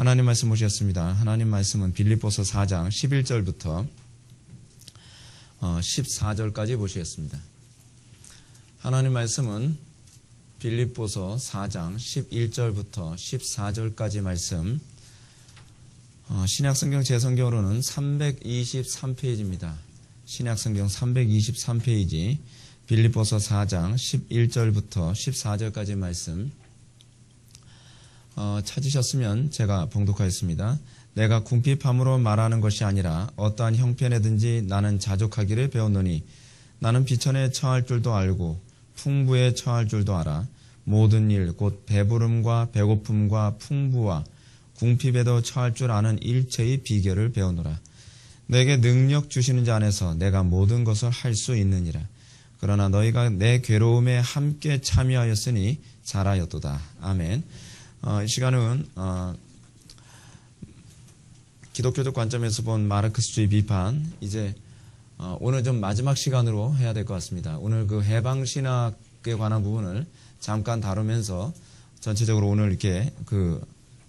하나님 말씀 보셨습니다. 하나님 말씀은 빌립보서 4장 11절부터 14절까지 보시겠습니다. 하나님 말씀은 빌립보서 4장 11절부터 14절까지 말씀, 신약성경 제 성경으로는 323페이지입니다. 신약성경 323페이지 빌립보서 4장 11절부터 14절까지 말씀 찾으셨으면 제가 봉독하겠습니다. 내가 궁핍함으로 말하는 것이 아니라 어떠한 형편에든지 나는 자족하기를 배웠노니 나는 비천에 처할 줄도 알고 풍부에 처할 줄도 알아. 모든 일 곧 배부름과 배고픔과 풍부와 궁핍에도 처할 줄 아는 일체의 비결을 배우노라. 내게 능력 주시는 자 안에서 내가 모든 것을 할 수 있느니라. 그러나 너희가 내 괴로움에 함께 참여하였으니 잘하였도다. 아멘. 이 시간은 기독교적 관점에서 본 마르크스주의 비판, 이제 오늘 좀 마지막 시간으로 해야 될 것 같습니다. 오늘 그 해방신학에 관한 부분을 잠깐 다루면서 전체적으로 오늘 이렇게 그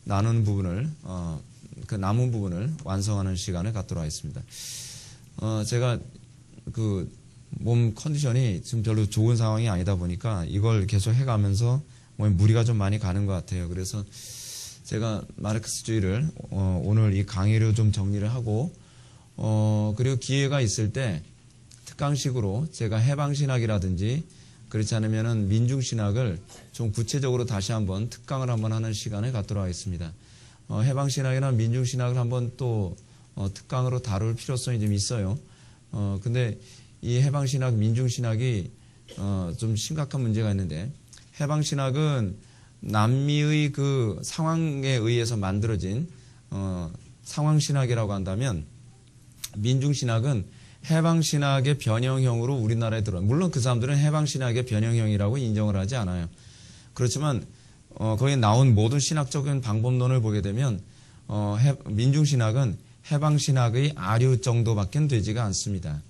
나눈 부분을 그 남은 부분을 완성하는 시간을 갖도록 하겠습니다. 제가 그 몸 컨디션이 지금 별로 좋은 상황이 아니다 보니까 이걸 계속 해가면서 무리가 좀 많이 가는 것 같아요. 그래서 제가 마르크스주의를 오늘 이 강의로 좀 정리를 하고 그리고 기회가 있을 때 특강식으로 제가 해방신학이라든지 그렇지 않으면은 민중신학을 좀 구체적으로 다시 한번 특강을 한번 하는 시간을 갖도록 하겠습니다. 해방신학이나 민중신학을 한번 또 특강으로 다룰 필요성이 좀 있어요. 근데 이 해방신학, 민중신학이 좀 심각한 문제가 있는데, 해방신학은 남미의 그 상황에 의해서 만들어진 상황신학이라고 한다면, 민중신학은 해방신학의 변형형으로 우리나라에 들어와요. 물론 그 사람들은 해방신학의 변형형이라고 인정을 하지 않아요. 그렇지만 거기에 나온 모든 신학적인 방법론을 보게 되면 민중신학은 해방신학의 아류 정도밖에 되지가 않습니다.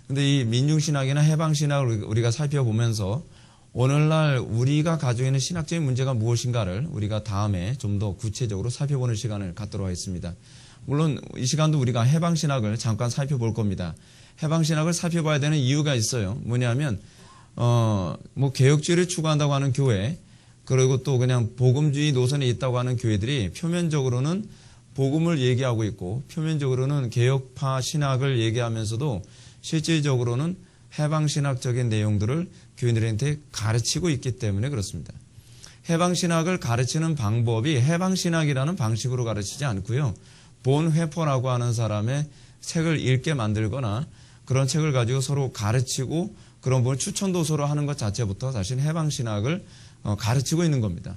근데 이 민중신학이나 해방신학을 우리가 살펴보면서 오늘날 우리가 가지고 있는 신학적인 문제가 무엇인가를 우리가 다음에 좀 더 구체적으로 살펴보는 시간을 갖도록 하겠습니다. 물론 이 시간도 우리가 해방신학을 잠깐 살펴볼 겁니다. 해방신학을 살펴봐야 되는 이유가 있어요. 뭐냐면 개혁주의를 추구한다고 하는 교회, 그리고 또 그냥 복음주의 노선에 있다고 하는 교회들이 표면적으로는 복음을 얘기하고 있고 표면적으로는 개혁파 신학을 얘기하면서도 실질적으로는 해방신학적인 내용들을 교인들한테 가르치고 있기 때문에 그렇습니다. 해방신학을 가르치는 방법이 해방신학이라는 방식으로 가르치지 않고요. 본회포라고 하는 사람의 책을 읽게 만들거나 그런 책을 가지고 서로 가르치고 그런 부분 추천도서로 하는 것 자체부터 사실 해방신학을 가르치고 있는 겁니다.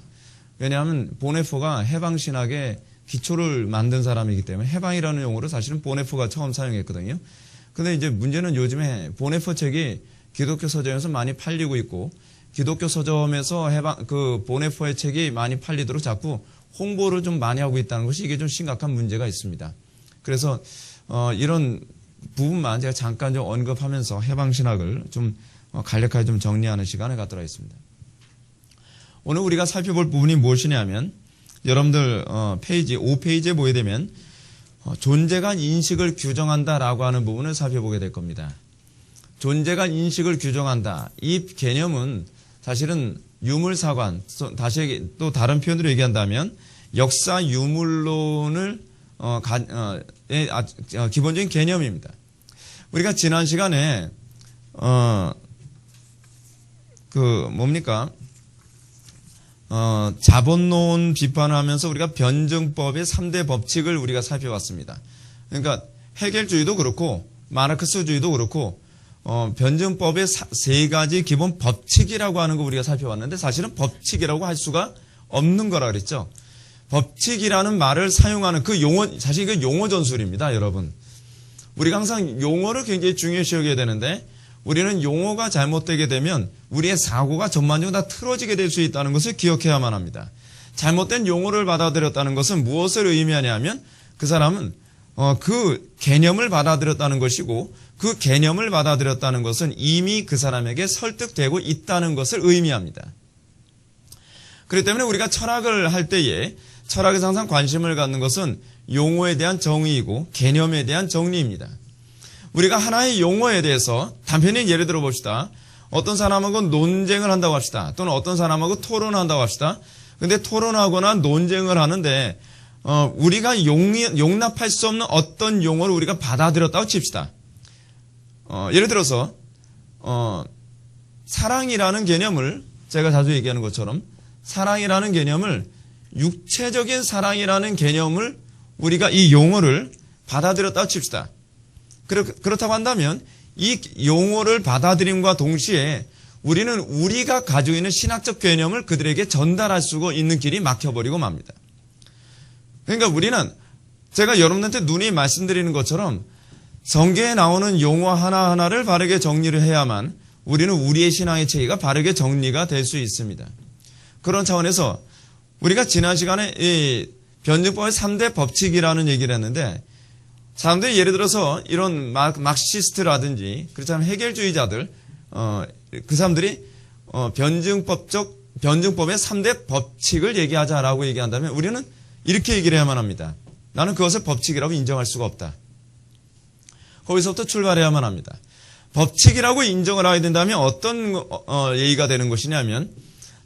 왜냐하면 본회포가 해방신학의 기초를 만든 사람이기 때문에 해방이라는 용어를 사실은 본회포가 처음 사용했거든요. 근데 이제 문제는 요즘에 본회포 책이 기독교 서점에서 많이 팔리고 있고 기독교 서점에서 그 본회포의 책이 많이 팔리도록 자꾸 홍보를 좀 많이 하고 있다는 것이 이게 좀 심각한 문제가 있습니다. 그래서 이런 부분만 제가 잠깐 좀 언급하면서 해방신학을 좀 간략하게 좀 정리하는 시간을 갖도록 하겠습니다. 오늘 우리가 살펴볼 부분이 무엇이냐면 여러분들 페이지 5페이지에 보게 되면 존재간 인식을 규정한다라고 하는 부분을 살펴보게 될 겁니다. 존재간 인식을 규정한다. 이 개념은 사실은 유물사관, 다시 또 다른 표현으로 얘기한다면 역사 유물론을 기본적인 개념입니다. 우리가 지난 시간에 자본론 비판을 하면서 우리가 변증법의 3대 법칙을 우리가 살펴봤습니다. 그러니까 해겔주의도 그렇고 마르크스주의도 그렇고 변증법의 3가지 기본 법칙이라고 하는 거 우리가 살펴봤는데 사실은 법칙이라고 할 수가 없는 거라 그랬죠. 법칙이라는 말을 사용하는 그 용어, 사실 이거 용어 전술입니다, 여러분. 우리가 항상 용어를 굉장히 중요시 여겨야 되는데 우리는 용어가 잘못되게 되면 우리의 사고가 전반적으로 다 틀어지게 될 수 있다는 것을 기억해야만 합니다. 잘못된 용어를 받아들였다는 것은 무엇을 의미하냐면 그 사람은 그 개념을 받아들였다는 것이고 그 개념을 받아들였다는 것은 이미 그 사람에게 설득되고 있다는 것을 의미합니다. 그렇기 때문에 우리가 철학을 할 때에 철학에서 항상 관심을 갖는 것은 용어에 대한 정의이고 개념에 대한 정리입니다. 우리가 하나의 용어에 대해서 단편히 예를 들어 봅시다. 어떤 사람하고 논쟁을 한다고 합시다. 또는 어떤 사람하고 토론을 한다고 합시다. 근데 토론하거나 논쟁을 하는데 우리가 용납할 수 없는 어떤 용어를 우리가 받아들였다고 칩시다. 예를 들어서 사랑이라는 개념을 제가 자주 얘기하는 것처럼 사랑이라는 개념을 육체적인 사랑이라는 개념을 우리가 이 용어를 받아들였다고 칩시다. 그렇다고 한다면 이 용어를 받아들임과 동시에 우리는 우리가 가지고 있는 신학적 개념을 그들에게 전달할 수 있는 길이 막혀버리고 맙니다. 그러니까 우리는 제가 여러분한테 누누이 말씀드리는 것처럼 성경에 나오는 용어 하나하나를 바르게 정리를 해야만 우리는 우리의 신앙의 체계가 바르게 정리가 될 수 있습니다. 그런 차원에서 우리가 지난 시간에 이 변증법의 3대 법칙이라는 얘기를 했는데 사람들이 예를 들어서 이런 막시스트라든지 그렇지 않으면 해결주의자들 그 사람들이 변증법의 3대 법칙을 얘기하자라고 얘기한다면 우리는 이렇게 얘기를 해야만 합니다. 나는 그것을 법칙이라고 인정할 수가 없다. 거기서부터 출발해야만 합니다. 법칙이라고 인정을 하게 된다면 어떤 얘기가 되는 것이냐면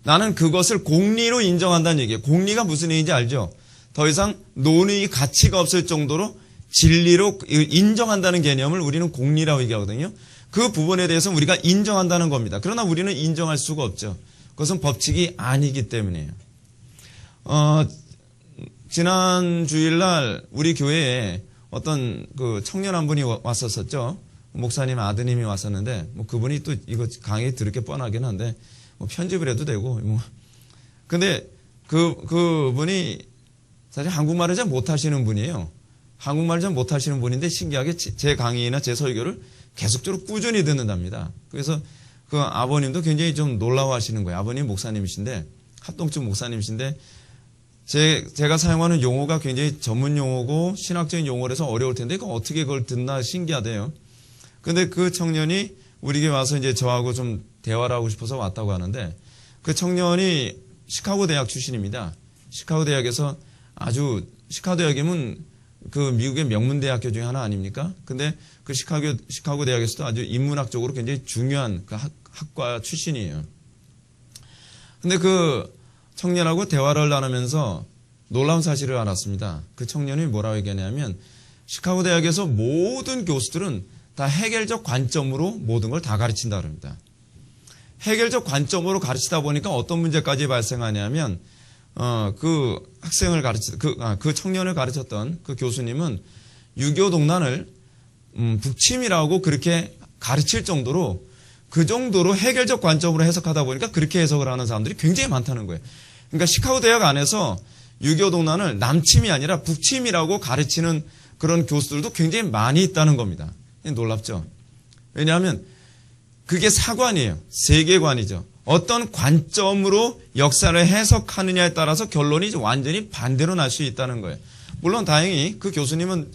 나는 그것을 공리로 인정한다는 얘기예요. 공리가 무슨 얘기인지 알죠? 더 이상 논의 가치가 없을 정도로 진리로 인정한다는 개념을 우리는 공리라고 얘기하거든요. 그 부분에 대해서 우리가 인정한다는 겁니다. 그러나 우리는 인정할 수가 없죠. 그것은 법칙이 아니기 때문이에요. 지난 주일날 우리 교회에 어떤 그 청년 한 분이 왔었었죠. 목사님 아드님이 왔었는데 뭐 그분이 또 이거 강의 들을 게 뻔하긴 한데 뭐 편집을 해도 되고 뭐 근데 그분이 사실 한국말을 잘 못하시는 분이에요. 한국말을 잘 못하시는 분인데 신기하게 제 강의나 제 설교를 계속적으로 꾸준히 듣는답니다. 그래서 그 아버님도 굉장히 좀 놀라워하시는 거예요. 아버님 목사님이신데 합동측 목사님이신데 제가 사용하는 용어가 굉장히 전문 용어고 신학적인 용어라서 어려울 텐데 어떻게 그걸 듣나 신기하대요. 근데 그 청년이 우리에게 와서 이제 저하고 좀 대화를 하고 싶어서 왔다고 하는데 그 청년이 시카고 대학 출신입니다. 시카고 대학에서 아주 시카고 대학이면 그 미국의 명문 대학교 중에 하나 아닙니까? 근데 그 시카고 대학에서도 아주 인문학적으로 굉장히 중요한 그 학과 출신이에요. 근데 그 청년하고 대화를 나누면서 놀라운 사실을 알았습니다. 그 청년이 뭐라고 얘기하냐면 시카고 대학에서 모든 교수들은 다 해결적 관점으로 모든 걸 다 가르친다 그럽니다. 해결적 관점으로 가르치다 보니까 어떤 문제까지 발생하냐면 그 학생을 그 청년을 가르쳤던 그 교수님은 유교 동란을 북침이라고 그렇게 가르칠 정도로 그 정도로 해결적 관점으로 해석하다 보니까 그렇게 해석을 하는 사람들이 굉장히 많다는 거예요. 그러니까 시카고 대학 안에서 유교 동란을 남침이 아니라 북침이라고 가르치는 그런 교수들도 굉장히 많이 있다는 겁니다. 놀랍죠? 왜냐하면 그게 사관이에요. 세계관이죠. 어떤 관점으로 역사를 해석하느냐에 따라서 결론이 완전히 반대로 날 수 있다는 거예요. 물론 다행히 그 교수님은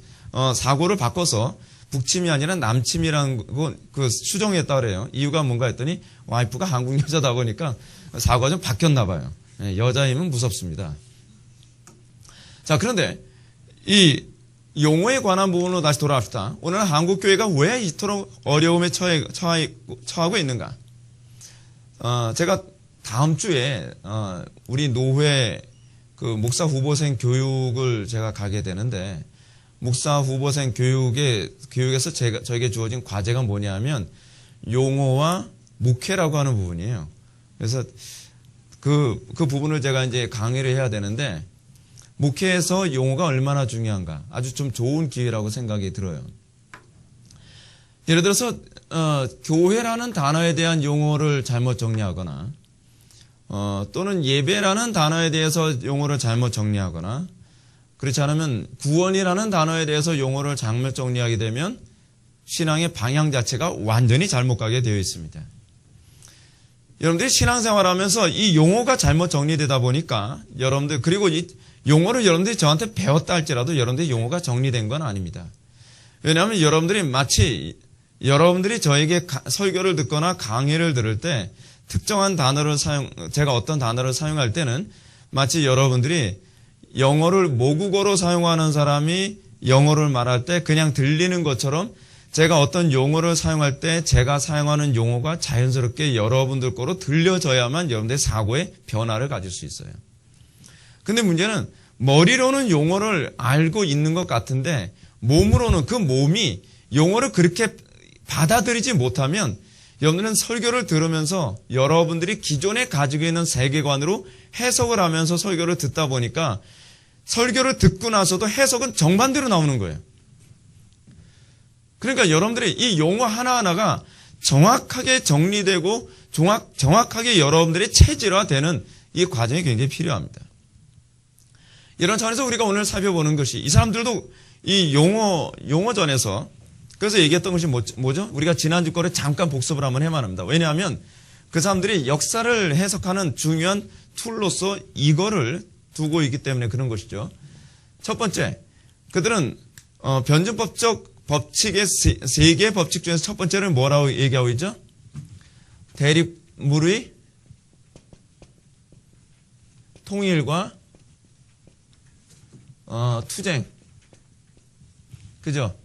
사고를 바꿔서 북침이 아니라 남침이라는 그 수정했다 그래요. 이유가 뭔가 했더니 와이프가 한국 여자다 보니까 사고가 좀 바뀌었나 봐요. 여자이면 무섭습니다. 자, 그런데 이 용어에 관한 부분으로 다시 돌아갑시다. 오늘 한국 교회가 왜 이토록 어려움에 처하고 있는가? 제가 다음 주에 우리 노회 그 목사 후보생 교육을 제가 가게 되는데 목사 후보생 교육에서 저에게 주어진 과제가 뭐냐면 용어와 목회라고 하는 부분이에요. 그래서 그 부분을 제가 이제 강의를 해야 되는데 목회에서 용어가 얼마나 중요한가 아주 좀 좋은 기회라고 생각이 들어요. 예를 들어서 교회라는 단어에 대한 용어를 잘못 정리하거나 또는 예배라는 단어에 대해서 용어를 잘못 정리하거나 그렇지 않으면 구원이라는 단어에 대해서 용어를 잘못 정리하게 되면 신앙의 방향 자체가 완전히 잘못 가게 되어 있습니다. 여러분들이 신앙생활하면서 이 용어가 잘못 정리되다 보니까 여러분들 그리고 이 용어를 여러분들이 저한테 배웠다 할지라도 여러분들이 용어가 정리된 건 아닙니다. 왜냐하면 여러분들이 마치 여러분들이 저에게 설교를 듣거나 강의를 들을 때 특정한 단어를 제가 어떤 단어를 사용할 때는 마치 여러분들이 영어를 모국어로 사용하는 사람이 영어를 말할 때 그냥 들리는 것처럼 제가 어떤 용어를 사용할 때 제가 사용하는 용어가 자연스럽게 여러분들 거로 들려져야만 여러분들의 사고에 변화를 가질 수 있어요. 근데 문제는 머리로는 용어를 알고 있는 것 같은데 몸으로는 그 몸이 용어를 그렇게 받아들이지 못하면 여러분들은 설교를 들으면서 여러분들이 기존에 가지고 있는 세계관으로 해석을 하면서 설교를 듣다 보니까 설교를 듣고 나서도 해석은 정반대로 나오는 거예요. 그러니까 여러분들이 이 용어 하나하나가 정확하게 정리되고 정확하게 여러분들이 체질화되는 이 과정이 굉장히 필요합니다. 이런 차원에서 우리가 오늘 살펴보는 것이 이 사람들도 이 용어전에서 그래서 얘기했던 것이 뭐죠? 우리가 지난주 거를 잠깐 복습을 한번 해만 합니다. 왜냐하면 그 사람들이 역사를 해석하는 중요한 툴로서 이거를 두고 있기 때문에 그런 것이죠. 첫 번째, 그들은 변증법적 법칙의 세 개의 법칙 중에서 첫 번째는 뭐라고 얘기하고 있죠? 대립물의 통일과 투쟁. 그죠?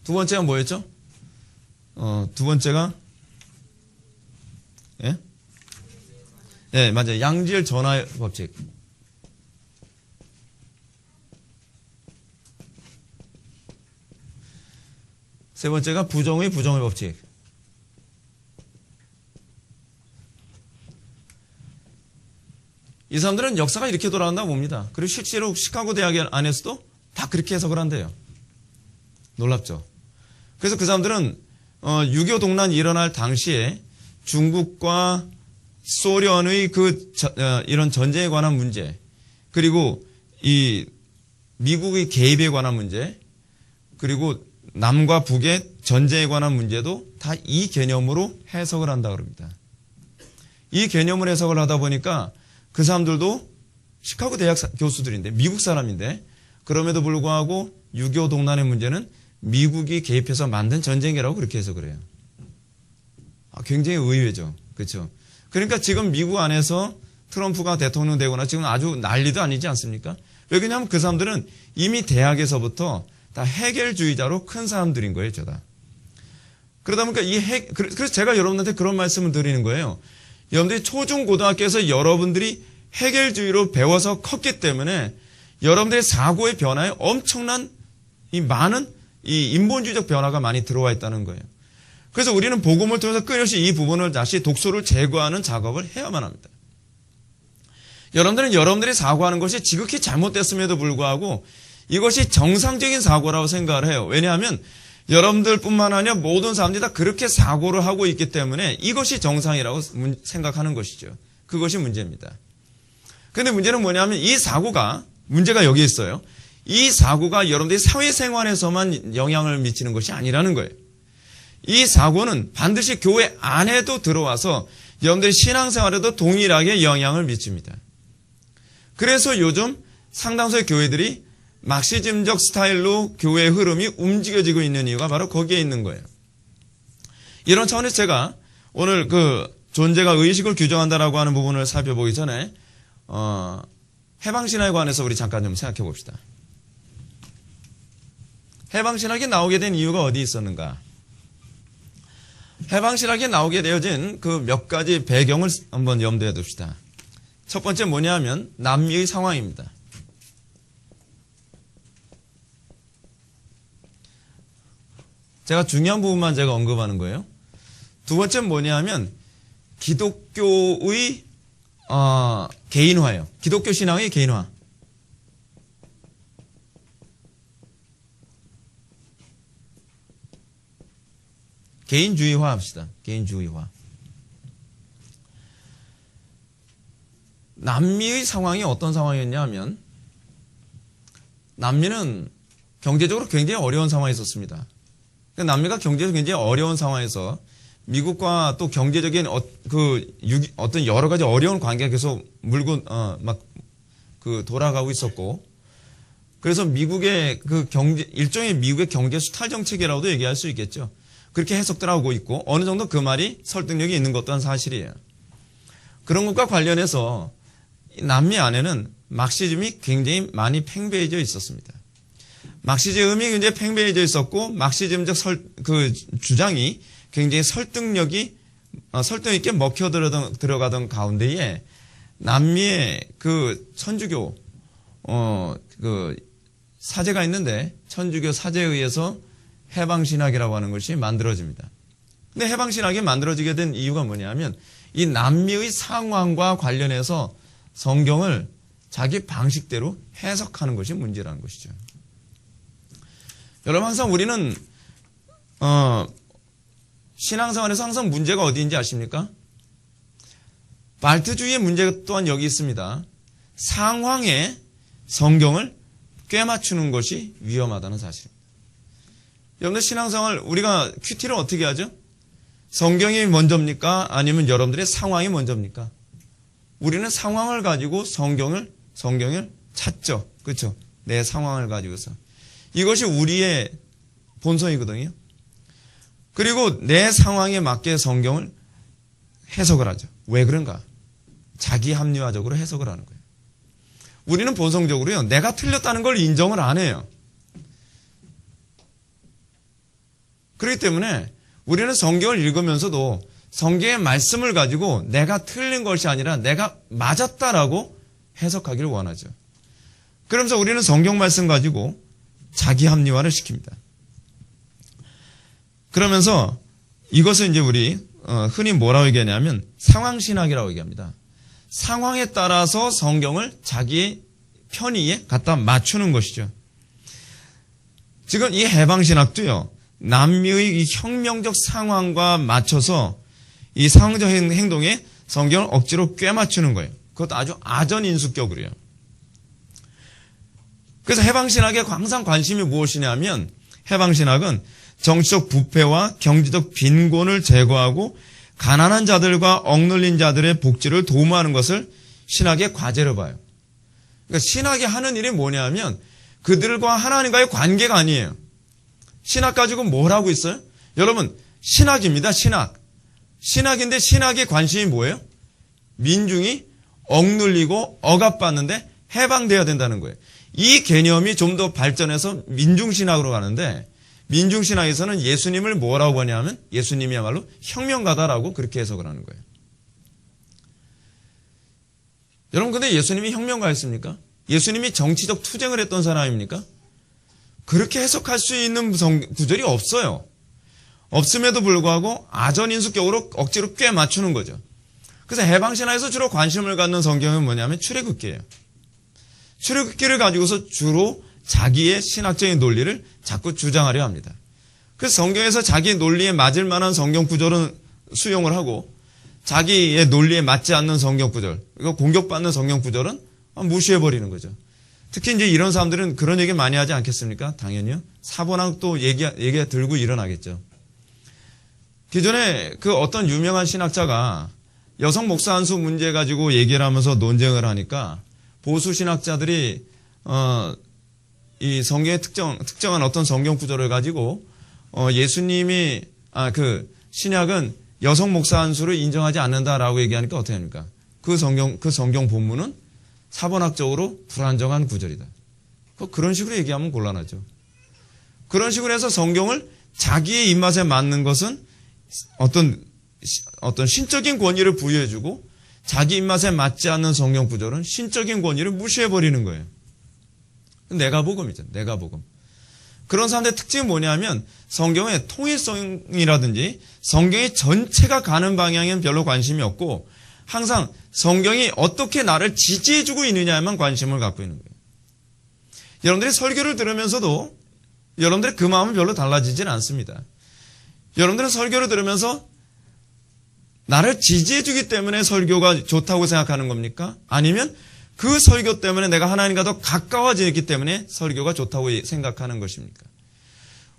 두 번째가 뭐였죠? 두 번째가 예? 네, 맞아요. 양질 전화 법칙. 세 번째가 부정의 법칙. 이 사람들은 역사가 이렇게 돌아간다고 봅니다. 그리고 실제로 시카고 대학 안에서도 다 그렇게 해석을 한대요. 놀랍죠? 그래서 그 사람들은 6.25 동란이 일어날 당시에 중국과 소련의 이런 전쟁에 관한 문제, 그리고 이 미국의 개입에 관한 문제, 그리고 남과 북의 전쟁에 관한 문제도 다 이 개념으로 해석을 한다고 합니다. 이 개념을 해석을 하다 보니까 그 사람들도 시카고 대학 교수들인데 미국 사람인데 그럼에도 불구하고 6.25 동란의 문제는 미국이 개입해서 만든 전쟁이라고 그렇게 해석을 해요. 굉장히 의외죠. 그렇죠? 그러니까 지금 미국 안에서 트럼프가 대통령 되거나 지금 아주 난리도 아니지 않습니까? 왜 그러냐면 그 사람들은 이미 대학에서부터 다 해결주의자로 큰 사람들인 거예요, 저다. 그러다 보니까 그래서 제가 여러분한테 그런 말씀을 드리는 거예요. 여러분들이 초중 고등학교에서 여러분들이 해결주의로 배워서 컸기 때문에 여러분들의 사고의 변화에 엄청난 많은 인본주의적 변화가 많이 들어와 있다는 거예요. 그래서 우리는 복음을 통해서 끊임없이 이 부분을 다시 독소를 제거하는 작업을 해야만 합니다. 여러분들은 여러분들이 사고하는 것이 지극히 잘못됐음에도 불구하고 이것이 정상적인 사고라고 생각을 해요. 왜냐하면 여러분들뿐만 아니라 모든 사람들이 다 그렇게 사고를 하고 있기 때문에 이것이 정상이라고 생각하는 것이죠. 그것이 문제입니다. 그런데 문제는 뭐냐면 이 사고가 문제가 여기 있어요. 이 사고가 여러분들이 사회생활에서만 영향을 미치는 것이 아니라는 거예요. 이 사고는 반드시 교회 안에도 들어와서 여러분들의 신앙생활에도 동일하게 영향을 미칩니다. 그래서 요즘 상당수의 교회들이 막시즘적 스타일로 교회의 흐름이 움직여지고 있는 이유가 바로 거기에 있는 거예요. 이런 차원에서 제가 오늘 존재가 의식을 규정한다라고 하는 부분을 살펴보기 전에 해방신학에 관해서 우리 잠깐 좀 생각해 봅시다. 해방신학이 나오게 된 이유가 어디 있었는가? 해방신학이 나오게 되어진 그 몇 가지 배경을 한번 염두에 둡시다. 첫 번째 뭐냐면 남미의 상황입니다. 제가 중요한 부분만 제가 언급하는 거예요. 두 번째는 뭐냐면 기독교의 개인화예요. 기독교 신앙의 개인화. 개인주의화 합시다. 개인주의화. 남미의 상황이 어떤 상황이었냐 하면 남미는 경제적으로 굉장히 어려운 상황에 있었습니다. 남미가 경제적으로 굉장히 어려운 상황에서 미국과 또 경제적인 어떤 여러 가지 어려운 관계가 계속 돌아가고 있었고, 그래서 미국의 일종의 미국의 경제 수탈 정책이라고도 얘기할 수 있겠죠. 그렇게 해석들 하고 있고, 어느 정도 그 말이 설득력이 있는 것 또한 사실이에요. 그런 것과 관련해서 남미 안에는 막시즘이 굉장히 많이 팽배해져 있었습니다. 막시즘이 굉장히 팽배해져 있었고 막시즘적 주장이 굉장히 설득 있게 먹혀 들어가던 가운데에 남미의 그 천주교 그 사제가 있는데 천주교 사제에 의해서 해방신학이라고 하는 것이 만들어집니다. 근데 해방신학이 만들어지게 된 이유가 뭐냐면 이 남미의 상황과 관련해서 성경을 자기 방식대로 해석하는 것이 문제라는 것이죠. 여러분 항상 우리는 신앙생활에서 항상 문제가 어디인지 아십니까? 발트주의의 문제 또한 여기 있습니다. 상황에 성경을 꿰맞추는 것이 위험하다는 사실입니다. 여러분들 신앙생활 우리가 큐티를 어떻게 하죠? 성경이 먼저입니까? 아니면 여러분들의 상황이 먼저입니까? 우리는 상황을 가지고 성경을 찾죠. 그렇죠? 내 상황을 가지고서. 이것이 우리의 본성이거든요. 그리고 내 상황에 맞게 성경을 해석을 하죠. 왜 그런가? 자기 합리화적으로 해석을 하는 거예요. 우리는 본성적으로요. 내가 틀렸다는 걸 인정을 안 해요. 그렇기 때문에 우리는 성경을 읽으면서도 성경의 말씀을 가지고 내가 틀린 것이 아니라 내가 맞았다라고 해석하기를 원하죠. 그러면서 우리는 성경 말씀 가지고 자기 합리화를 시킵니다. 그러면서 이것을 이제 우리 흔히 뭐라고 얘기하냐면 상황신학이라고 얘기합니다. 상황에 따라서 성경을 자기의 편의에 갖다 맞추는 것이죠. 지금 이 해방신학도요. 남미의 이 혁명적 상황과 맞춰서 이 상황적 행동에 성경을 억지로 꿰맞추는 거예요. 그것도 아주 아전인수격으로요. 그래서 해방신학의 항상 관심이 무엇이냐면 해방신학은 정치적 부패와 경제적 빈곤을 제거하고 가난한 자들과 억눌린 자들의 복지를 도모하는 것을 신학의 과제로 봐요. 그러니까 신학이 하는 일이 뭐냐면 그들과 하나님과의 관계가 아니에요. 신학 가지고 뭘 하고 있어요? 여러분 신학입니다. 신학인데 신학의 관심이 뭐예요? 민중이 억눌리고 억압받는데 해방돼야 된다는 거예요. 이 개념이 좀 더 발전해서 민중신학으로 가는데 민중신학에서는 예수님을 뭐라고 하냐면 예수님이야말로 혁명가다라고 그렇게 해석을 하는 거예요. 여러분 근데 예수님이 혁명가였습니까? 예수님이 정치적 투쟁을 했던 사람입니까? 그렇게 해석할 수 있는 구절이 없어요. 없음에도 불구하고 아전인수격으로 억지로 꽤 맞추는 거죠. 그래서 해방신학에서 주로 관심을 갖는 성경은 뭐냐면 출애굽기예요. 출애굽기를 가지고서 주로 자기의 신학적인 논리를 자꾸 주장하려 합니다. 그래서 성경에서 자기 논리에 맞을 만한 성경 구절은 수용을 하고 자기의 논리에 맞지 않는 성경 구절, 이거 공격받는 성경 구절은 무시해버리는 거죠. 특히 이제 이런 사람들은 그런 얘기 많이 하지 않겠습니까? 당연히요. 사본학 또 얘기가 들고 일어나겠죠. 기존에 그 어떤 유명한 신학자가 여성 목사 한수 문제 가지고 얘기를 하면서 논쟁을 하니까 보수 신학자들이 이 성경의 특정한 어떤 성경 구절을 가지고 예수님이 그 신약은 여성 목사 한수를 인정하지 않는다라고 얘기하니까 어떻게 합니까? 그 성경 본문은 사본학적으로 불안정한 구절이다. 그런 식으로 얘기하면 곤란하죠. 그런 식으로 해서 성경을 자기의 입맛에 맞는 것은 어떤 신적인 권위를 부여해주고 자기 입맛에 맞지 않는 성경 구절은 신적인 권위를 무시해버리는 거예요. 내가복음이죠. 내가복음. 그런 사람들의 특징이 뭐냐면 성경의 통일성이라든지 성경의 전체가 가는 방향에는 별로 관심이 없고 항상 성경이 어떻게 나를 지지해주고 있느냐에만 관심을 갖고 있는 거예요. 여러분들이 설교를 들으면서도 여러분들의 그 마음은 별로 달라지지는 않습니다. 여러분들은 설교를 들으면서 나를 지지해주기 때문에 설교가 좋다고 생각하는 겁니까? 아니면 그 설교 때문에 내가 하나님과 더 가까워지기 때문에 설교가 좋다고 생각하는 것입니까?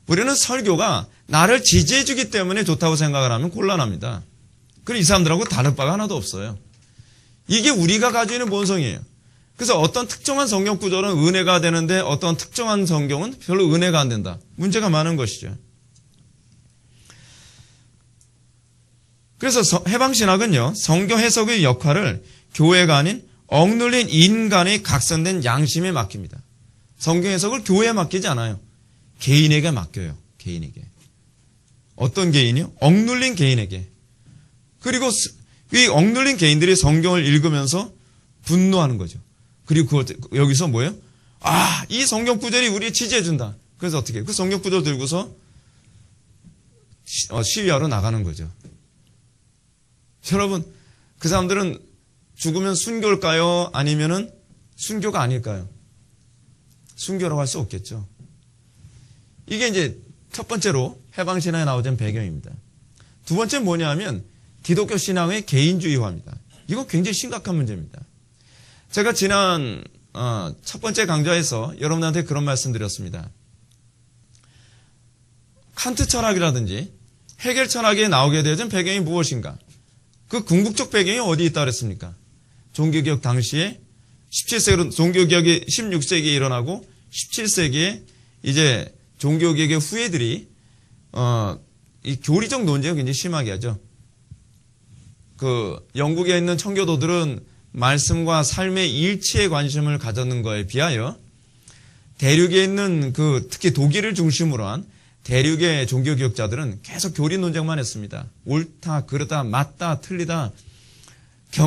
우리는 설교가 나를 지지해주기 때문에 좋다고 생각을 하면 곤란합니다. 그리고 이 사람들하고 다를 바가 하나도 없어요. 이게 우리가 가지고 있는 본성이에요. 그래서 어떤 특정한 성경 구절은 은혜가 되는데 어떤 특정한 성경은 별로 은혜가 안 된다. 문제가 많은 것이죠. 그래서 해방신학은요, 성경 해석의 역할을 교회가 아닌 억눌린 인간의 각성된 양심에 맡깁니다. 성경 해석을 교회에 맡기지 않아요. 개인에게 맡겨요. 개인에게. 어떤 개인이요? 억눌린 개인에게. 그리고 이 억눌린 개인들이 성경을 읽으면서 분노하는 거죠. 그리고 여기서 뭐예요? 아, 이 성경 구절이 우리 지지해준다. 그래서 어떻게 해요? 그 성경 구절 들고서 시위하러 나가는 거죠. 여러분, 그 사람들은 죽으면 순교일까요? 아니면은 순교가 아닐까요? 순교라고 할 수 없겠죠. 이게 이제 첫 번째로 해방신앙에 나오던 배경입니다. 두 번째 뭐냐면 기독교 신앙의 개인주의화입니다. 이거 굉장히 심각한 문제입니다. 제가 지난 첫 번째 강좌에서 여러분한테 그런 말씀 드렸습니다. 칸트 철학이라든지 헤겔 철학에 나오게 되어진 배경이 무엇인가? 그 궁극적 배경이 어디에 있다 그랬습니까? 종교개혁 당시에 17세기로 종교개혁이 16세기에 일어나고 17세기에 이제 종교개혁의 후예들이 이 교리적 논쟁을 굉장히 심하게 하죠. 그 영국에 있는 청교도들은 말씀과 삶의 일치에 관심을 가졌는 거에 비하여 대륙에 있는 그 특히 독일을 중심으로 한 대륙의 종교개혁자들은 계속 교리 논쟁만 했습니다. 옳다, 그르다, 맞다, 틀리다.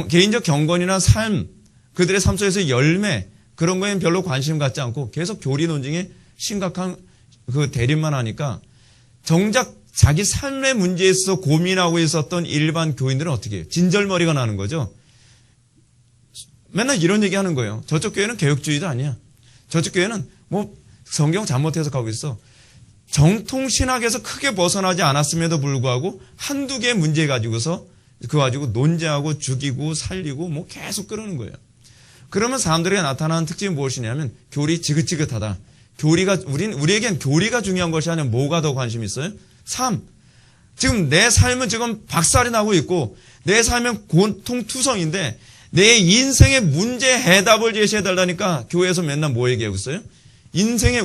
개인적 경건이나 삶, 그들의 삶 속에서 열매, 그런 거에는 별로 관심 갖지 않고 계속 교리 논쟁에 심각한 그 대립만 하니까 정작 자기 삶의 문제에 있어서 고민하고 있었던 일반 교인들은 어떻게 해요? 진절머리가 나는 거죠. 맨날 이런 얘기 하는 거예요. 저쪽 교회는 개혁주의도 아니야. 저쪽 교회는 뭐 성경 잘못 해석하고 있어. 정통신학에서 크게 벗어나지 않았음에도 불구하고 한두 개의 문제 가지고서 그거 가지고 논쟁하고 죽이고 살리고 뭐 계속 그러는 거예요. 그러면 사람들에게 나타나는 특징이 무엇이냐면 교리 지긋지긋하다. 우리에겐 교리가 중요한 것이 아니라 뭐가 더 관심이 있어요? 삶. 지금 내 삶은 지금 박살이 나고 있고 내 삶은 고통투성인데 내 인생의 문제 해답을 제시해달라니까 교회에서 맨날 뭐 얘기하고 있어요?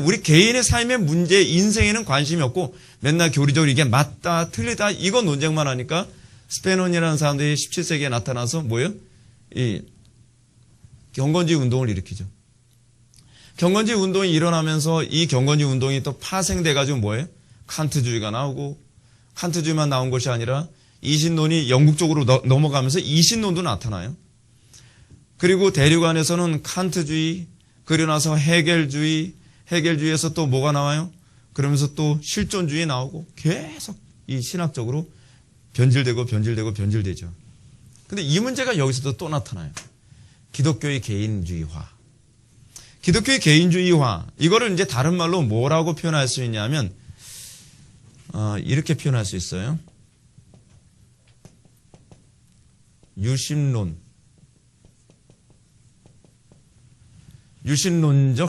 우리 개인의 삶의 문제, 인생에는 관심이 없고 맨날 교리적으로 이게 맞다, 틀리다, 이거 논쟁만 하니까 스페논이라는 사람들이 17세기에 나타나서 뭐예요? 이 경건주의 운동을 일으키죠. 경건주의 운동이 일어나면서 이 경건주의 운동이 또 파생돼가지고 뭐예요? 칸트주의가 나오고 칸트주의만 나온 것이 아니라 이신론이 영국 쪽으로 넘어가면서 이신론도 나타나요. 그리고 대륙 안에서는 칸트주의, 그리고 나서 헤겔주의에서 또 뭐가 나와요? 그러면서 또 실존주의 나오고 계속 이 신학적으로 변질되죠. 근데 이 문제가 여기서도 또 나타나요. 기독교의 개인주의화. 기독교의 개인주의화. 이거를 이제 다른 말로 뭐라고 표현할 수 있냐면, 이렇게 표현할 수 있어요. 유신론적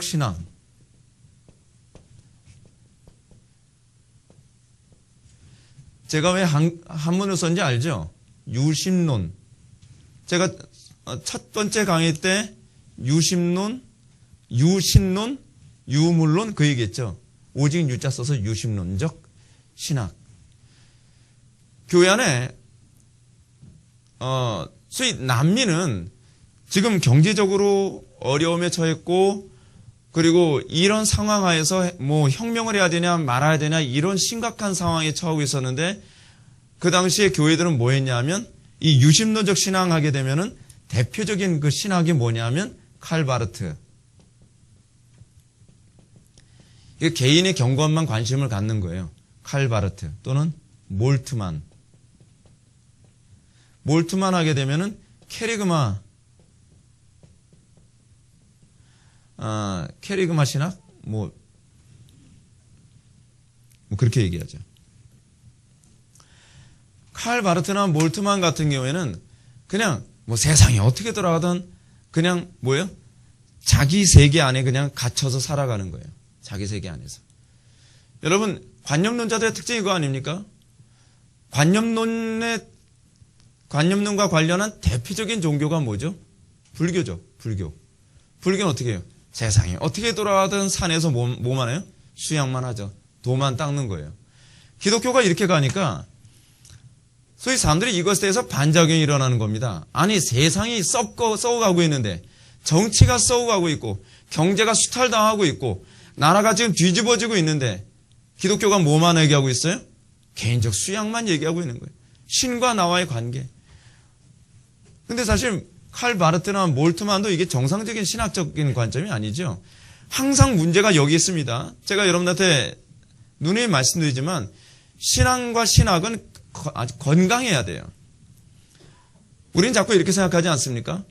신앙. 제가 왜 한문을 썼는지 알죠? 유심론. 제가 첫 번째 강의 때 유심론, 유신론, 유물론 그 얘기했죠. 오직 유자 써서 유심론적 신학. 교회 안에 소위 난민은 지금 경제적으로 어려움에 처했고 그리고 이런 상황 하에서 뭐 혁명을 해야 되냐 말아야 되냐 이런 심각한 상황에 처하고 있었는데 그 당시에 교회들은 뭐 했냐면 이 유심론적 신앙하게 되면은 대표적인 그 신학이 뭐냐면 칼바르트. 이게 개인의 경건만 관심을 갖는 거예요. 칼바르트 또는 몰트만. 몰트만 하게 되면은 캐리그마 신학? 뭐 그렇게 얘기하죠. 칼 바르트나 몰트만 같은 경우에는 그냥 뭐 세상이 어떻게 돌아가든 그냥 뭐예요? 자기 세계 안에 그냥 갇혀서 살아가는 거예요. 자기 세계 안에서. 여러분, 관념론자들의 특징이 그거 아닙니까? 관념론과 관련한 대표적인 종교가 뭐죠? 불교죠. 불교. 불교는 어떻게 해요? 세상에 어떻게 돌아가든 산에서 뭐만 해요? 수양만 하죠. 도만 닦는 거예요. 기독교가 이렇게 가니까 소위 사람들이 이것에 대해서 반작용이 일어나는 겁니다. 아니 세상이 썩어가고 있는데 정치가 썩어가고 있고 경제가 수탈당하고 있고 나라가 지금 뒤집어지고 있는데 기독교가 뭐만 얘기하고 있어요? 개인적 수양만 얘기하고 있는 거예요. 신과 나와의 관계. 근데 사실 칼 바르트나 몰트만도 이게 정상적인 신학적인 관점이 아니죠. 항상 문제가 여기 있습니다. 제가 여러분한테 누누이 말씀드리지만 신앙과 신학은 아주 건강해야 돼요. 우리는 자꾸 이렇게 생각하지 않습니까?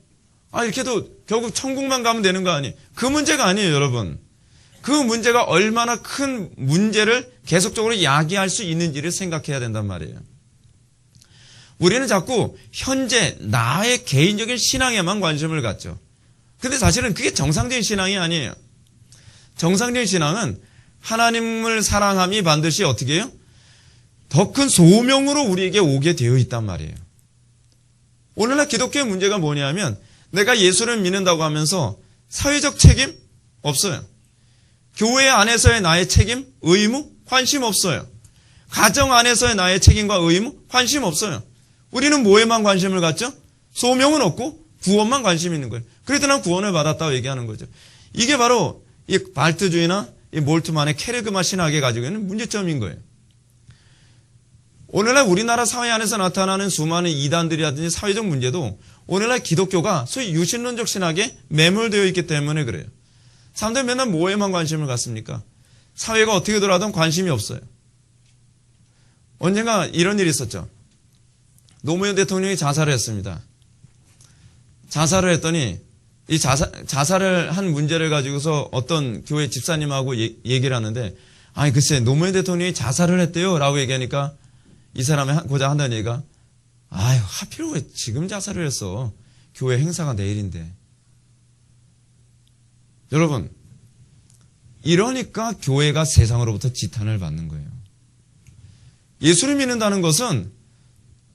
이렇게 해도 결국 천국만 가면 되는 거 아니에요? 그 문제가 아니에요, 여러분. 그 문제가 얼마나 큰 문제를 계속적으로 야기할 수 있는지를 생각해야 된단 말이에요. 우리는 자꾸 현재 나의 개인적인 신앙에만 관심을 갖죠. 근데 사실은 그게 정상적인 신앙이 아니에요. 정상적인 신앙은 하나님을 사랑함이 반드시 어떻게 해요? 더 큰 소명으로 우리에게 오게 되어 있단 말이에요. 오늘날 기독교의 문제가 뭐냐면 내가 예수를 믿는다고 하면서 사회적 책임 없어요. 교회 안에서의 나의 책임, 의무, 관심 없어요. 가정 안에서의 나의 책임과 의무, 관심 없어요. 우리는 뭐에만 관심을 갖죠? 소명은 없고 구원만 관심 있는 거예요. 그래도 난 구원을 받았다고 얘기하는 거죠. 이게 바로 이 발트주의나 이 몰트만의 케르그마 신학에 가지고 있는 문제점인 거예요. 오늘날 우리나라 사회 안에서 나타나는 수많은 이단들이라든지 사회적 문제도 오늘날 기독교가 소위 유신론적 신학에 매몰되어 있기 때문에 그래요. 사람들이 맨날 뭐에만 관심을 갖습니까? 사회가 어떻게 돌아가든 관심이 없어요. 언젠가 이런 일이 있었죠. 노무현 대통령이 자살을 했습니다. 자살을 했더니 이 자살을 한 문제를 가지고서 어떤 교회 집사님하고 얘기를 하는데 글쎄 노무현 대통령이 자살을 했대요 라고 얘기하니까 이 사람이 고자 한다는 얘기가 하필 왜 지금 자살을 했어. 교회 행사가 내일인데. 여러분 이러니까 교회가 세상으로부터 지탄을 받는 거예요. 예수를 믿는다는 것은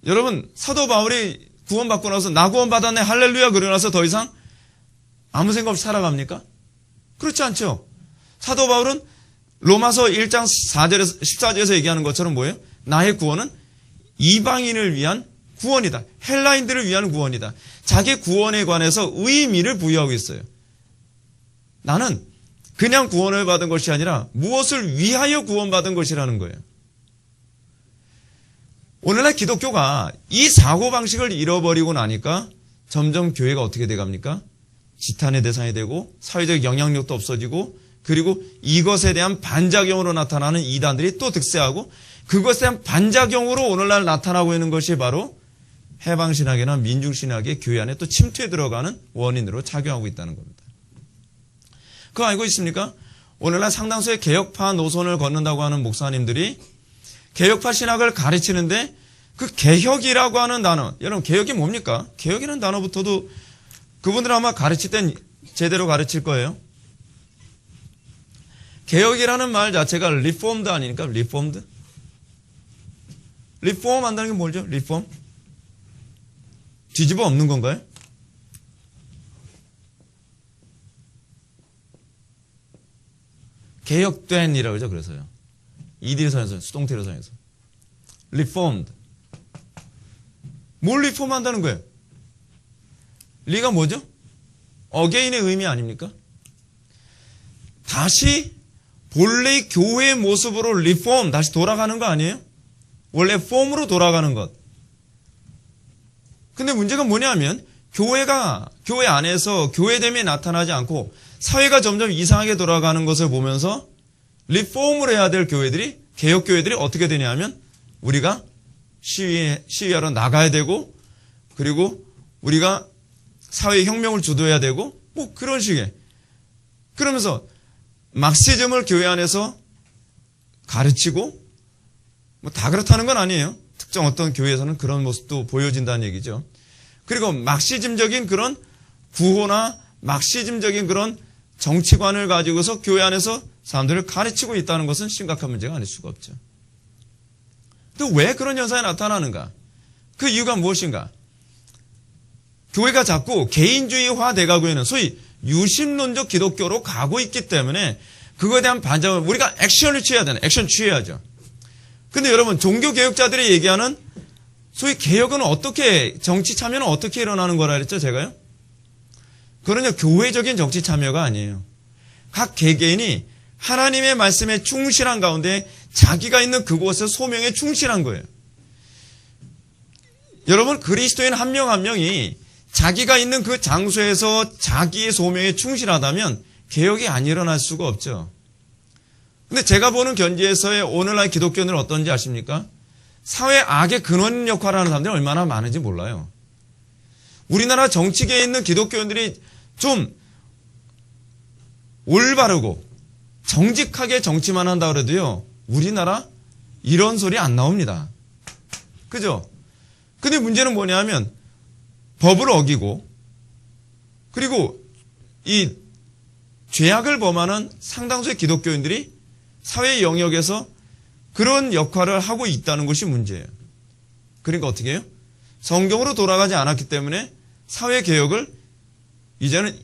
여러분 사도 바울이 구원받고 나서 나 구원받았네 할렐루야 그러고 나서 더 이상 아무 생각 없이 살아갑니까? 그렇지 않죠. 사도 바울은 로마서 1장 4절에서 14절에서 얘기하는 것처럼 뭐예요? 나의 구원은 이방인을 위한 구원이다. 헬라인들을 위한 구원이다. 자기 구원에 관해서 의미를 부여하고 있어요. 나는 그냥 구원을 받은 것이 아니라 무엇을 위하여 구원받은 것이라는 거예요. 오늘날 기독교가 이 사고방식을 잃어버리고 나니까 점점 교회가 어떻게 돼갑니까? 지탄의 대상이 되고 사회적 영향력도 없어지고 그리고 이것에 대한 반작용으로 나타나는 이단들이 또 득세하고 그것에 대한 반작용으로 오늘날 나타나고 있는 것이 바로 해방신학이나 민중신학의 교회 안에 또 침투해 들어가는 원인으로 작용하고 있다는 겁니다. 그거 알고 있습니까? 오늘날 상당수의 개혁파 노선을 걷는다고 하는 목사님들이 개혁파 신학을 가르치는데 그 개혁이라고 하는 단어, 여러분 개혁이 뭡니까? 개혁이라는 단어부터도 그분들 아마 가르칠 땐 제대로 가르칠 거예요. 개혁이라는 말 자체가 리폼드 아닙니까? 리폼드? 리폼 한다는 게 뭐죠? 리폼? 뒤집어 엎는 건가요? 개혁된이라고 그러죠. 그래서요. 이딜선에서 수동태로선에서 reformed. 뭘 리폼한다는 거예요? 리가 뭐죠? again의 의미 아닙니까? 다시 본래의 교회의 모습으로 리폼 다시 돌아가는 거 아니에요? 원래 폼으로 돌아가는 것. 근데 문제가 뭐냐면 교회 안에서 교회됨이 나타나지 않고 사회가 점점 이상하게 돌아가는 것을 보면서 리폼을 해야 될 교회들이 개혁교회들이 어떻게 되냐면 우리가 시위하러 나가야 되고 그리고 우리가 사회혁명을 주도해야 되고 뭐 그런 식의 그러면서 막시즘을 교회 안에서 가르치고 뭐 다 그렇다는 건 아니에요. 특정 어떤 교회에서는 그런 모습도 보여진다는 얘기죠. 그리고 막시즘적인 그런 구호나 막시즘적인 그런 정치관을 가지고서 교회 안에서 사람들을 가르치고 있다는 것은 심각한 문제가 아닐 수가 없죠. 또 왜 그런 현상이 나타나는가? 그 이유가 무엇인가? 교회가 자꾸 개인주의화 돼가고 있는 소위 유심론적 기독교로 가고 있기 때문에 그거에 대한 반작을 우리가 액션을 취해야 되는 액션 취해야죠. 근데 여러분 종교개혁자들이 얘기하는 소위 개혁은 어떻게, 정치 참여는 어떻게 일어나는 거라 그랬죠, 제가요? 그러냐, 교회적인 정치 참여가 아니에요. 각 개개인이 하나님의 말씀에 충실한 가운데 자기가 있는 그곳의 소명에 충실한 거예요. 여러분, 그리스도인 한 명 한 명이 자기가 있는 그 장소에서 자기의 소명에 충실하다면 개혁이 안 일어날 수가 없죠. 근데 제가 보는 견지에서의 오늘날 기독교인들은 어떤지 아십니까? 사회 악의 근원 역할을 하는 사람들이 얼마나 많은지 몰라요. 우리나라 정치계에 있는 기독교인들이 좀 올바르고 정직하게 정치만 한다 그래도요, 우리나라 이런 소리 안 나옵니다. 그죠? 근데 문제는 뭐냐면 법을 어기고 그리고 이 죄악을 범하는 상당수의 기독교인들이 사회 영역에서 그런 역할을 하고 있다는 것이 문제예요. 그러니까 어떻게 해요? 성경으로 돌아가지 않았기 때문에 사회개혁을 이제는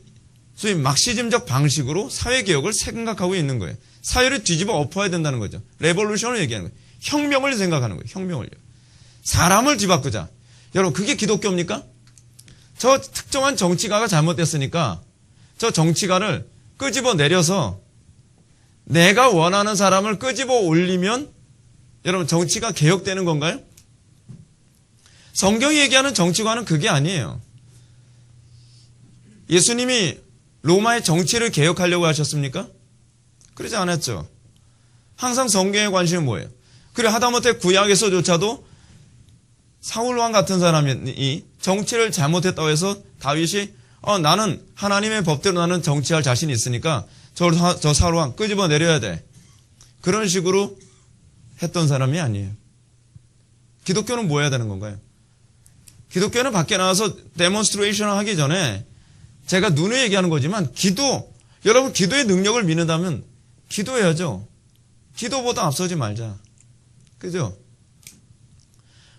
소위 막시즘적 방식으로 사회개혁을 생각하고 있는 거예요. 사회를 뒤집어 엎어야 된다는 거죠. 레볼루션을 얘기하는 거예요. 혁명을 생각하는 거예요. 혁명을요. 사람을 뒤바꾸자. 여러분, 그게 기독교입니까? 저 특정한 정치가가 잘못됐으니까 저 정치가를 끄집어 내려서 내가 원하는 사람을 끄집어 올리면 여러분, 정치가 개혁되는 건가요? 성경이 얘기하는 정치관은 그게 아니에요. 예수님이 로마의 정치를 개혁하려고 하셨습니까? 그러지 않았죠. 항상 성경의 관심은 뭐예요? 그래, 하다못해 구약에서조차도 사울왕 같은 사람이 정치를 잘못했다고 해서 다윗이 나는 하나님의 법대로 나는 정치할 자신이 있으니까 저 사울왕 끄집어 내려야 돼. 그런 식으로 했던 사람이 아니에요. 기독교는 뭐 해야 되는 건가요? 기독교는 밖에 나와서 데몬스트레이션을 하기 전에 제가 눈에 얘기하는 거지만 여러분 기도의 능력을 믿는다면 기도해야죠. 기도보다 앞서지 말자. 그죠?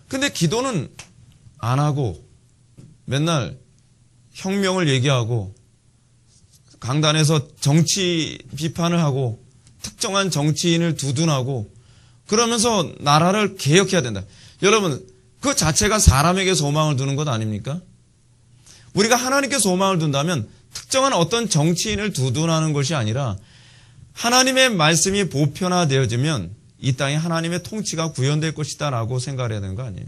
근데 기도는 안 하고 맨날 혁명을 얘기하고 강단에서 정치 비판을 하고 특정한 정치인을 두둔하고 그러면서 나라를 개혁해야 된다. 여러분, 그 자체가 사람에게 소망을 두는 것 아닙니까? 우리가 하나님께 소망을 둔다면 특정한 어떤 정치인을 두둔하는 것이 아니라 하나님의 말씀이 보편화되어지면 이 땅에 하나님의 통치가 구현될 것이다 라고 생각을 해야 되는 거 아니에요?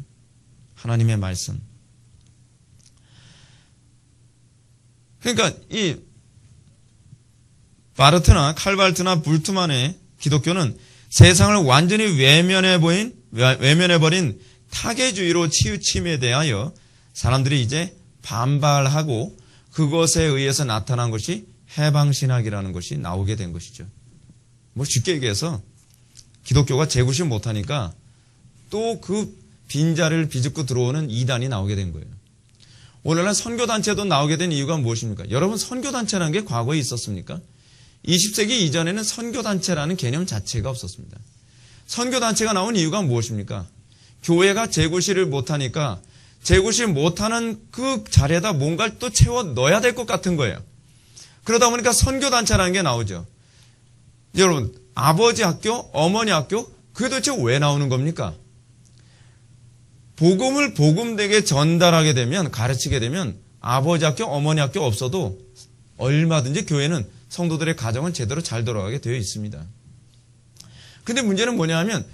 하나님의 말씀. 그러니까 이 바르트나 칼발트나 불트만의 기독교는 세상을 완전히 외면해버린 타계주의로 치우침에 대하여 사람들이 이제 반발하고 그것에 의해서 나타난 것이 해방신학이라는 것이 나오게 된 것이죠. 뭐 쉽게 얘기해서 기독교가 재구실 못하니까 또 그 빈자리를 비집고 들어오는 이단이 나오게 된 거예요. 오늘날 선교단체도 나오게 된 이유가 무엇입니까? 여러분, 선교단체라는 게 과거에 있었습니까? 20세기 이전에는 선교단체라는 개념 자체가 없었습니다. 선교단체가 나온 이유가 무엇입니까? 교회가 재구실을 못하니까 재구실 못하는 그 자리에다 뭔가를 또 채워 넣어야 될 것 같은 거예요. 그러다 보니까 선교단체라는 게 나오죠. 여러분, 아버지 학교, 어머니 학교, 그게 도대체 왜 나오는 겁니까? 복음을 복음되게 전달하게 되면, 가르치게 되면 아버지 학교, 어머니 학교 없어도 얼마든지 교회는 성도들의 가정은 제대로 잘 돌아가게 되어 있습니다. 근데 문제는 뭐냐 하면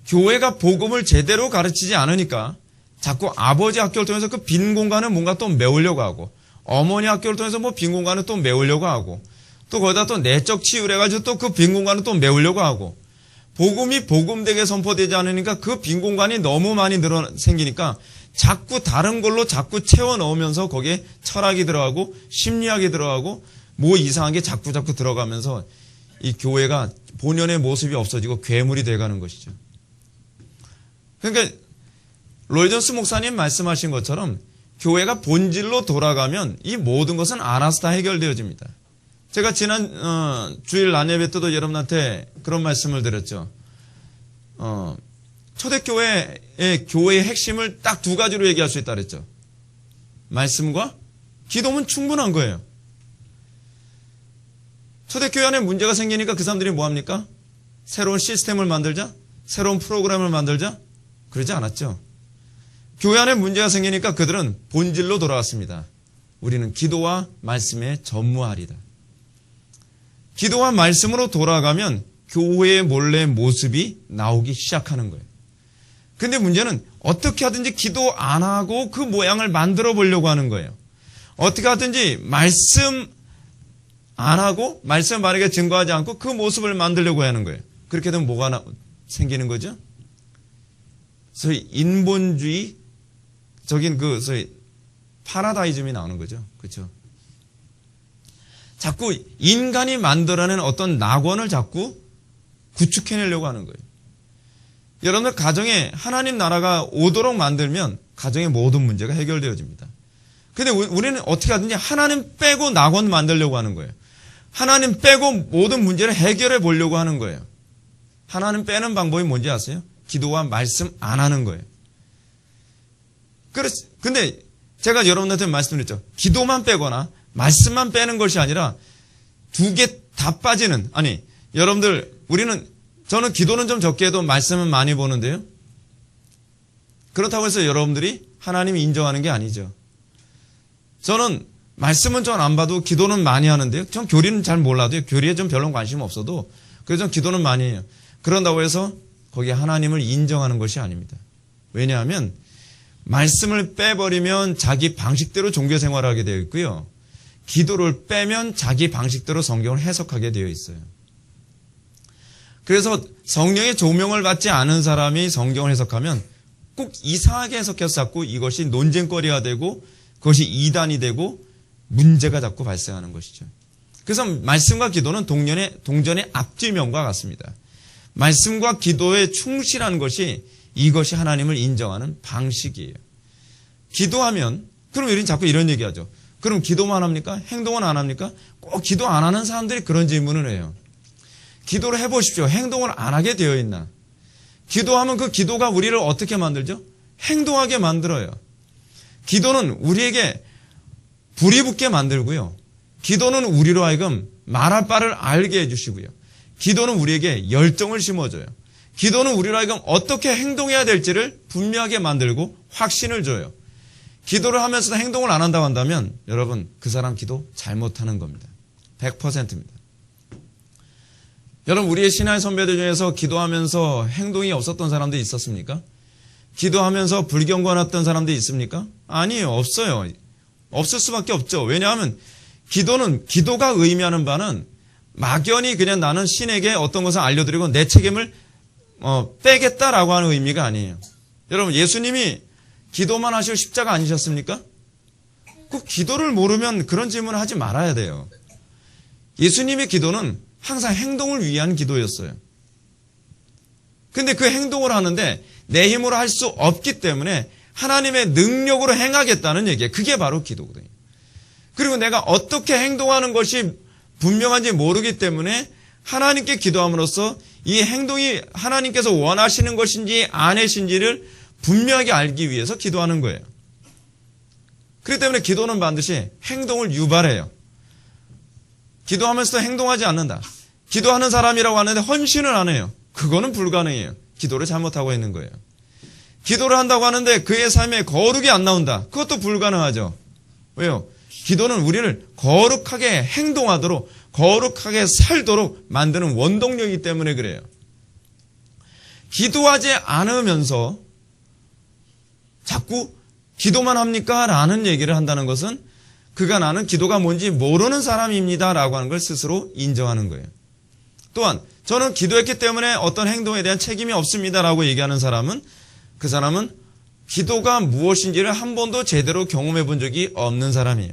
교회가 복음을 제대로 가르치지 않으니까 자꾸 아버지 학교를 통해서 그 빈 공간을 뭔가 또 메우려고 하고 어머니 학교를 통해서 뭐 빈 공간을 또 메우려고 하고 또 거기다 또 내적 치유를 해가지고 또 그 빈 공간을 또 메우려고 하고 복음이 복음되게 선포되지 않으니까 그 빈 공간이 너무 많이 생기니까 자꾸 다른 걸로 자꾸 채워 넣으면서 거기에 철학이 들어가고 심리학이 들어가고 뭐 이상한 게 자꾸 들어가면서 이 교회가 본연의 모습이 없어지고 괴물이 돼가는 것이죠. 그러니까 로이전스 목사님 말씀하신 것처럼 교회가 본질로 돌아가면 이 모든 것은 알아서 다 해결되어집니다. 제가 지난 주일 안예배 때도 여러분한테 그런 말씀을 드렸죠. 초대교회의 교회의 핵심을 딱 두 가지로 얘기할 수 있다 그랬죠. 말씀과 기도면 충분한 거예요. 초대교회 안에 문제가 생기니까 그 사람들이 뭐 합니까? 새로운 시스템을 만들자? 새로운 프로그램을 만들자? 그러지 않았죠. 교회 안에 문제가 생기니까 그들은 본질로 돌아왔습니다. 우리는 기도와 말씀에 전무하리다. 기도와 말씀으로 돌아가면 교회의 몰래 모습이 나오기 시작하는 거예요. 근데 문제는 어떻게 하든지 기도 안 하고 그 모양을 만들어 보려고 하는 거예요. 어떻게 하든지 말씀 안 하고 말씀 바르게 증거하지 않고 그 모습을 만들려고 하는 거예요. 그렇게 되면 뭐가 생기는 거죠? 소위 인본주의 적인 그 소위 파라다이즘이 나오는 거죠. 그렇죠? 자꾸 인간이 만들어낸 어떤 낙원을 자꾸 구축해내려고 하는 거예요. 여러분들 가정에 하나님 나라가 오도록 만들면 가정의 모든 문제가 해결되어집니다. 근데 우리는 어떻게 하든지 하나님 빼고 낙원 만들려고 하는 거예요. 하나님 빼고 모든 문제를 해결해 보려고 하는 거예요. 하나님 빼는 방법이 뭔지 아세요? 기도와 말씀 안 하는 거예요. 근데 제가 여러분들한테 말씀드렸죠. 기도만 빼거나 말씀만 빼는 것이 아니라 두 개 다 빠지는, 아니, 여러분들, 저는 기도는 좀 적게 해도 말씀은 많이 보는데요. 그렇다고 해서 여러분들이 하나님이 인정하는 게 아니죠. 저는 말씀은 좀 안 봐도 기도는 많이 하는데요. 전 교리는 잘 몰라도요. 교리에 좀 별로 관심 없어도 그래서 전 기도는 많이 해요. 그런다고 해서 거기에 하나님을 인정하는 것이 아닙니다. 왜냐하면 말씀을 빼버리면 자기 방식대로 종교 생활을 하게 되어 있고요. 기도를 빼면 자기 방식대로 성경을 해석하게 되어 있어요. 그래서 성령의 조명을 받지 않은 사람이 성경을 해석하면 꼭 이상하게 해석해서 자꾸 이것이 논쟁거리가 되고 그것이 이단이 되고 문제가 자꾸 발생하는 것이죠. 그래서 말씀과 기도는 동전의 앞뒤면과 같습니다. 말씀과 기도에 충실한 것이 이것이 하나님을 인정하는 방식이에요. 기도하면, 그럼 우리는 자꾸 이런 얘기하죠. 그럼 기도만 합니까? 행동은 안 합니까? 꼭 기도 안 하는 사람들이 그런 질문을 해요. 기도를 해보십시오. 행동을 안 하게 되어 있나? 기도하면 그 기도가 우리를 어떻게 만들죠? 행동하게 만들어요. 기도는 우리에게 불이 붙게 만들고요. 기도는 우리로 하여금 말할 바를 알게 해주시고요. 기도는 우리에게 열정을 심어줘요. 기도는 우리로 하여금 어떻게 행동해야 될지를 분명하게 만들고 확신을 줘요. 기도를 하면서도 행동을 안 한다고 한다면 여러분 그 사람 기도 잘못하는 겁니다. 100%입니다. 여러분 우리의 신앙의 선배들 중에서 기도하면서 행동이 없었던 사람들이 있었습니까? 기도하면서 불경건했던 사람들이 있습니까? 아니에요. 없어요. 없을 수밖에 없죠. 왜냐하면 기도가 의미하는 바는 막연히 그냥 나는 신에게 어떤 것을 알려드리고 내 책임을 빼겠다라고 하는 의미가 아니에요. 여러분 예수님이 기도만 하시고 십자가 아니셨습니까? 그 기도를 모르면 그런 질문을 하지 말아야 돼요. 예수님의 기도는 항상 행동을 위한 기도였어요. 근데 그 행동을 하는데 내 힘으로 할 수 없기 때문에 하나님의 능력으로 행하겠다는 얘기예요. 그게 바로 기도거든요. 그리고 내가 어떻게 행동하는 것이 분명한지 모르기 때문에 하나님께 기도함으로써 이 행동이 하나님께서 원하시는 것인지 아니신지를 분명하게 알기 위해서 기도하는 거예요. 그렇기 때문에 기도는 반드시 행동을 유발해요. 기도하면서도 행동하지 않는다. 기도하는 사람이라고 하는데 헌신을 안 해요. 그거는 불가능해요. 기도를 잘못하고 있는 거예요. 기도를 한다고 하는데 그의 삶에 거룩이 안 나온다. 그것도 불가능하죠. 왜요? 기도는 우리를 거룩하게 행동하도록 거룩하게 살도록 만드는 원동력이기 때문에 그래요. 기도하지 않으면서 자꾸 기도만 합니까? 라는 얘기를 한다는 것은 그가 나는 기도가 뭔지 모르는 사람입니다. 라고 하는 걸 스스로 인정하는 거예요. 또한 저는 기도했기 때문에 어떤 행동에 대한 책임이 없습니다. 라고 얘기하는 사람은 그 사람은 기도가 무엇인지를 한 번도 제대로 경험해 본 적이 없는 사람이에요.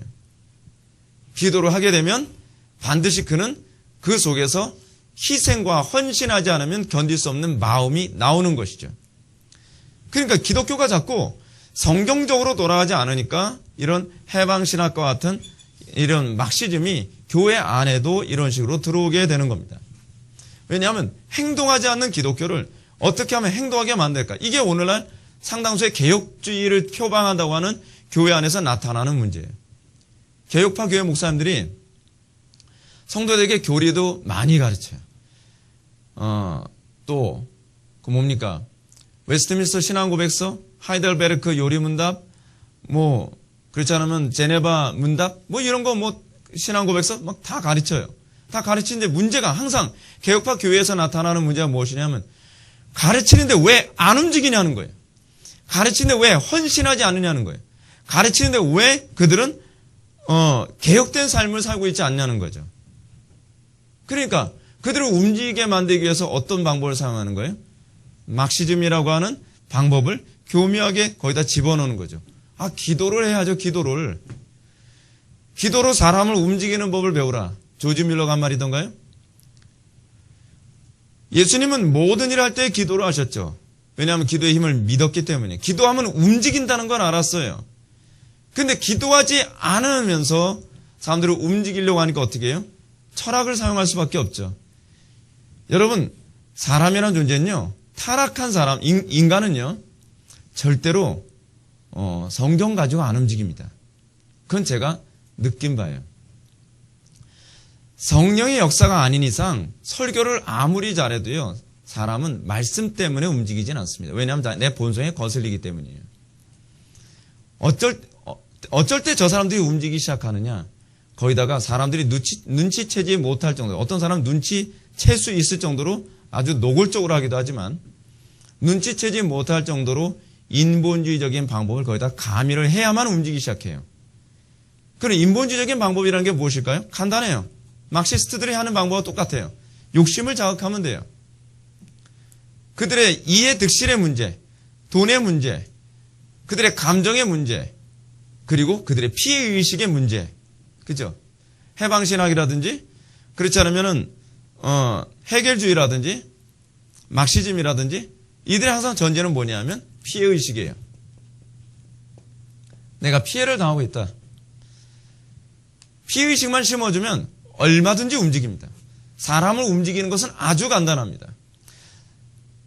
기도를 하게 되면 반드시 그는 그 속에서 희생과 헌신하지 않으면 견딜 수 없는 마음이 나오는 것이죠. 그러니까 기독교가 자꾸 성경적으로 돌아가지 않으니까 이런 해방신학과 같은 이런 막시즘이 교회 안에도 이런 식으로 들어오게 되는 겁니다. 왜냐하면 행동하지 않는 기독교를 어떻게 하면 행동하게 만들까? 이게 오늘날 상당수의 개혁주의를 표방한다고 하는 교회 안에서 나타나는 문제예요. 개혁파 교회 목사님들이 성도들에게 교리도 많이 가르쳐요. 또 그 뭡니까? 웨스트민스터 신앙고백서 하이델베르크 요리 문답, 뭐 그렇지 않으면 제네바 문답, 뭐 이런 거 뭐 신앙 고백서 막 다 가르쳐요. 다 가르치는데 문제가 항상 개혁파 교회에서 나타나는 문제가 무엇이냐면 가르치는데 왜 안 움직이냐는 거예요. 가르치는데 왜 헌신하지 않느냐는 거예요. 가르치는데 왜 그들은 개혁된 삶을 살고 있지 않냐는 거죠. 그러니까 그들을 움직이게 만들기 위해서 어떤 방법을 사용하는 거예요? 막시즘이라고 하는 방법을 교묘하게 거기다 집어넣는 거죠. 아, 기도를 해야죠, 기도를. 기도로 사람을 움직이는 법을 배우라. 조지 밀러가 한 말이던가요? 예수님은 모든 일을 할 때 기도를 하셨죠. 왜냐하면 기도의 힘을 믿었기 때문에. 기도하면 움직인다는 걸 알았어요. 근데 기도하지 않으면서 사람들을 움직이려고 하니까 어떻게 해요? 철학을 사용할 수밖에 없죠. 여러분, 사람이라는 존재는요, 타락한 사람, 인간은요, 절대로 성경 가지고 안 움직입니다. 그건 제가 느낀 바예요. 성령의 역사가 아닌 이상 설교를 아무리 잘해도요, 사람은 말씀 때문에 움직이진 않습니다. 왜냐하면 내 본성에 거슬리기 때문이에요. 어쩔 때 저 사람들이 움직이기 시작하느냐? 거기다가 사람들이 눈치채지 못할 정도, 어떤 사람은 눈치챌 수 있을 정도로 아주 노골적으로 하기도 하지만 눈치채지 못할 정도로 인본주의적인 방법을 거기다 가미를 해야만 움직이기 시작해요. 그럼 인본주의적인 방법이라는 게 무엇일까요? 간단해요. 막시스트들이 하는 방법과 똑같아요. 욕심을 자극하면 돼요. 그들의 이해 득실의 문제, 돈의 문제, 그들의 감정의 문제, 그리고 그들의 피해의식의 문제. 그죠? 해방신학이라든지, 그렇지 않으면은, 해결주의라든지, 막시즘이라든지, 이들의 항상 전제는 뭐냐면 피해의식이에요. 내가 피해를 당하고 있다. 피해의식만 심어주면 얼마든지 움직입니다. 사람을 움직이는 것은 아주 간단합니다.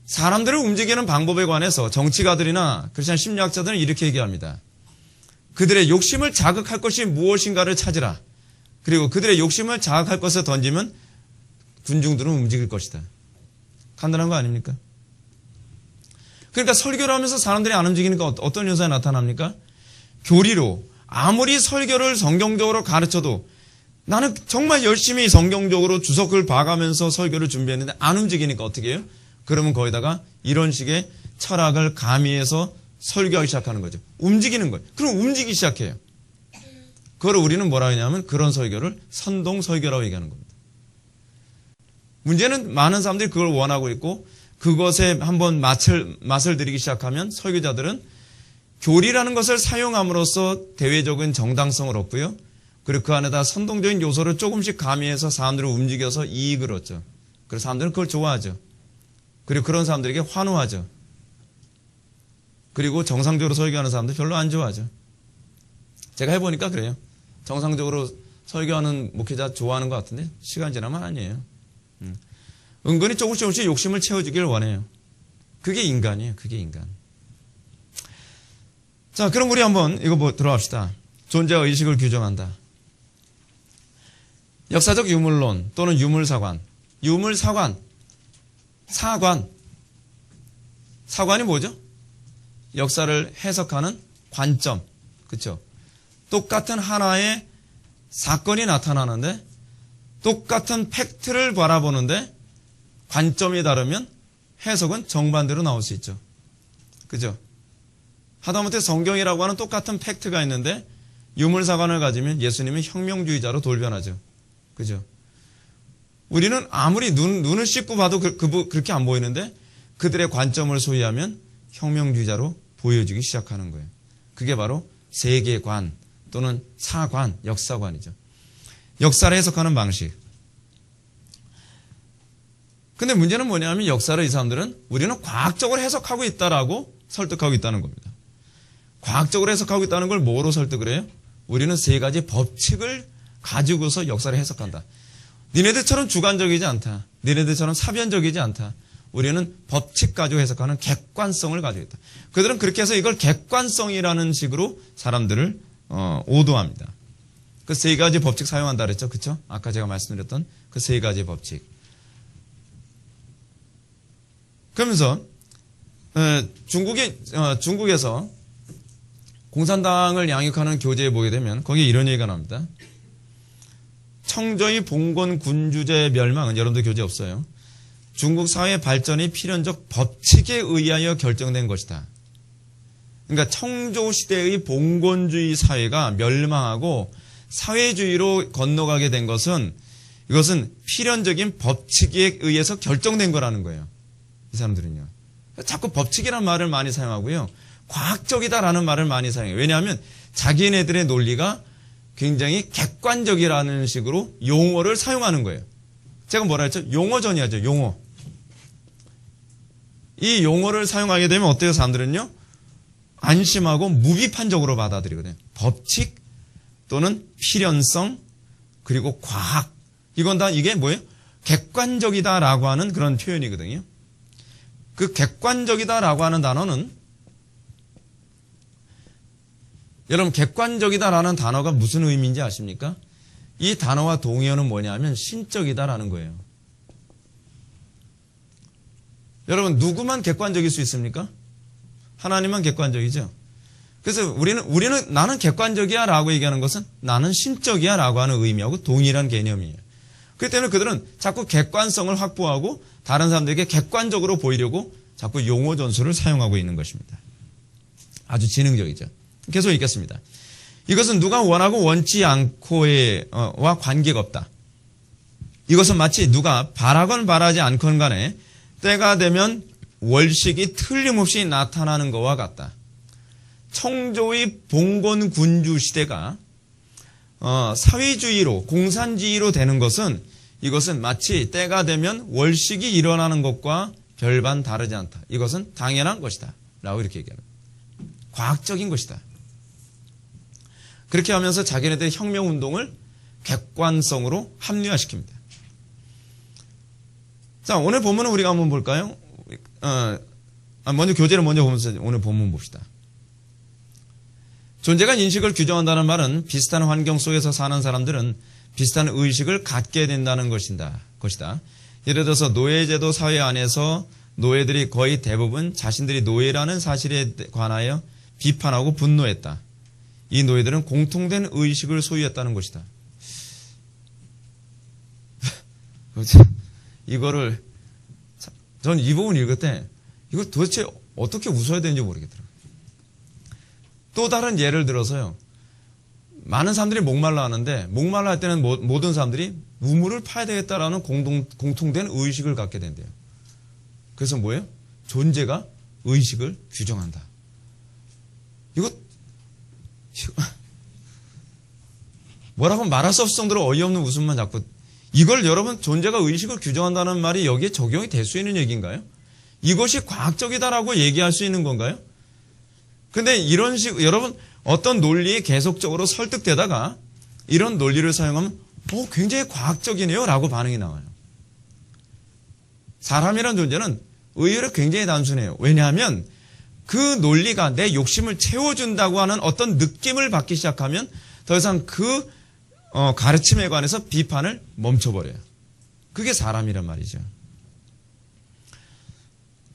사람들을 움직이는 방법에 관해서 정치가들이나 크리스천 심리학자들은 이렇게 얘기합니다. 그들의 욕심을 자극할 것이 무엇인가를 찾으라. 그리고 그들의 욕심을 자극할 것을 던지면 군중들은 움직일 것이다. 간단한 거 아닙니까? 그러니까 설교를 하면서 사람들이 안 움직이니까 어떤 현상이 나타납니까? 교리로 아무리 설교를 성경적으로 가르쳐도 나는 정말 열심히 성경적으로 주석을 봐가면서 설교를 준비했는데 안 움직이니까 어떻게 해요? 그러면 거기다가 이런 식의 철학을 가미해서 설교하기 시작하는 거죠. 움직이는 거예요. 그럼 움직이기 시작해요. 그걸 우리는 뭐라 하냐면 그런 설교를 선동설교라고 얘기하는 겁니다. 문제는 많은 사람들이 그걸 원하고 있고 그것에 한번 맛을 들이기 시작하면 설교자들은 교리라는 것을 사용함으로써 대외적인 정당성을 얻고요. 그리고 그 안에다 선동적인 요소를 조금씩 가미해서 사람들을 움직여서 이익을 얻죠. 그래서 사람들은 그걸 좋아하죠. 그리고 그런 사람들에게 환호하죠. 그리고 정상적으로 설교하는 사람들 별로 안 좋아하죠. 제가 해보니까 그래요. 정상적으로 설교하는 목회자 좋아하는 것 같은데 시간 지나면 아니에요. 은근히 조금씩 욕심을 채워주길 원해요. 그게 인간이에요. 그게 인간. 자, 그럼 우리 한번 이거 들어갑시다. 존재와 의식을 규정한다. 역사적 유물론 또는 유물사관. 유물사관. 사관이 뭐죠? 역사를 해석하는 관점. 그렇죠? 똑같은 하나의 사건이 나타나는데 똑같은 팩트를 바라보는데 관점이 다르면 해석은 정반대로 나올 수 있죠. 그죠? 하다못해 성경이라고 하는 똑같은 팩트가 있는데 유물사관을 가지면 예수님이 혁명주의자로 돌변하죠. 그죠? 우리는 아무리 눈을 씻고 봐도 그렇게 안 보이는데 그들의 관점을 소유하면 혁명주의자로 보여주기 시작하는 거예요. 그게 바로 세계관 또는 사관, 역사관이죠. 역사를 해석하는 방식. 근데 문제는 뭐냐면 역사를 이 사람들은 우리는 과학적으로 해석하고 있다라고 설득하고 있다는 겁니다. 과학적으로 해석하고 있다는 걸 뭐로 설득을 해요? 우리는 세 가지 법칙을 가지고서 역사를 해석한다. 니네들처럼 주관적이지 않다. 니네들처럼 사변적이지 않다. 우리는 법칙 가지고 해석하는 객관성을 가지고 있다. 그들은 그렇게 해서 이걸 객관성이라는 식으로 사람들을 오도합니다. 그 세 가지 법칙 사용한다 그랬죠. 그렇죠? 아까 제가 말씀드렸던 그 세 가지 법칙. 그러면서 중국에서 공산당을 양육하는 교재에 보게 되면 거기에 이런 얘기가 나옵니다. 청조의 봉건 군주제 멸망은 여러분들 교재 없어요. 중국 사회 발전이 필연적 법칙에 의하여 결정된 것이다. 그러니까 청조 시대의 봉건주의 사회가 멸망하고 사회주의로 건너가게 된 것은 이것은 필연적인 법칙에 의해서 결정된 거라는 거예요. 이 사람들은요. 자꾸 법칙이라는 말을 많이 사용하고요. 과학적이다라는 말을 많이 사용해요. 왜냐하면 자기네들의 논리가 굉장히 객관적이라는 식으로 용어를 사용하는 거예요. 제가 뭐라 했죠? 용어전이하죠. 용어. 이 용어를 사용하게 되면 어때요? 사람들은요. 안심하고 무비판적으로 받아들이거든요. 법칙 또는 필연성 그리고 과학. 이건 다 이게 뭐예요? 객관적이다라고 하는 그런 표현이거든요. 그 객관적이다라고 하는 단어는 여러분 객관적이다라는 단어가 무슨 의미인지 아십니까? 이 단어와 동의어는 뭐냐면 신적이다라는 거예요. 여러분 누구만 객관적일 수 있습니까? 하나님만 객관적이죠. 그래서 우리는 나는 객관적이야 라고 얘기하는 것은 나는 신적이야 라고 하는 의미하고 동일한 개념이에요. 그렇기 때문에 그들은 자꾸 객관성을 확보하고 다른 사람들에게 객관적으로 보이려고 자꾸 용어 전술을 사용하고 있는 것입니다. 아주 지능적이죠. 계속 읽겠습니다. 이것은 누가 원하고 원치 않고와 관계가 없다. 이것은 마치 누가 바라건 바라지 않건 간에 때가 되면 월식이 틀림없이 나타나는 것과 같다. 청조의 봉건 군주 시대가 사회주의로 공산주의로 되는 것은 이것은 마치 때가 되면 월식이 일어나는 것과 별반 다르지 않다. 이것은 당연한 것이다. 라고 이렇게 얘기합니다. 과학적인 것이다. 그렇게 하면서 자기네들의 혁명운동을 객관성으로 합리화시킵니다. 자, 오늘 본문은 우리가 한번 볼까요? 먼저 교재를 먼저 보면서 오늘 본문 봅시다. 존재가 인식을 규정한다는 말은 비슷한 환경 속에서 사는 사람들은 비슷한 의식을 갖게 된다는 것이다. 예를 들어서 노예제도 사회 안에서 노예들이 거의 대부분 자신들이 노예라는 사실에 관하여 비판하고 분노했다. 이 노예들은 공통된 의식을 소유했다는 것이다. 이거를 저는 이 부분 읽을 때 이거 도대체 어떻게 웃어야 되는지 모르겠더라고요. 또 다른 예를 들어서요. 많은 사람들이 목말라 하는데 목말라 할 때는 모든 사람들이 우물을 파야 되겠다라는 공통된 의식을 갖게 된대요. 그래서 뭐예요? 존재가 의식을 규정한다. 이거 뭐라고 말할 수 없을 정도로 어이없는 웃음만 자꾸. 이걸 여러분 존재가 의식을 규정한다는 말이 여기에 적용이 될 수 있는 얘기인가요? 이것이 과학적이다라고 얘기할 수 있는 건가요? 근데 이런 여러분 어떤 논리에 계속적으로 설득되다가 이런 논리를 사용하면 굉장히 과학적이네요 라고 반응이 나와요. 사람이란 존재는 의외로 굉장히 단순해요. 왜냐하면 그 논리가 내 욕심을 채워준다고 하는 어떤 느낌을 받기 시작하면 더 이상 그 가르침에 관해서 비판을 멈춰버려요. 그게 사람이란 말이죠.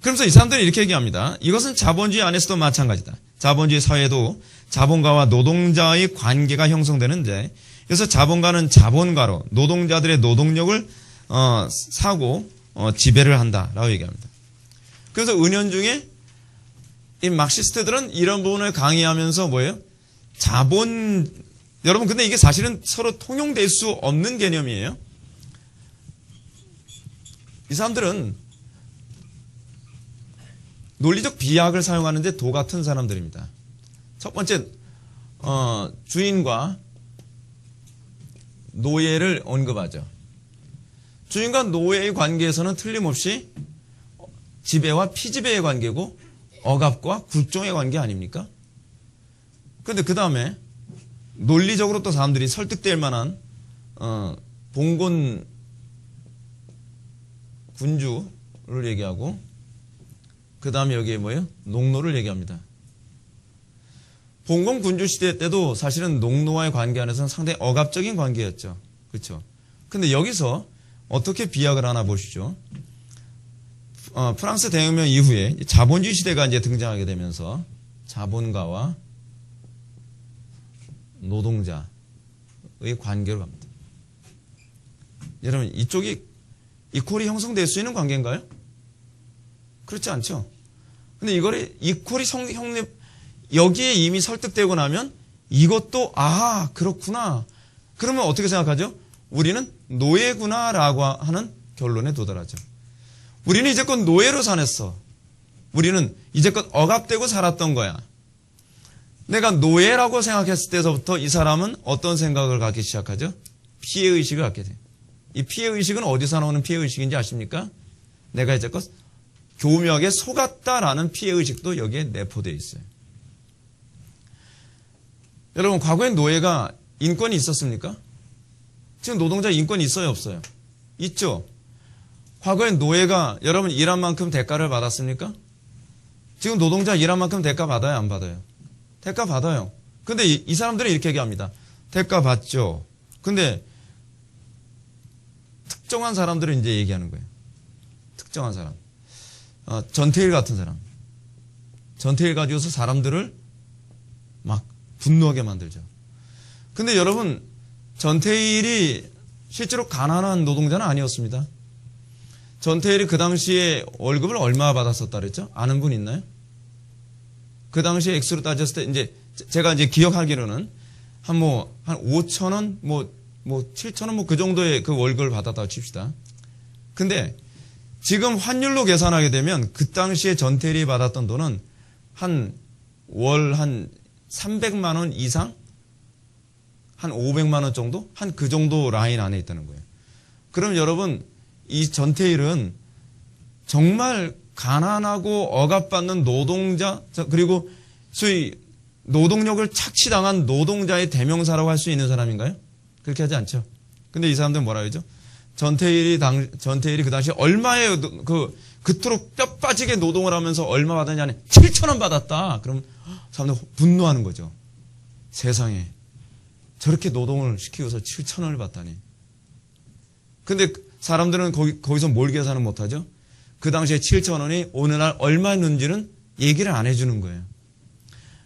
그러면서 이 사람들은 이렇게 얘기합니다. 이것은 자본주의 안에서도 마찬가지다. 자본주의 사회도 자본가와 노동자의 관계가 형성되는데 그래서 자본가는 자본가로 노동자들의 노동력을 사고 지배를 한다라고 얘기합니다. 그래서 은연중에 이 막시스트들은 이런 부분을 강의하면서 뭐예요? 여러분 근데 이게 사실은 서로 통용될 수 없는 개념이에요. 이 사람들은 논리적 비약을 사용하는데 도 같은 사람들입니다. 첫 번째 주인과 노예를 언급하죠. 주인과 노예의 관계에서는 틀림없이 지배와 피지배의 관계고 억압과 굴종의 관계 아닙니까? 그런데 그 다음에 논리적으로 또 사람들이 설득될 만한 봉건 군주를 얘기하고 그 다음에 여기에 뭐예요? 농노를 얘기합니다. 봉건 군주 시대 때도 사실은 농노와의 관계 안에서는 상당히 억압적인 관계였죠. 그렇죠? 근데 여기서 어떻게 비약을 하나 보시죠. 프랑스 대혁명 이후에 자본주의 시대가 이제 등장하게 되면서 자본가와 노동자의 관계로 갑니다. 여러분, 이쪽이 이퀄이 형성될 수 있는 관계인가요? 그렇지 않죠. 근데 이퀄이 형립, 여기에 이미 설득되고 나면 이것도, 그렇구나. 그러면 어떻게 생각하죠? 우리는 노예구나라고 하는 결론에 도달하죠. 우리는 이제껏 노예로 사냈어. 우리는 이제껏 억압되고 살았던 거야. 내가 노예라고 생각했을 때서부터 이 사람은 어떤 생각을 갖기 시작하죠? 피해의식을 갖게 돼요. 이 피해의식은 어디서 나오는 피해의식인지 아십니까? 내가 이제껏 교묘하게 속았다라는 피해의식도 여기에 내포되어 있어요. 여러분, 과거엔 노예가 인권이 있었습니까? 지금 노동자 인권이 있어요, 없어요? 있죠. 과거엔 노예가 여러분 일한 만큼 대가를 받았습니까? 지금 노동자 일한 만큼 대가 받아요, 안 받아요? 대가 받아요. 근데 이 사람들은 이렇게 얘기합니다. 대가 받죠. 근데 특정한 사람들은 이제 얘기하는 거예요. 특정한 사람. 전태일 같은 사람. 전태일 가지고서 사람들을 막 분노하게 만들죠. 근데 여러분, 전태일이 실제로 가난한 노동자는 아니었습니다. 전태일이 그 당시에 월급을 얼마 받았었다 그랬죠? 아는 분 있나요? 그 당시에 액수로 따졌을 때, 이제, 제가 이제 기억하기로는 한 5,000원, 7,000원, 그 정도의 그 월급을 받았다고 칩시다. 근데 지금 환율로 계산하게 되면 그 당시에 전태일이 받았던 돈은 월 한 300만 원 이상? 한 500만 원 정도? 한 그 정도 라인 안에 있다는 거예요. 그럼 여러분, 이 전태일은 정말 가난하고 억압받는 노동자, 그리고 소위 노동력을 착취당한 노동자의 대명사라고 할 수 있는 사람인가요? 그렇게 하지 않죠. 근데 이 사람들은 뭐라 그러죠? 전태일이 그 당시에 얼마에 그토록 뼈 빠지게 노동을 하면서 얼마 받았냐니 7,000원 받았다. 그럼 사람들 분노하는 거죠. 세상에. 저렇게 노동을 시키고서 7,000원을 받다니. 근데 사람들은 거기서 뭘 계산을 못하죠? 그 당시에 7,000원이 오늘날 얼마였는지는 얘기를 안 해주는 거예요.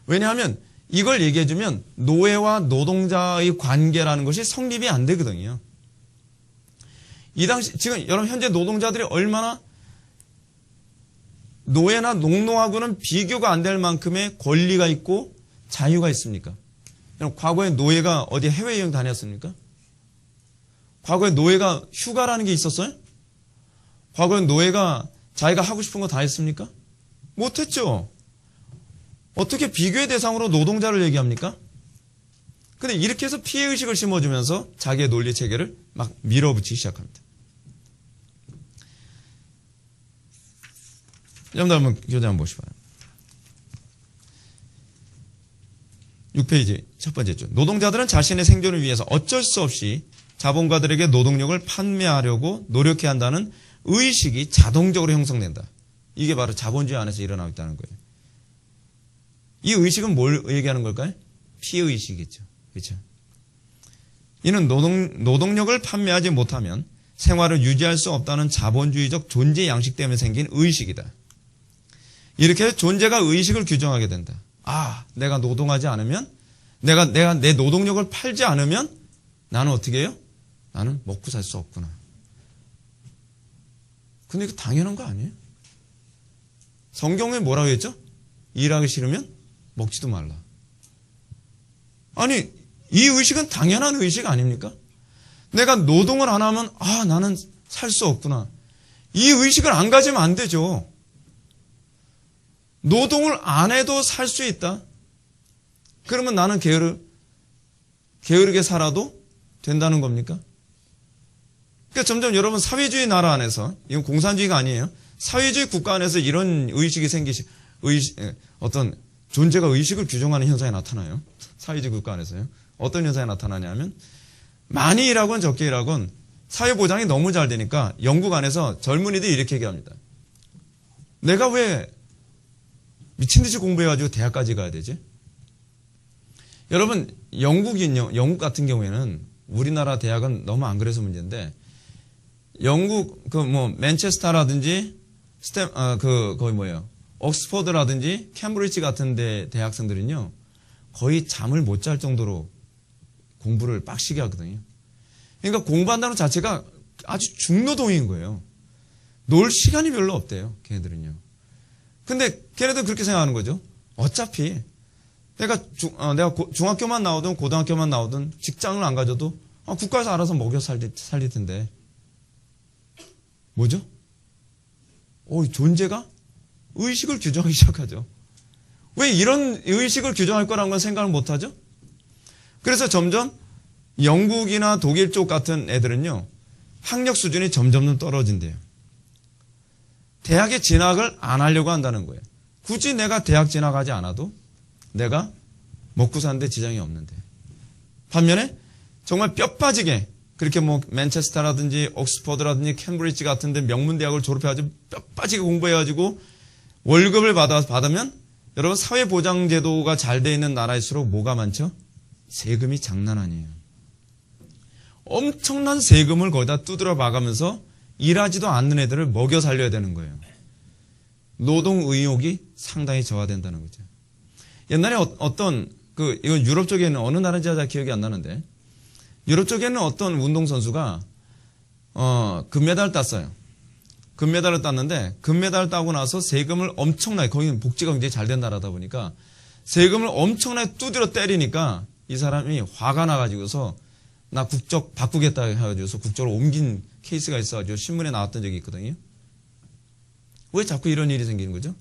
왜냐하면 이걸 얘기해주면 노예와 노동자의 관계라는 것이 성립이 안 되거든요. 이 당시, 지금 여러분 현재 노동자들이 얼마나 노예나 농노하고는 비교가 안 될 만큼의 권리가 있고 자유가 있습니까? 과거에 노예가 어디 해외여행 다녔습니까? 과거에 노예가 휴가라는 게 있었어요? 과거에 노예가 자기가 하고 싶은 거 다 했습니까? 못했죠. 어떻게 비교의 대상으로 노동자를 얘기합니까? 근데 이렇게 해서 피해의식을 심어주면서 자기의 논리 체계를 막 밀어붙이기 시작합니다. 여러분들 한번 교재 한번 보시봐요. 6페이지 첫 번째 줄. 노동자들은 자신의 생존을 위해서 어쩔 수 없이 자본가들에게 노동력을 판매하려고 노력해야 한다는 의식이 자동적으로 형성된다. 이게 바로 자본주의 안에서 일어나고 있다는 거예요. 이 의식은 뭘 얘기하는 걸까요? 피해의식이겠죠. 그렇죠? 이는 노동력을 판매하지 못하면 생활을 유지할 수 없다는 자본주의적 존재 양식 때문에 생긴 의식이다. 이렇게 해서 존재가 의식을 규정하게 된다. 내가 노동하지 않으면, 내가 내 노동력을 팔지 않으면 나는 어떻게 해요? 나는 먹고 살 수 없구나. 근데 이거 당연한 거 아니에요? 성경에 뭐라고 했죠? 일하기 싫으면 먹지도 말라. 아니, 이 의식은 당연한 의식 아닙니까? 내가 노동을 안 하면 나는 살 수 없구나. 이 의식을 안 가지면 안 되죠. 노동을 안 해도 살 수 있다. 그러면 나는 게으르게 살아도 된다는 겁니까? 그러니까 점점 여러분 사회주의 나라 안에서, 이건 공산주의가 아니에요. 사회주의 국가 안에서 이런 의식이 어떤 존재가 의식을 규정하는 현상이 나타나요. 사회주의 국가 안에서요. 어떤 현상이 나타나냐면 많이 일하건 적게 일하건 사회보장이 너무 잘 되니까 영국 안에서 젊은이들이 이렇게 얘기합니다. 내가 왜 미친듯이 공부해가지고 대학까지 가야 되지? 여러분, 영국 같은 경우에는 우리나라 대학은 너무 안 그래서 문제인데 영국 맨체스터라든지 거기 뭐예요? 옥스퍼드라든지 캠브리지 같은 데 대학생들은요, 거의 잠을 못 잘 정도로 공부를 빡시게 하거든요. 그러니까 공부한다는 것 자체가 아주 중노동인 거예요. 놀 시간이 별로 없대요, 걔네들은요. 근데 걔네들 그렇게 생각하는 거죠. 어차피 내가 중학교만 나오든 고등학교만 나오든 직장을 안 가져도 국가에서 알아서 먹여 살릴 텐데. 뭐죠? 존재가 의식을 규정하기 시작하죠. 왜 이런 의식을 규정할 거라는 건 생각을 못 하죠? 그래서 점점 영국이나 독일 쪽 같은 애들은요, 학력 수준이 점점 떨어진대요. 대학에 진학을 안 하려고 한다는 거예요. 굳이 내가 대학 진학하지 않아도 내가 먹고 사는데 지장이 없는데. 반면에 정말 뼈 빠지게 그렇게 뭐 맨체스터라든지 옥스퍼드라든지 캠브리지 같은 데 명문 대학을 졸업해가지고 뼈 빠지게 공부해가지고 월급을 받으면 여러분 사회보장제도가 잘 돼 있는 나라일수록 뭐가 많죠? 세금이 장난 아니에요. 엄청난 세금을 거기다 두드려 박으면서 일하지도 않는 애들을 먹여 살려야 되는 거예요. 노동 의욕이 상당히 저하된다는 거죠. 옛날에 이건 유럽 쪽에는 어느 나라인지 잘 기억이 안 나는데, 유럽 쪽에는 어떤 운동선수가, 금메달을 땄어요. 금메달을 땄는데, 금메달을 따고 나서 세금을 엄청나게, 거기는 복지가 굉장히 잘 된 나라다 보니까, 세금을 엄청나게 두드려 때리니까, 이 사람이 화가 나가지고서, 나 국적 바꾸겠다 해가지고서 국적을 옮긴 케이스가 있어가지고 신문에 나왔던 적이 있거든요. 왜 자꾸 이런 일이 생기는 거죠?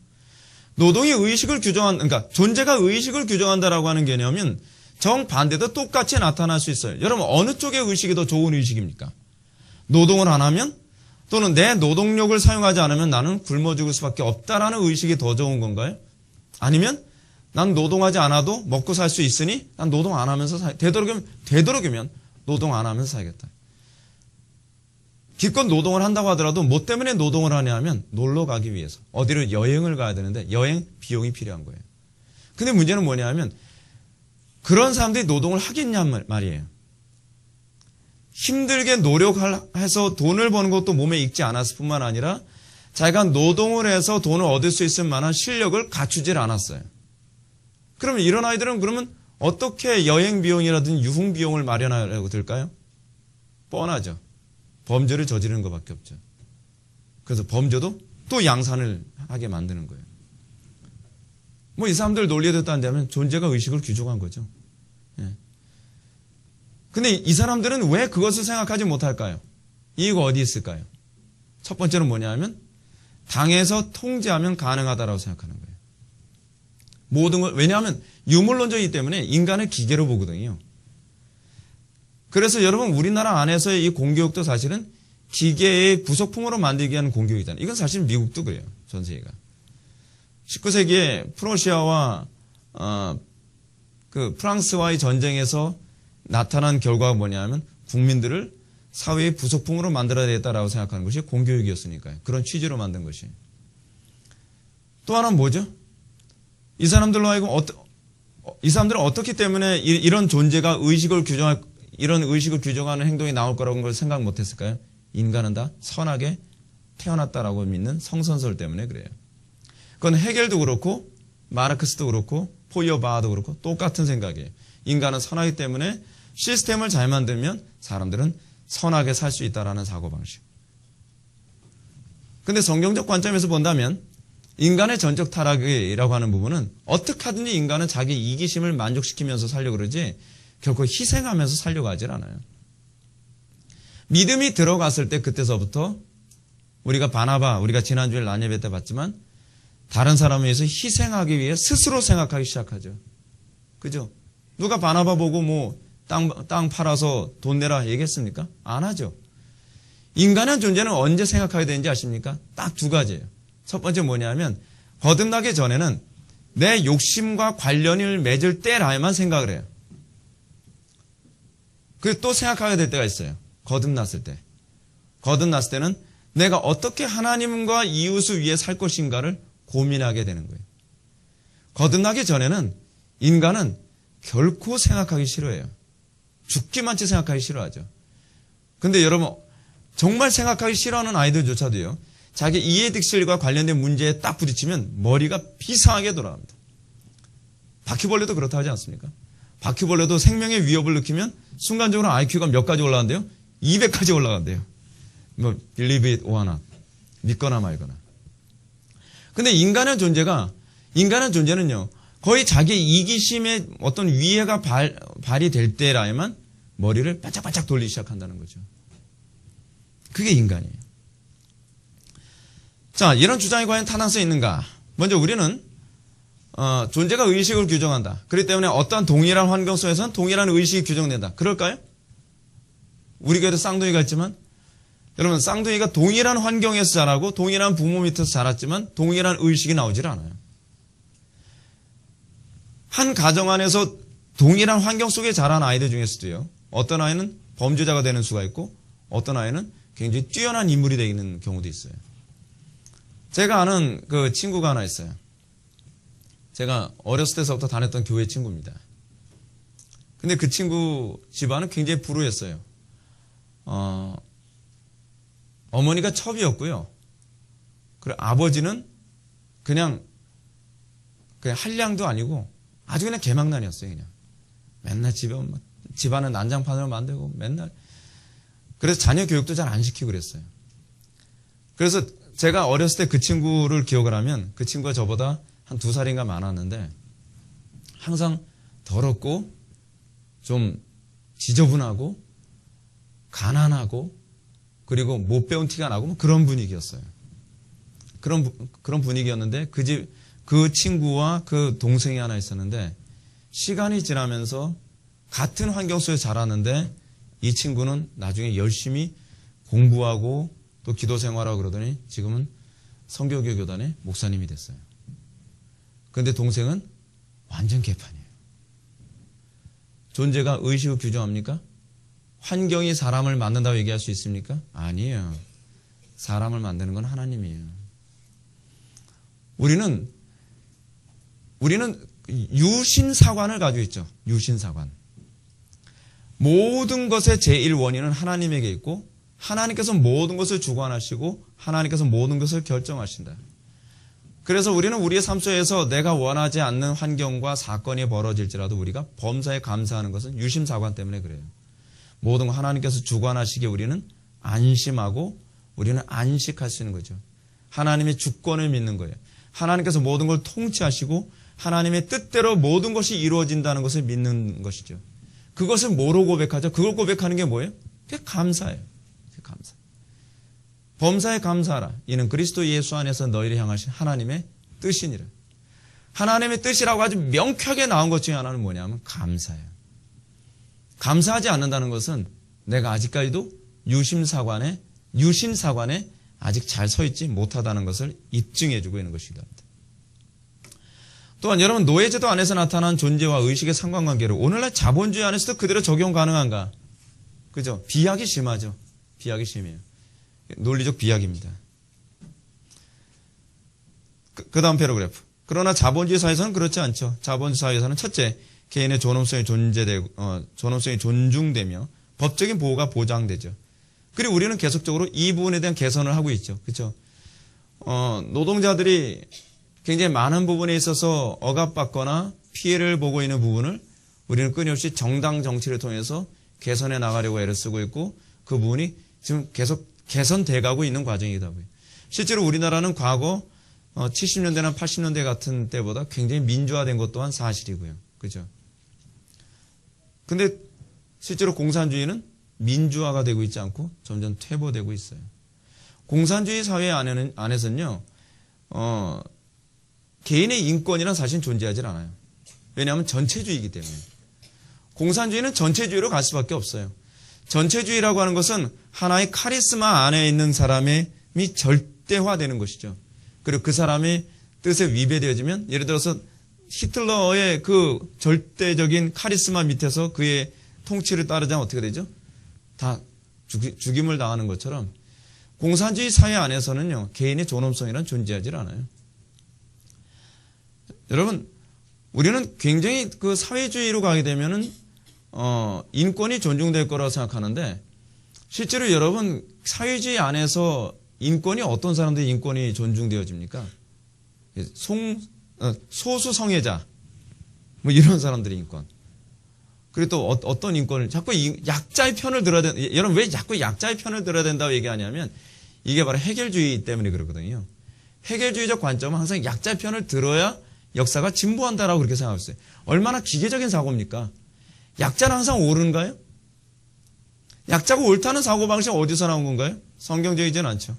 노동이 의식을 그러니까 존재가 의식을 규정한다라고 하는 개념은 정반대도 똑같이 나타날 수 있어요. 여러분, 어느 쪽의 의식이 더 좋은 의식입니까? 노동을 안 하면, 또는 내 노동력을 사용하지 않으면 나는 굶어 죽을 수밖에 없다라는 의식이 더 좋은 건가요? 아니면 난 노동하지 않아도 먹고 살 수 있으니 난 노동 안 하면서 되도록이면 노동 안 하면서 살겠다. 기껏 노동을 한다고 하더라도 뭐 때문에 노동을 하냐면 놀러 가기 위해서. 어디로 여행을 가야 되는데 여행 비용이 필요한 거예요. 근데 문제는 뭐냐면 그런 사람들이 노동을 하겠냐 말이에요. 힘들게 노력해서 돈을 버는 것도 몸에 익지 않았을 뿐만 아니라 자기가 노동을 해서 돈을 얻을 수 있을 만한 실력을 갖추질 않았어요. 그러면 이런 아이들은 그러면 어떻게 여행 비용이라든지 유흥 비용을 마련하려고 들까요? 뻔하죠. 범죄를 저지르는 것밖에 없죠. 그래서 범죄도 또 양산을 하게 만드는 거예요. 뭐 이 사람들 논리에 듣다면 존재가 의식을 규정한 거죠. 예. 근데 이 사람들은 왜 그것을 생각하지 못할까요? 이유가 어디 있을까요? 첫 번째는 뭐냐면 당에서 통제하면 가능하다라고 생각하는 거예요. 모든 걸, 왜냐하면 유물론적이기 때문에 인간을 기계로 보거든요. 그래서 여러분 우리나라 안에서의 이 공교육도 사실은 기계의 부속품으로 만들기 위한 공교육이잖아요. 이건 사실 미국도 그래요. 전 세계가. 19세기에 프로시아와 프랑스와의 전쟁에서 나타난 결과가 뭐냐면 국민들을 사회의 부속품으로 만들어야 되겠다라고 생각하는 것이 공교육이었으니까요. 그런 취지로 만든 것이. 또 하나는 뭐죠? 이 사람들로 하여금 이 사람들은 어떻기 때문에 이런 존재가 이런 의식을 규정하는 행동이 나올 거라는 걸 생각 못 했을까요? 인간은 다 선하게 태어났다라고 믿는 성선설 때문에 그래요. 그건 헤겔도 그렇고 마르크스도 그렇고 포이어바도 그렇고 똑같은 생각이에요. 인간은 선하기 때문에 시스템을 잘 만들면 사람들은 선하게 살 수 있다라는 사고방식. 근데 성경적 관점에서 본다면 인간의 전적 타락이라고 하는 부분은 어떻게 하든지 인간은 자기 이기심을 만족시키면서 살려고 그러지 결코 희생하면서 살려고 하질 않아요. 믿음이 들어갔을 때 그때서부터 우리가 지난주에 난예배 때 봤지만 다른 사람을 위해서 희생하기 위해 스스로 생각하기 시작하죠. 그죠? 누가 바나바 보고 뭐 땅 팔아서 돈 내라 얘기했습니까? 안 하죠. 인간의 존재는 언제 생각하게 되는지 아십니까? 딱 두 가지예요. 첫 번째 뭐냐면 거듭나기 전에는 내 욕심과 관련을 맺을 때라야만 생각을 해요. 그리고 또 생각하게 될 때가 있어요. 거듭났을 때. 거듭났을 때는 내가 어떻게 하나님과 이웃을 위해 살 것인가를 고민하게 되는 거예요. 거듭나기 전에는 인간은 결코 생각하기 싫어해요. 죽기만치 생각하기 싫어하죠. 근데 여러분 정말 생각하기 싫어하는 아이들조차도요. 자기 이해득실과 관련된 문제에 딱 부딪히면 머리가 비상하게 돌아갑니다. 바퀴벌레도 그렇다 하지 않습니까? 바퀴벌레도 생명의 위협을 느끼면 순간적으로 IQ가 몇 가지 올라간대요? 200까지 올라간대요. 뭐 believe it or not. 믿거나 말거나. 근데 인간의 존재는요, 거의 자기 이기심의 어떤 위해가 발휘될 때라야만 머리를 반짝반짝 돌리기 시작한다는 거죠. 그게 인간이에요. 자, 이런 주장이 과연 타당성이 있는가? 먼저 우리는 존재가 의식을 규정한다. 그렇기 때문에 어떠한 동일한 환경 속에서는 동일한 의식이 규정된다. 그럴까요? 우리 교회도 쌍둥이가 있지만 여러분, 쌍둥이가 동일한 환경에서 자라고 동일한 부모 밑에서 자랐지만 동일한 의식이 나오질 않아요. 한 가정 안에서 동일한 환경 속에 자란 아이들 중에서도요, 어떤 아이는 범죄자가 되는 수가 있고 어떤 아이는 굉장히 뛰어난 인물이 되는 경우도 있어요. 제가 아는 그 친구가 하나 있어요. 제가 어렸을 때서부터 다녔던 교회 친구입니다. 근데 그 친구 집안은 굉장히 불우했어요. 어머니가 첩이었고요. 그리고 아버지는 그냥 한량도 아니고 아주 그냥 개망난이었어요. 그냥 맨날 집안은 난장판으로 만들고 맨날. 그래서 자녀 교육도 잘 안 시키고 그랬어요. 그래서 제가 어렸을 때 그 친구를 기억을 하면 그 친구가 저보다 한 2살인가 많았는데 항상 더럽고 좀 지저분하고 가난하고 그리고 못 배운 티가 나고 뭐 그런 분위기였어요. 그런 분위기였는데 그 친구와 그 동생이 하나 있었는데 시간이 지나면서 같은 환경 속에 자랐는데 이 친구는 나중에 열심히 공부하고 또 기도 생활하고 그러더니 지금은 성교교 교단의 목사님이 됐어요. 그런데 동생은 완전 개판이에요. 존재가 의식을 규정합니까? 환경이 사람을 만든다고 얘기할 수 있습니까? 아니에요. 사람을 만드는 건 하나님이에요. 우리는 유신사관을 가지고 있죠. 유신사관. 모든 것의 제1원인은 하나님에게 있고 하나님께서 모든 것을 주관하시고 하나님께서 모든 것을 결정하신다. 그래서 우리는 우리의 삶 속에서 내가 원하지 않는 환경과 사건이 벌어질지라도 우리가 범사에 감사하는 것은 유심사관 때문에 그래요. 모든 거 하나님께서 주관하시기에 우리는 안심하고 우리는 안식할 수 있는 거죠. 하나님의 주권을 믿는 거예요. 하나님께서 모든 걸 통치하시고 하나님의 뜻대로 모든 것이 이루어진다는 것을 믿는 것이죠. 그것을 뭐로 고백하죠? 그걸 고백하는 게 뭐예요? 그게 감사예요. 감사. 범사에 감사하라. 이는 그리스도 예수 안에서 너희를 향하신 하나님의 뜻이니라. 하나님의 뜻이라고 아주 명쾌하게 나온 것 중에 하나는 뭐냐면 감사예요. 감사하지 않는다는 것은 내가 아직까지도 유신사관에 아직 잘 서 있지 못하다는 것을 입증해주고 있는 것이기도 합니다. 또한 여러분, 노예제도 안에서 나타난 존재와 의식의 상관관계를 오늘날 자본주의 안에서도 그대로 적용 가능한가? 그죠? 비약이 심하죠. 비약이 심해요. 논리적 비약입니다. 그 다음 패러그래프. 그러나 자본주의 사회에서는 그렇지 않죠. 자본주의 사회에서는 첫째, 개인의 존엄성이 존중되며 법적인 보호가 보장되죠. 그리고 우리는 계속적으로 이 부분에 대한 개선을 하고 있죠. 그렇죠? 노동자들이 굉장히 많은 부분에 있어서 억압받거나 피해를 보고 있는 부분을 우리는 끊임없이 정당 정치를 통해서 개선해 나가려고 애를 쓰고 있고 그 부분이 지금 계속 개선돼 가고 있는 과정이기도 하고요. 실제로 우리나라는 과거 70년대나 80년대 같은 때보다 굉장히 민주화된 것 또한 사실이고요. 그죠? 근데 실제로 공산주의는 민주화가 되고 있지 않고 점점 퇴보되고 있어요. 공산주의 사회 안에서는요, 개인의 인권이란 사실 존재하지 않아요. 왜냐하면 전체주의이기 때문에. 공산주의는 전체주의로 갈 수밖에 없어요. 전체주의라고 하는 것은 하나의 카리스마 안에 있는 사람이 절대화되는 것이죠. 그리고 그 사람의 뜻에 위배되어지면, 예를 들어서 히틀러의 그 절대적인 카리스마 밑에서 그의 통치를 따르자면 어떻게 되죠? 다 죽임을 당하는 것처럼 공산주의 사회 안에서는요, 개인의 존엄성이란 존재하지 않아요. 여러분, 우리는 굉장히 그 사회주의로 가게 되면은 인권이 존중될 거라고 생각하는데, 실제로 여러분 사회주의 안에서 인권이 어떤 사람들의 인권이 존중되어집니까? 소수 성애자, 뭐 이런 사람들의 인권. 그리고 또 어떤 인권을 자꾸 약자의 편을 들어야 된다. 여러분 왜 자꾸 약자의 편을 들어야 된다고 얘기하냐면 이게 바로 해결주의 때문에 그러거든요. 해결주의적 관점은 항상 약자의 편을 들어야 역사가 진보한다라고 그렇게 생각하고 있어요. 얼마나 기계적인 사고입니까? 약자는 항상 옳은가요? 약자가 옳다는 사고방식은 어디서 나온 건가요? 성경적이지는 않죠.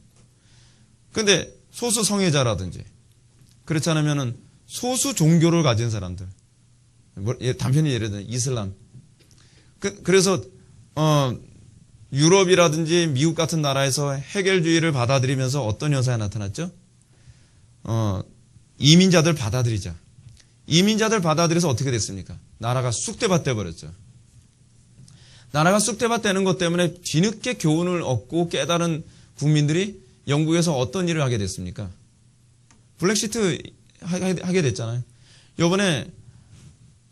근데 소수 성애자라든지 그렇지 않으면은 소수 종교를 가진 사람들, 단편히 예를 들면 이슬람. 그래서 유럽이라든지 미국 같은 나라에서 해결주의를 받아들이면서 어떤 현상이 나타났죠? 이민자들 받아들이자. 이민자들 받아들여서 어떻게 됐습니까? 나라가 쑥대밭 돼버렸죠. 나라가 쑥대밭 되는 것 때문에 뒤늦게 교훈을 얻고 깨달은 국민들이 영국에서 어떤 일을 하게 됐습니까? 블랙시트 하게 됐잖아요. 요번에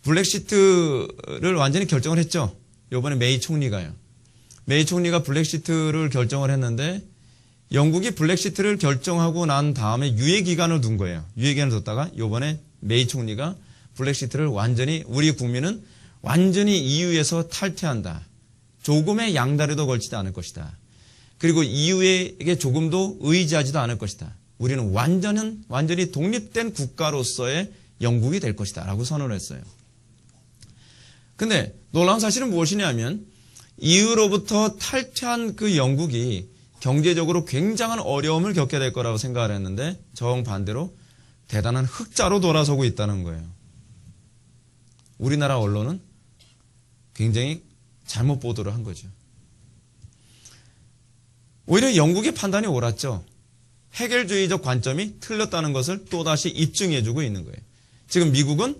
블랙시트를 완전히 결정을 했죠. 요번에 메이 총리가요. 메이 총리가 블랙시트를 결정을 했는데 영국이 블랙시트를 결정하고 난 다음에 유예기간을 둔 거예요. 유예기간을 뒀다가 요번에 메이 총리가 블랙시트를 완전히 우리 국민은 완전히 EU에서 탈퇴한다. 조금의 양다리도 걸치지 않을 것이다. 그리고 EU에게 조금도 의지하지도 않을 것이다. 우리는 완전히 독립된 국가로서의 영국이 될 것이다. 라고 선언을 했어요. 근데 놀라운 사실은 무엇이냐면 EU로부터 탈퇴한 그 영국이 경제적으로 굉장한 어려움을 겪게 될 거라고 생각을 했는데 정반대로 대단한 흑자로 돌아서고 있다는 거예요. 우리나라 언론은 굉장히 잘못 보도를 한 거죠. 오히려 영국의 판단이 옳았죠. 해결주의적 관점이 틀렸다는 것을 또다시 입증해주고 있는 거예요. 지금 미국은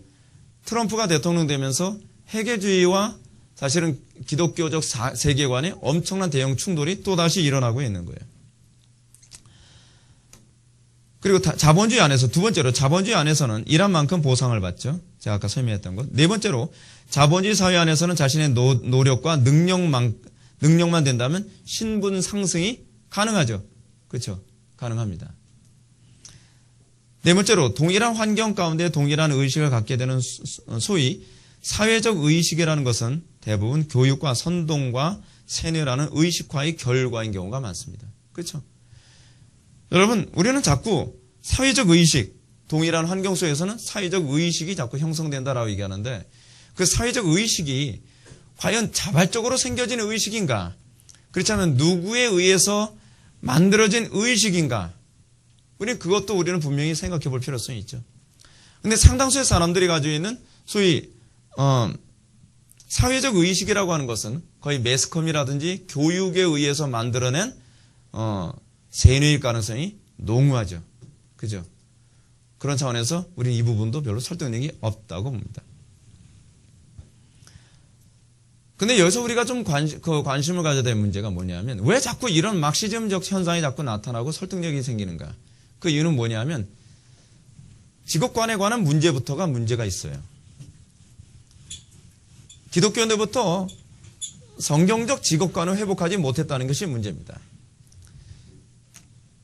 트럼프가 대통령 되면서 해결주의와 사실은 기독교적 세계관의 엄청난 대형 충돌이 또다시 일어나고 있는 거예요. 그리고 자본주의 안에서 두 번째로 자본주의 안에서는 일한 만큼 보상을 받죠. 제가 아까 설명했던 것. 네 번째로 자본주의 사회 안에서는 자신의 노력과 능력만 된다면 신분 상승이 가능하죠. 그렇죠? 가능합니다. 네 번째로 동일한 환경 가운데 동일한 의식을 갖게 되는 소위 사회적 의식이라는 것은 대부분 교육과 선동과 세뇌라는 의식화의 결과인 경우가 많습니다. 그렇죠? 여러분, 우리는 자꾸 사회적 의식, 동일한 환경 속에서는 사회적 의식이 자꾸 형성된다라고 얘기하는데 그 사회적 의식이 과연 자발적으로 생겨진 의식인가? 그렇지 않으면 누구에 의해서 만들어진 의식인가? 우리는 분명히 생각해 볼 필요성이 있죠. 근데 상당수의 사람들이 가지고 있는 소위 사회적 의식이라고 하는 것은 거의 매스컴이라든지 교육에 의해서 만들어낸 세뇌일 가능성이 농후하죠. 그죠? 그런 차원에서 우리는 이 부분도 별로 설득력이 없다고 봅니다. 근데 여기서 우리가 좀 관심을 가져야 될 문제가 뭐냐면 왜 자꾸 이런 막시즘적 현상이 자꾸 나타나고 설득력이 생기는가? 그 이유는 뭐냐면 직업관에 관한 문제부터가 문제가 있어요. 기독교인들부터 성경적 직업관을 회복하지 못했다는 것이 문제입니다.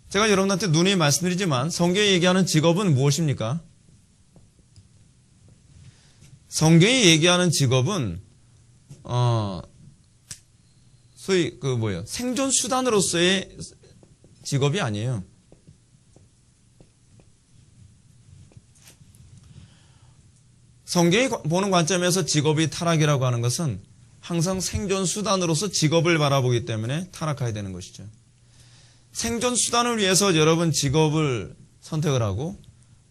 제가 여러분한테 누누이 말씀드리지만 성경이 얘기하는 직업은 무엇입니까? 성경이 얘기하는 직업은 소위 생존 수단으로서의 직업이 아니에요. 성경이 보는 관점에서 직업이 타락이라고 하는 것은 항상 생존 수단으로서 직업을 바라보기 때문에 타락하게 되는 것이죠. 생존 수단을 위해서 여러분 직업을 선택을 하고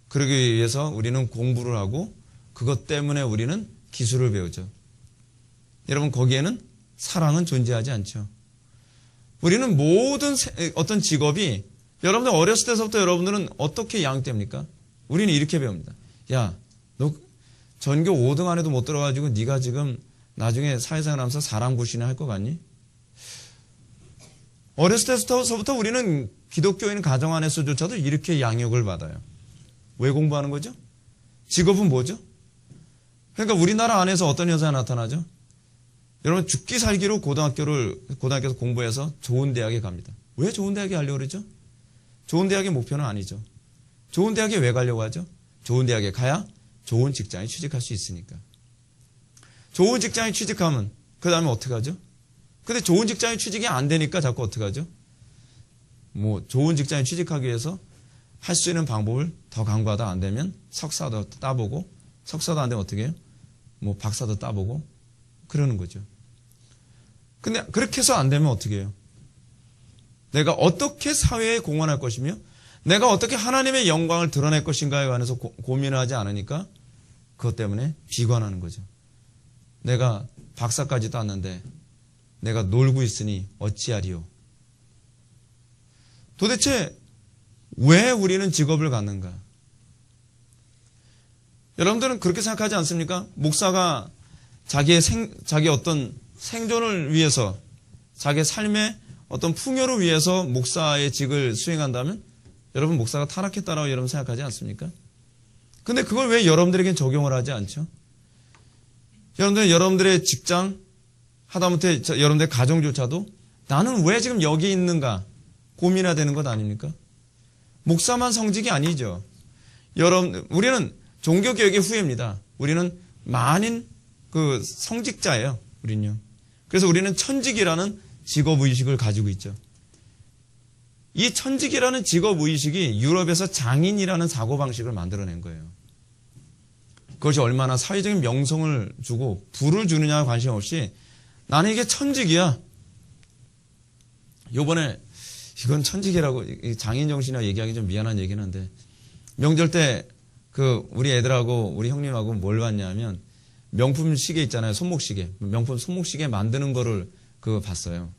그러기 위해서 우리는 공부를 하고 그것 때문에 우리는 기술을 배우죠. 여러분 거기에는 사랑은 존재하지 않죠. 우리는 모든 어떤 직업이 여러분들 어렸을 때서부터 여러분들은 어떻게 양육됩니까? 우리는 이렇게 배웁니다. 야, 너 전교 5등 안에도 못 들어가지고 네가 지금 나중에 사회생활 하면서 사람 구실이나 할 것 같니? 어렸을 때부터 우리는 기독교인 가정 안에서조차도 이렇게 양육을 받아요. 왜 공부하는 거죠? 직업은 뭐죠? 그러니까 우리나라 안에서 어떤 현상이 나타나죠? 여러분 죽기 살기로 고등학교에서 공부해서 좋은 대학에 갑니다. 왜 좋은 대학에 가려고 그러죠? 좋은 대학의 목표는 아니죠. 좋은 대학에 왜 가려고 하죠? 좋은 대학에 가야 좋은 직장에 취직할 수 있으니까. 좋은 직장에 취직하면 그 다음에 어떻게 하죠? 근데 좋은 직장에 취직이 안 되니까 자꾸 어떻게 하죠? 뭐 좋은 직장에 취직하기 위해서 할 수 있는 방법을 더 강구하다 안 되면 석사도 따보고, 석사도 안 되면 어떻게 해요? 뭐 박사도 따보고 그러는 거죠. 근데 그렇게 해서 안 되면 어떻게 해요? 내가 어떻게 사회에 공헌할 것이며 내가 어떻게 하나님의 영광을 드러낼 것인가에 관해서 고민을 하지 않으니까 그것 때문에 비관하는 거죠. 내가 박사까지 땄는데 내가 놀고 있으니 어찌하리요. 도대체 왜 우리는 직업을 갖는가? 여러분들은 그렇게 생각하지 않습니까? 목사가 자기 어떤 생존을 위해서, 자기 삶의 어떤 풍요를 위해서 목사의 직을 수행한다면 여러분 목사가 타락했다라고 여러분 생각하지 않습니까? 근데 그걸 왜 여러분들에겐 적용을 하지 않죠? 여러분들은 여러분들의 직장, 하다못해 여러분들의 가정조차도 나는 왜 지금 여기 있는가 고민해야 되는 것 아닙니까? 목사만 성직이 아니죠. 우리는 종교개혁의 후예입니다. 우리는 만인 그 성직자예요. 우리는요. 그래서 우리는 천직이라는 직업의식을 가지고 있죠. 이 천직이라는 직업의식이 유럽에서 장인이라는 사고방식을 만들어낸 거예요. 그것이 얼마나 사회적인 명성을 주고 부를 주느냐에 관심 없이 나는 이게 천직이야. 요번에 이건 천직이라고 장인 정신이라고 얘기하기 좀 미안한 얘기는 한데 명절 때 우리 애들하고 우리 형님하고 뭘 봤냐면 명품 시계 있잖아요. 손목시계. 명품 손목시계 만드는 거를 봤어요.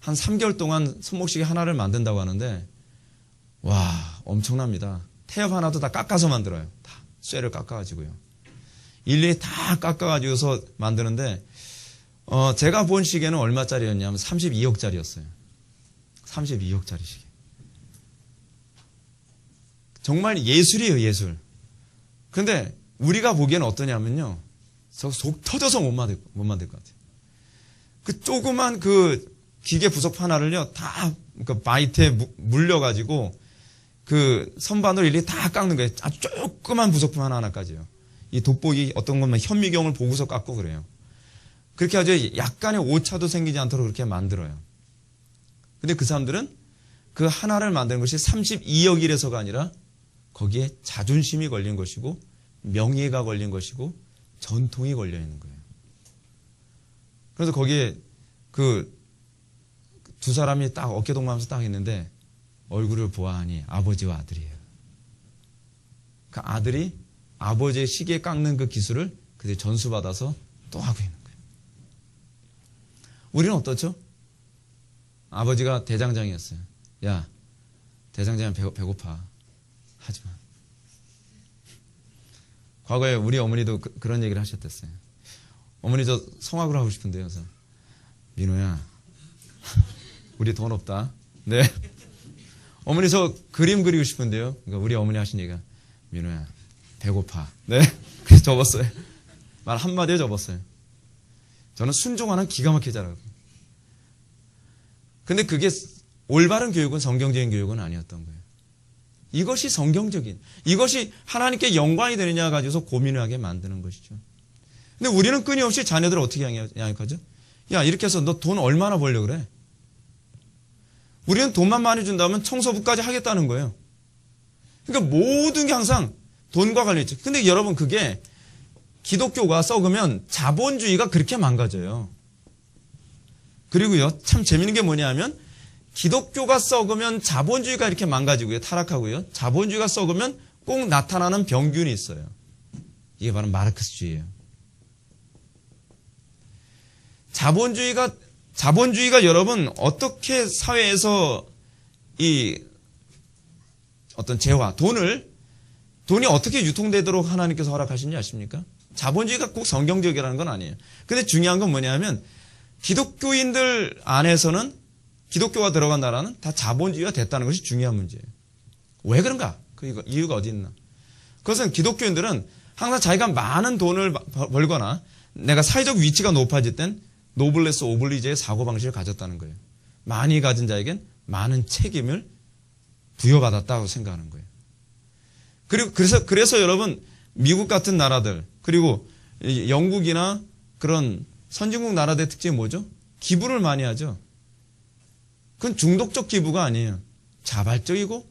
한 3개월 동안 손목시계 하나를 만든다고 하는데 와 엄청납니다. 태엽 하나도 다 깎아서 만들어요. 다 쇠를 깎아가지고요. 일일이 다 깎아가지고서 만드는데 제가 본 시계는 얼마짜리였냐면 32억짜리였어요. 32억짜리 시계. 정말 예술이에요, 예술. 근데 우리가 보기에는 어떠냐면요. 속 터져서 못 만들 것 같아요. 그 조그만 기계 부속 하나를요, 다 바이트에 물려가지고 선반으로 일일이 다 깎는 거예요. 아주 조그만 부속품 하나하나까지요. 이 돋보기 어떤 것만 현미경을 보고서 깎고 그래요. 그렇게 아주 약간의 오차도 생기지 않도록 그렇게 만들어요. 근데 그 사람들은 그 하나를 만드는 것이 32억이라서가 아니라 거기에 자존심이 걸린 것이고 명예가 걸린 것이고 전통이 걸려 있는 거예요. 그래서 거기에 두 사람이 딱 어깨동무하면서 딱 있는데 얼굴을 보아하니 아버지와 아들이에요. 그 아들이 아버지의 시계 깎는 그 기술을 그들이 전수받아서 또 하고 있는 거예요. 우리는 어떻죠? 아버지가 대장장이었어요. 야, 대장장이 배고파. 하지 마. 과거에 우리 어머니도 그런 얘기를 하셨댔어요. 어머니 저 성악을 하고 싶은데요. 그래서 민호야, 우리 돈 없다. 네. 어머니 저 그림 그리고 싶은데요. 그러니까 우리 어머니 하신 얘기가 민호야, 배고파. 네. 그래서 접었어요. 말 한마디에 접었어요. 저는 순종하는 기가 막히게 잘하고. 근데 그게 올바른 교육은 성경적인 교육은 아니었던 거예요. 이것이 성경적인, 이것이 하나님께 영광이 되느냐 가지고서 고민을 하게 만드는 것이죠. 근데 우리는 끊임없이 자녀들을 어떻게 양육하죠? 야, 이렇게 해서 너 돈 얼마나 벌려고 그래? 우리는 돈만 많이 준다면 청소부까지 하겠다는 거예요. 그러니까 모든 게 항상 돈과 관련있죠. 근데 여러분 그게 기독교가 썩으면 자본주의가 그렇게 망가져요. 그리고요, 참 재밌는 게 뭐냐면 기독교가 썩으면 자본주의가 이렇게 망가지고요, 타락하고요. 자본주의가 썩으면 꼭 나타나는 병균이 있어요. 이게 바로 마르크스주의예요. 자본주의가 여러분 어떻게 사회에서 이 어떤 재화, 돈이 어떻게 유통되도록 하나님께서 허락하신지 아십니까? 자본주의가 꼭 성경적이라는 건 아니에요. 근데 중요한 건 뭐냐면 기독교인들 안에서는 기독교가 들어간 나라는 다 자본주의가 됐다는 것이 중요한 문제예요. 왜 그런가? 이유가 어디 있나? 그것은 기독교인들은 항상 자기가 많은 돈을 벌거나 내가 사회적 위치가 높아질 땐 노블레스 오블리제의 사고방식을 가졌다는 거예요. 많이 가진 자에겐 많은 책임을 부여받았다고 생각하는 거예요. 그리고 그래서 여러분 미국 같은 나라들 그리고 영국이나 그런 선진국 나라들의 특징이 뭐죠? 기부를 많이 하죠. 그건 중독적 기부가 아니에요. 자발적이고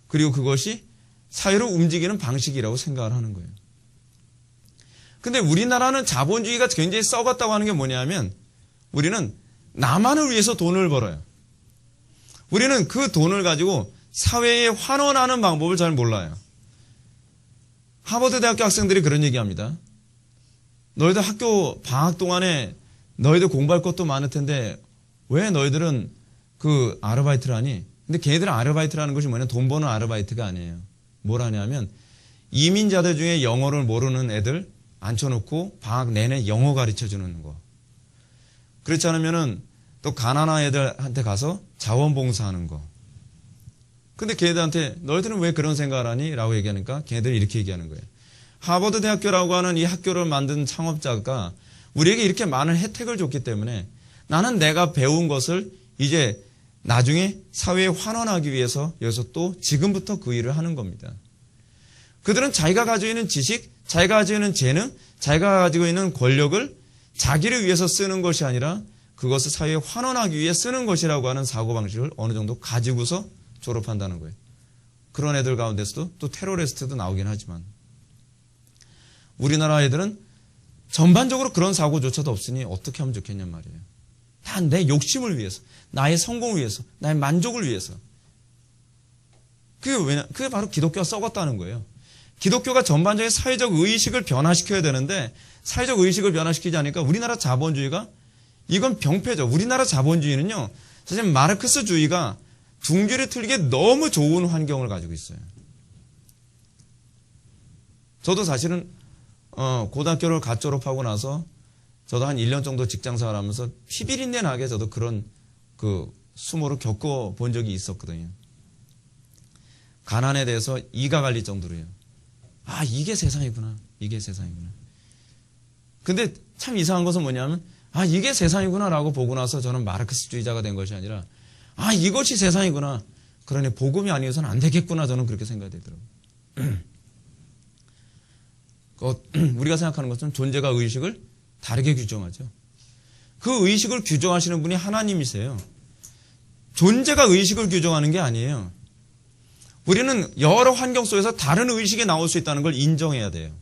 그리고 그것이 사회를 움직이는 방식이라고 생각을 하는 거예요. 근데 우리나라는 자본주의가 굉장히 썩었다고 하는 게 뭐냐면 우리는 나만을 위해서 돈을 벌어요. 우리는 그 돈을 가지고 사회에 환원하는 방법을 잘 몰라요. 하버드 대학교 학생들이 그런 얘기합니다. 너희들 학교 방학 동안에 너희들 공부할 것도 많을 텐데 왜 너희들은 그 아르바이트를 하니? 근데 걔네들은 아르바이트라는 것이 뭐냐? 돈 버는 아르바이트가 아니에요. 뭘 하냐면 이민자들 중에 영어를 모르는 애들 앉혀놓고 방학 내내 영어 가르쳐주는 거. 그렇지 않으면은 또 가난한 애들한테 가서 자원봉사하는 거. 근데 걔네들한테 너희들은 왜 그런 생각을 하니? 라고 얘기하니까 걔네들이 이렇게 얘기하는 거예요. 하버드 대학교라고 하는 이 학교를 만든 창업자가 우리에게 이렇게 많은 혜택을 줬기 때문에 나는 내가 배운 것을 이제 나중에 사회에 환원하기 위해서 여기서 또 지금부터 그 일을 하는 겁니다. 그들은 자기가 가지고 있는 지식, 자기가 가지고 있는 재능, 자기가 가지고 있는 권력을 자기를 위해서 쓰는 것이 아니라 그것을 사회에 환원하기 위해 쓰는 것이라고 하는 사고방식을 어느 정도 가지고서 졸업한다는 거예요. 그런 애들 가운데서도 또 테러리스트도 나오긴 하지만 우리나라 애들은 전반적으로 그런 사고조차도 없으니 어떻게 하면 좋겠냔 말이에요. 다 내 욕심을 위해서, 나의 성공을 위해서, 나의 만족을 위해서. 그게 바로 기독교가 썩었다는 거예요. 기독교가 전반적인 사회적 의식을 변화시켜야 되는데 사회적 의식을 변화시키지 않으니까 우리나라 자본주의가 이건 병폐죠. 우리나라 자본주의는요. 사실 마르크스주의가 둥지를 틀기에 너무 좋은 환경을 가지고 있어요. 저도 사실은 고등학교를 갓 졸업하고 나서 저도 한 1년 정도 직장생활 하면서 피비린내 나게 저도 그런 수모를 겪어본 적이 있었거든요. 가난에 대해서 이가 갈릴 정도로요. 아, 이게 세상이구나. 이게 세상이구나. 근데 참 이상한 것은 뭐냐면 아, 이게 세상이구나라고 보고 나서 저는 마르크스주의자가 된 것이 아니라 아, 이것이 세상이구나. 그러니 복음이 아니어서는 안 되겠구나. 저는 그렇게 생각이 되더라고요. 우리가 생각하는 것은 존재가 의식을 다르게 규정하죠. 그 의식을 규정하시는 분이 하나님이세요. 존재가 의식을 규정하는 게 아니에요. 우리는 여러 환경 속에서 다른 의식이 나올 수 있다는 걸 인정해야 돼요.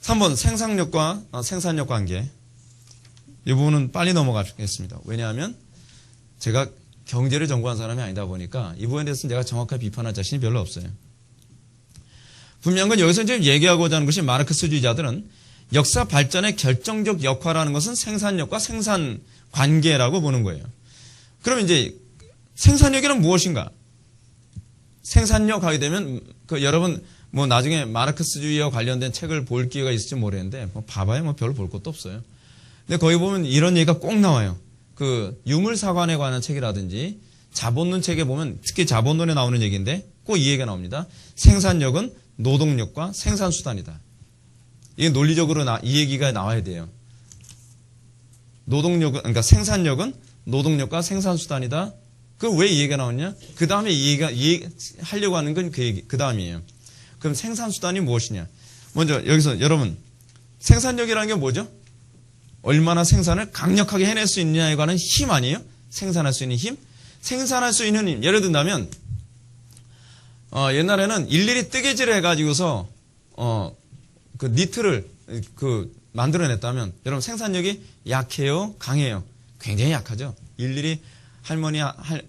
3번 생산력과 생산력 관계. 이 부분은 빨리 넘어가겠습니다. 왜냐하면 제가 경제를 전공한 사람이 아니다 보니까 이 부분에 대해서는 제가 정확하게 비판할 자신이 별로 없어요. 분명한 건 여기서 지금 얘기하고자 하는 것이 마르크스주의자들은 역사 발전의 결정적 역할을 것은 생산력과 생산 관계라고 보는 거예요. 그럼 이제 생산력이란 무엇인가? 생산력 하게 되면 여러분 뭐 나중에 마르크스주의와 관련된 책을 볼 기회가 있을지 모르겠는데 뭐 봐봐야 뭐 별로 볼 것도 없어요. 근데 거기 보면 이런 얘기가 꼭 나와요. 유물사관에 관한 책이라든지 자본론 책에 보면 특히 자본론에 나오는 얘기인데 꼭 이 얘기가 나옵니다. 생산력은 노동력과 생산수단이다. 이게 논리적으로 이 얘기가 나와야 돼요. 그러니까 생산력은 노동력과 생산수단이다. 왜 이 얘기가 나오냐? 그 다음에 하려고 하는 건 그 다음이에요. 그럼 생산수단이 무엇이냐? 먼저 여기서 여러분, 생산력이라는 게 뭐죠? 얼마나 생산을 강력하게 해낼 수 있느냐에 관한 힘 아니에요? 생산할 수 있는 힘? 생산할 수 있는 힘. 예를 든다면, 옛날에는 일일이 뜨개질을 해가지고서, 니트를, 만들어냈다면, 여러분 생산력이 약해요? 강해요? 굉장히 약하죠? 일일이 할머니,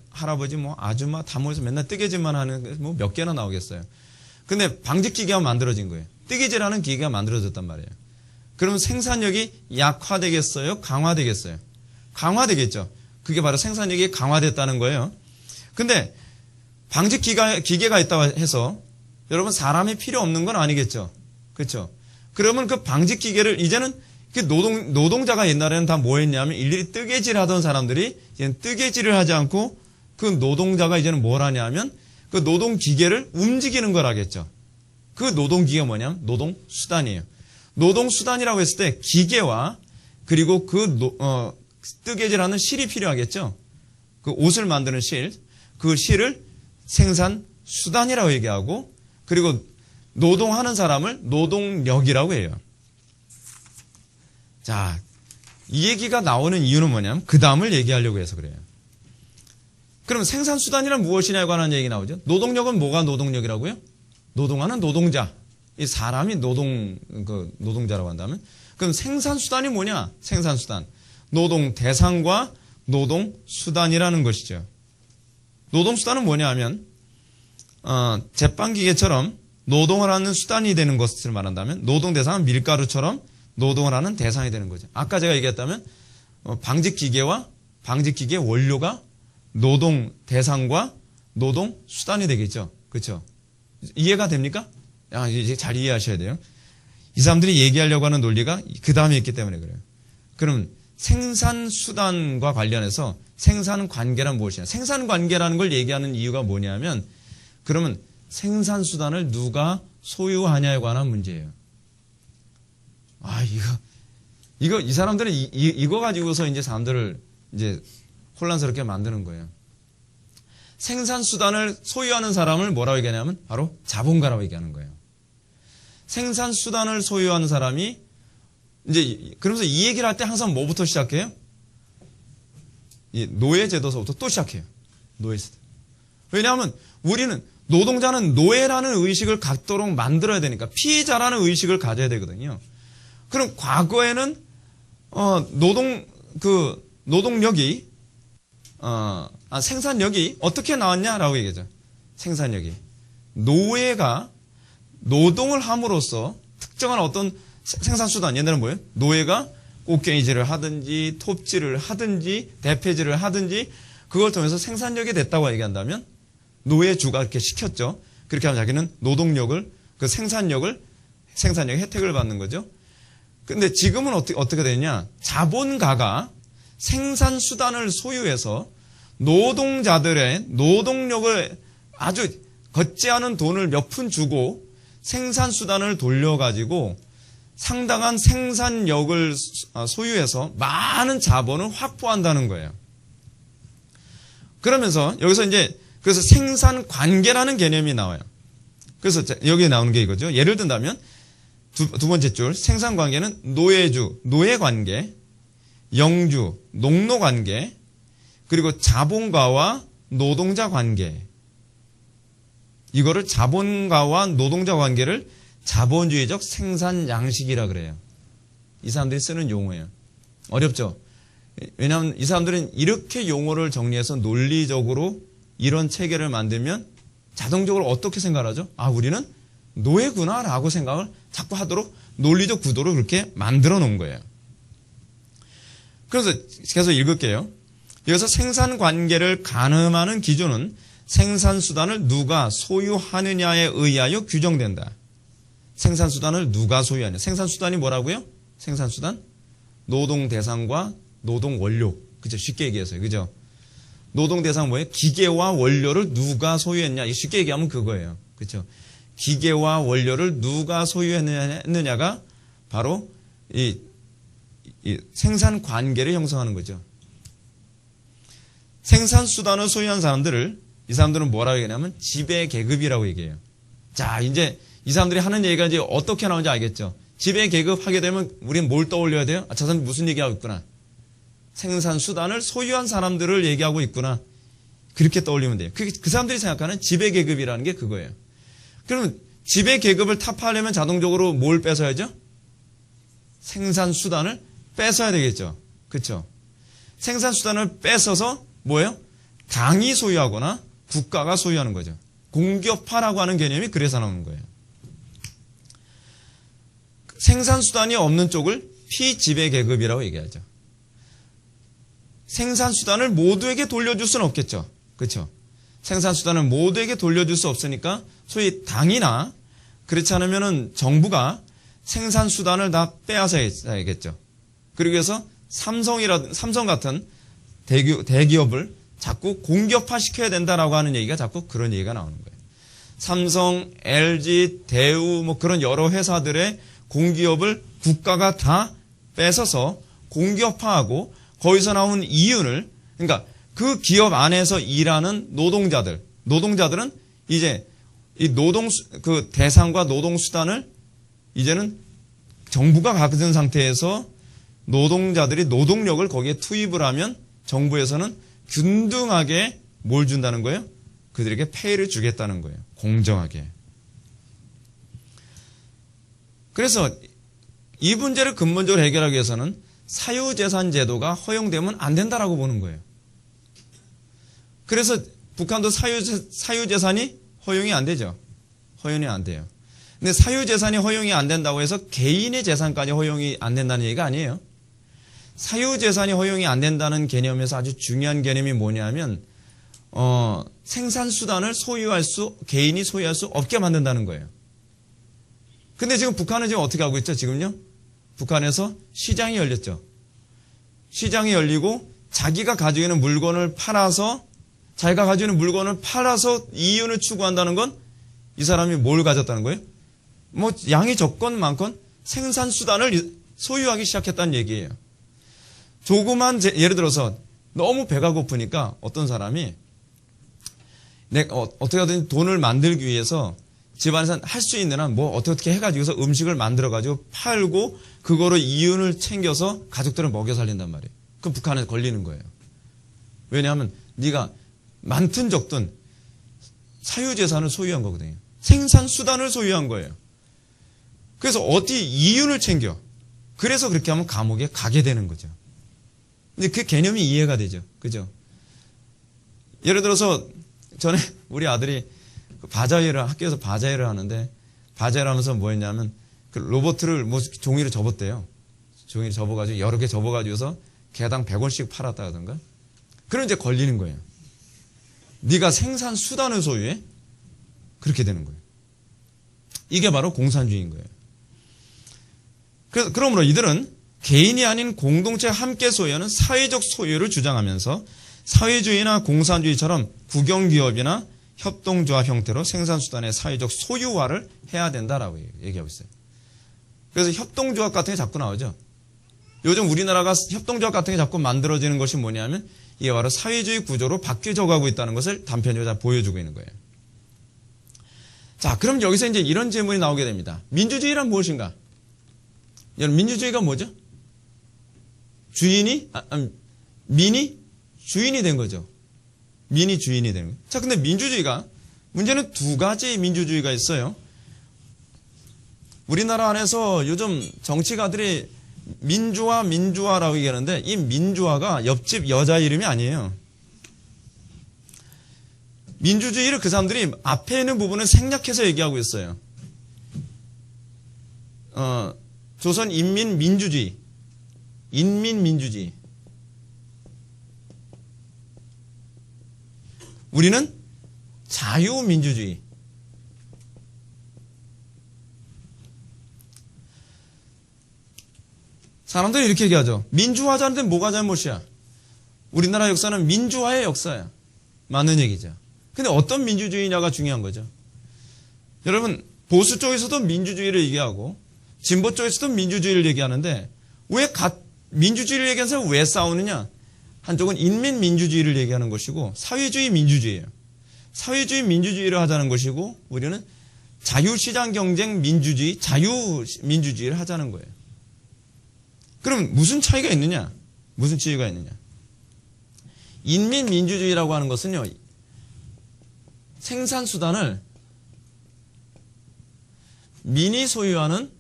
할아버지, 아줌마 다 모여서 맨날 뜨개질만 하는, 몇 개나 나오겠어요. 근데 방직기계가 만들어진 거예요. 뜨개질하는 기계가 만들어졌단 말이에요. 그러면 생산력이 약화되겠어요? 강화되겠어요? 강화되겠죠. 그게 바로 생산력이 강화됐다는 거예요. 근데 방직기계가 있다고 해서 여러분 사람이 필요 없는 건 아니겠죠. 그렇죠? 그러면 그 방직기계를 이제는 노동자가 옛날에는 다 뭐 했냐면 일일이 뜨개질 하던 사람들이 이제는 뜨개질을 하지 않고 그 노동자가 이제는 뭘 하냐면 그 노동기계를 움직이는 걸 하겠죠. 그 노동기계가 뭐냐면 노동수단이에요. 노동수단이라고 했을 때 기계와 그리고 뜨개질하는 실이 필요하겠죠. 그 옷을 만드는 실. 그 시를 생산수단이라고 얘기하고, 그리고 노동하는 사람을 노동력이라고 해요. 자, 이 얘기가 나오는 이유는 뭐냐면 그 다음을 얘기하려고 해서 그래요. 그럼 생산수단이란 무엇이냐에 관한 얘기 나오죠. 노동력은 뭐가 노동력이라고요? 노동하는 노동자. 이 사람이 노동자라고 한다면, 그럼 생산수단이 뭐냐? 생산수단. 노동 대상과 노동수단이라는 것이죠. 노동수단은 뭐냐 하면, 제빵기계처럼 노동을 하는 수단이 되는 것을 말한다면, 노동 대상은 밀가루처럼 노동을 하는 대상이 되는 거죠. 아까 제가 얘기했다면, 방직기계와 방직기계 원료가 노동 대상과 노동 수단이 되겠죠. 그렇죠? 이해가 됩니까? 이제 잘 이해하셔야 돼요. 이 사람들이 얘기하려고 하는 논리가 그 다음에 있기 때문에 그래요. 그럼 생산수단과 관련해서 생산관계란 무엇이냐? 생산관계라는 걸 얘기하는 이유가 뭐냐면, 그러면 생산수단을 누가 소유하냐에 관한 문제예요. 이 사람들은 이거 가지고서 이제 사람들을 이제 혼란스럽게 만드는 거예요. 생산수단을 소유하는 사람을 뭐라고 얘기하냐면 바로 자본가라고 얘기하는 거예요. 생산수단을 소유하는 사람이 이제 그러면서 이 얘기를 할 때 항상 뭐부터 시작해요? 이 노예제도서부터 또 시작해요. 노예제도. 왜냐하면 우리는 노동자는 노예라는 의식을 갖도록 만들어야 되니까, 피해자라는 의식을 가져야 되거든요. 그럼 과거에는 노동력이 생산력이 어떻게 나왔냐라고 얘기하죠. 생산력이 노예가 노동을 함으로써 특정한 어떤 생산수단, 옛날에는 뭐예요? 노예가 꽃게이질을 하든지 톱질을 하든지 대패질을 하든지 그걸 통해서 생산력이 됐다고 얘기한다면, 노예주가 이렇게 시켰죠. 그렇게 하면 자기는 노동력을, 그 생산력의 혜택을 받는 거죠. 근데 지금은 어떻게 되냐? 자본가가 생산수단을 소유해서 노동자들의 노동력을 아주 걷지 않은 돈을 몇 푼 주고 생산수단을 돌려가지고 상당한 생산력을 소유해서 많은 자본을 확보한다는 거예요. 그러면서 여기서 그래서 생산관계라는 개념이 나와요. 그래서 여기에 나오는 게 이거죠. 예를 든다면 두 번째 줄, 생산관계는 노예주, 노예관계, 영주, 농노관계, 그리고 자본가와 노동자관계. 이거를 자본가와 노동자관계를 자본주의적 생산 양식이라 그래요. 이 사람들이 쓰는 용어예요. 어렵죠? 왜냐하면 이 사람들은 이렇게 용어를 정리해서 논리적으로 이런 체계를 만들면 자동적으로 어떻게 생각하죠? 우리는 노예구나 라고 생각을 자꾸 하도록 논리적 구도를 그렇게 만들어 놓은 거예요. 그래서 계속 읽을게요. 여기서 생산관계를 가늠하는 기준은 생산수단을 누가 소유하느냐에 의하여 규정된다. 생산수단을 누가 소유하냐. 생산수단이 뭐라고요? 생산수단? 노동 대상과 노동 원료. 그죠? 쉽게 얘기해서요. 그죠? 노동 대상 뭐예요? 기계와 원료를 누가 소유했냐. 쉽게 얘기하면 그거예요. 그죠? 기계와 원료를 누가 소유했느냐가 바로 이 생산 관계를 형성하는 거죠. 생산수단을 소유한 사람들을 이 사람들은 뭐라고 얘기하냐면 지배계급이라고 얘기해요. 자, 이제 이 사람들이 하는 얘기가 이제 어떻게 나오는지 알겠죠? 지배계급 하게 되면 우리는 뭘 떠올려야 돼요? 저 사람 무슨 얘기하고 있구나. 생산수단을 소유한 사람들을 얘기하고 있구나. 그렇게 떠올리면 돼요. 그 사람들이 생각하는 지배계급이라는 게 그거예요. 그러면 지배계급을 타파하려면 자동적으로 뭘 뺏어야죠? 생산수단을 뺏어야 되겠죠. 그렇죠? 생산수단을 뺏어서 뭐예요? 당이 소유하거나 국가가 소유하는 거죠. 공기업화라고 하는 개념이 그래서 나오는 거예요. 생산수단이 없는 쪽을 피지배계급이라고 얘기하죠. 생산수단을 모두에게 돌려줄 수는 없겠죠. 그렇죠? 생산수단을 모두에게 돌려줄 수 없으니까 소위 당이나 그렇지 않으면 정부가 생산수단을 다 빼앗아야겠죠. 그러기 위해서 삼성 같은 대기업을 자꾸 공기업화 시켜야 된다라고 하는 얘기가 자꾸 그런 얘기가 나오는 거예요. 삼성, LG, 대우 뭐 그런 여러 회사들의 공기업을 국가가 다 뺏어서 공기업화하고 거기서 나온 이윤을, 그러니까 그 기업 안에서 일하는 노동자들은 이제 이 그 대상과 노동수단을 이제는 정부가 가진 상태에서 노동자들이 노동력을 거기에 투입을 하면 정부에서는 균등하게 뭘 준다는 거예요? 그들에게 페이를 주겠다는 거예요. 공정하게. 그래서 이 문제를 근본적으로 해결하기 위해서는 사유재산 제도가 허용되면 안 된다라고 보는 거예요. 그래서 북한도 사유재산이 허용이 안 되죠. 허용이 안 돼요. 근데 사유재산이 허용이 안 된다고 해서 개인의 재산까지 허용이 안 된다는 얘기가 아니에요. 사유재산이 허용이 안 된다는 개념에서 아주 중요한 개념이 뭐냐면 생산수단을 개인이 소유할 수 없게 만든다는 거예요. 근데 지금 북한은 지금 어떻게 하고 있죠? 지금요? 북한에서 시장이 열렸죠. 시장이 열리고 자기가 가지고 있는 물건을 팔아서 이윤을 추구한다는 건 이 사람이 뭘 가졌다는 거예요? 뭐 양이 적건 많건 생산수단을 소유하기 시작했다는 얘기예요. 예를 들어서 너무 배가 고프니까 어떤 사람이 어떻게 하든 돈을 만들기 위해서 집안에서 할 수 있는 한 어떻게 해가지고서 음식을 만들어가지고 팔고 그거로 이윤을 챙겨서 가족들을 먹여 살린단 말이에요. 그럼 북한에 걸리는 거예요. 왜냐하면 네가 많든 적든 사유재산을 소유한 거거든요. 생산수단을 소유한 거예요. 그래서 어디 이윤을 챙겨. 그래서 그렇게 하면 감옥에 가게 되는 거죠. 근데 그 개념이 이해가 되죠. 그죠? 예를 들어서 전에 우리 아들이 학교에서 바자회를 하는데 바자회를 하면서 뭐 했냐면 그 로봇을 종이를 접었대요. 종이를 접어가지고 여러 개 접어가지고서 개당 100원씩 팔았다던가. 그럼 이제 걸리는 거예요. 네가 생산 수단을 소유해? 그렇게 되는 거예요. 이게 바로 공산주의인 거예요. 그러므로 이들은 개인이 아닌 공동체가 함께 소유하는 사회적 소유를 주장하면서 사회주의나 공산주의처럼 국영기업이나 협동조합 형태로 생산수단의 사회적 소유화를 해야 된다라고 얘기하고 있어요. 그래서 협동조합 같은 게 자꾸 나오죠. 요즘 우리나라가 협동조합 같은 게 자꾸 만들어지는 것이 뭐냐면 이게 바로 사회주의 구조로 바뀌어져 가고 있다는 것을 단편적으로 보여주고 있는 거예요. 자, 그럼 여기서 이제 이런 질문이 나오게 됩니다. 민주주의란 무엇인가? 민주주의가 뭐죠? 민이 주인이 된 거죠. 민이 주인이 되는 거예요. 자, 근데 문제는 두 가지 민주주의가 있어요. 우리나라 안에서 요즘 정치가들이 민주화라고 얘기하는데 이 민주화가 옆집 여자 이름이 아니에요. 민주주의를 그 사람들이 앞에 있는 부분을 생략해서 얘기하고 있어요. 조선 인민민주주의, 인민민주주의. 우리는 자유민주주의. 사람들이 이렇게 얘기하죠. 민주화자인데 뭐가 잘못이야? 우리나라 역사는 민주화의 역사야. 맞는 얘기죠. 근데 어떤 민주주의냐가 중요한 거죠. 여러분, 보수 쪽에서도 민주주의를 얘기하고 진보 쪽에서도 민주주의를 얘기하는데 왜 민주주의를 얘기해서 왜 싸우느냐? 한쪽은 인민민주주의를 얘기하는 것이고 사회주의 민주주의예요. 사회주의 민주주의를 하자는 것이고 우리는 자유시장 경쟁 민주주의, 자유민주주의를 하자는 거예요. 그럼 무슨 차이가 있느냐? 무슨 차이가 있느냐? 인민민주주의라고 하는 것은요. 생산수단을 민이 소유하는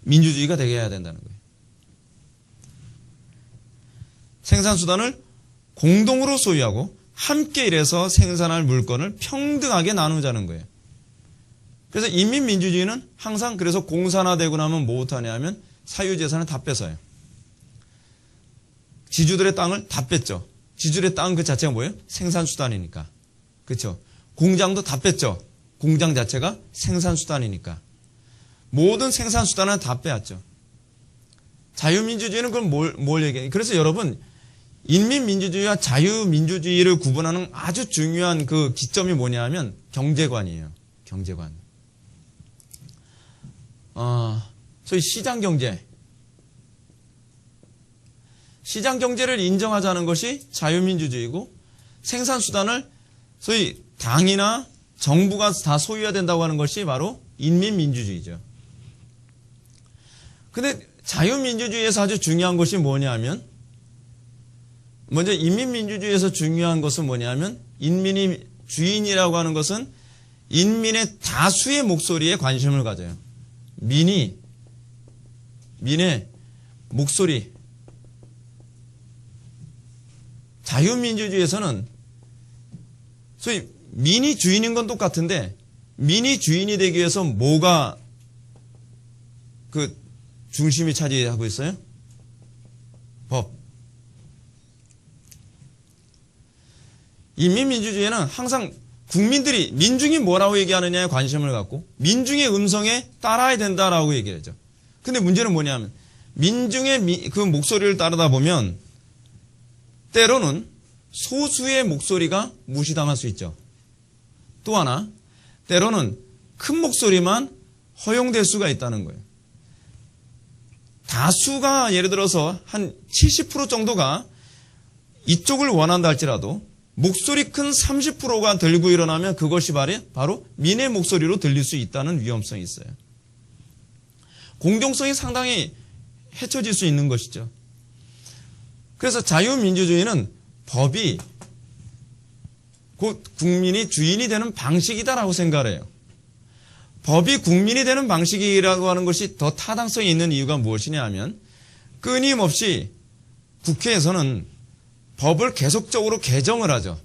민주주의가 되게 해야 된다는 거예요. 생산수단을 공동으로 소유하고 함께 일해서 생산할 물건을 평등하게 나누자는 거예요. 그래서 인민민주주의는 항상 그래서 공산화되고 나면 뭐부터 하냐면 사유재산을 다 뺏어요. 지주들의 땅을 다 뺐죠. 지주들의 땅 그 자체가 뭐예요? 생산수단이니까. 그렇죠? 공장도 다 뺐죠. 공장 자체가 생산수단이니까. 모든 생산수단은 다 빼앗죠. 자유민주주의는 그럼 뭘 얘기해요? 그래서 여러분 인민민주주의와 자유민주주의를 구분하는 아주 중요한 그 기점이 뭐냐 하면 경제관이에요. 경제관. 소위 시장경제. 시장 경제를 인정하자는 것이 자유민주주의고 생산수단을 소위 당이나 정부가 다 소유해야 된다고 하는 것이 바로 인민민주주의죠. 근데 자유민주주의에서 아주 중요한 것이 뭐냐면 먼저 인민민주주의에서 중요한 것은 뭐냐면 인민이 주인이라고 하는 것은 인민의 다수의 목소리에 관심을 가져요. 민의 목소리. 자유민주주의에서는 소위 민이 주인인 건 똑같은데 민이 주인이 되기 위해서 뭐가 그 중심이 차지하고 있어요? 법. 인민민주주의는 항상 국민들이 민중이 뭐라고 얘기하느냐에 관심을 갖고 민중의 음성에 따라야 된다라고 얘기를 하죠. 근데 문제는 뭐냐면 민중의 그 목소리를 따르다 보면 때로는 소수의 목소리가 무시당할 수 있죠. 또 하나 때로는 큰 목소리만 허용될 수가 있다는 거예요. 다수가 예를 들어서 한 70% 정도가 이쪽을 원한다 할지라도 목소리 큰 30%가 들고 일어나면 그것이 바로 민의 목소리로 들릴 수 있다는 위험성이 있어요. 공정성이 상당히 해쳐질 수 있는 것이죠. 그래서 자유민주주의는 법이 곧 국민이 주인이 되는 방식이다라고 생각을 해요. 법이 국민이 되는 방식이라고 하는 것이 더 타당성이 있는 이유가 무엇이냐 하면 끊임없이 국회에서는 법을 계속적으로 개정을 하죠.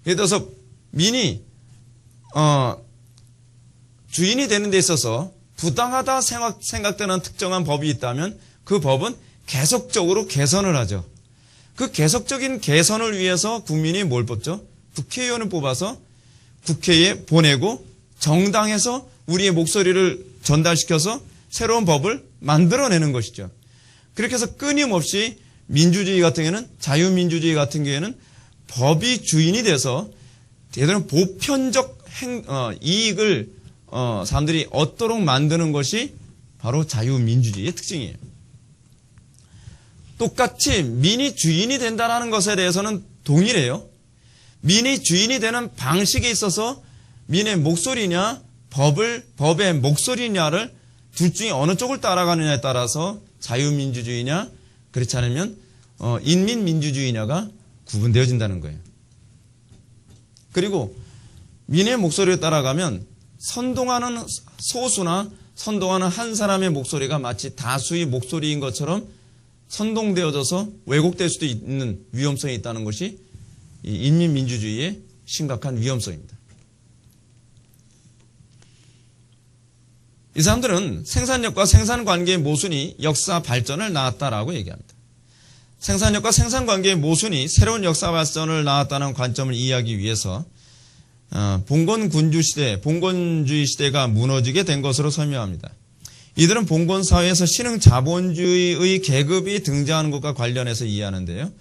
예를 들어서 민이 주인이 되는 데 있어서 부당하다 생각되는 특정한 법이 있다면 그 법은 계속적으로 개선을 하죠. 그 계속적인 개선을 위해서 국민이 뭘 뽑죠? 국회의원을 뽑아서 국회에 보내고 정당에서 우리의 목소리를 전달시켜서 새로운 법을 만들어내는 것이죠. 그렇게 해서 끊임없이 민주주의 같은 경우에는 자유민주주의 같은 경우에는 법이 주인이 돼서 예를 들어 보편적 이익을 사람들이 얻도록 만드는 것이 바로 자유민주주의의 특징이에요. 똑같이 민이 주인이 된다는 것에 대해서는 동일해요. 민이 주인이 되는 방식에 있어서 민의 목소리냐 법의 목소리냐를 둘 중에 어느 쪽을 따라가느냐에 따라서 자유민주주의냐 그렇지 않으면 인민민주주의냐가 구분되어진다는 거예요. 그리고 민의 목소리를 따라가면 선동하는 소수나 선동하는 한 사람의 목소리가 마치 다수의 목소리인 것처럼 선동되어져서 왜곡될 수도 있는 위험성이 있다는 것이 이 인민민주주의의 심각한 위험성입니다. 이 사람들은 생산력과 생산관계의 모순이 역사 발전을 낳았다라고 얘기합니다. 생산력과 생산관계의 모순이 새로운 역사 발전을 낳았다는 관점을 이해하기 위해서 봉건주의 시대가 무너지게 된 것으로 설명합니다. 이들은 봉건사회에서 신흥자본주의의 계급이 등장하는 것과 관련해서 이해하는데요.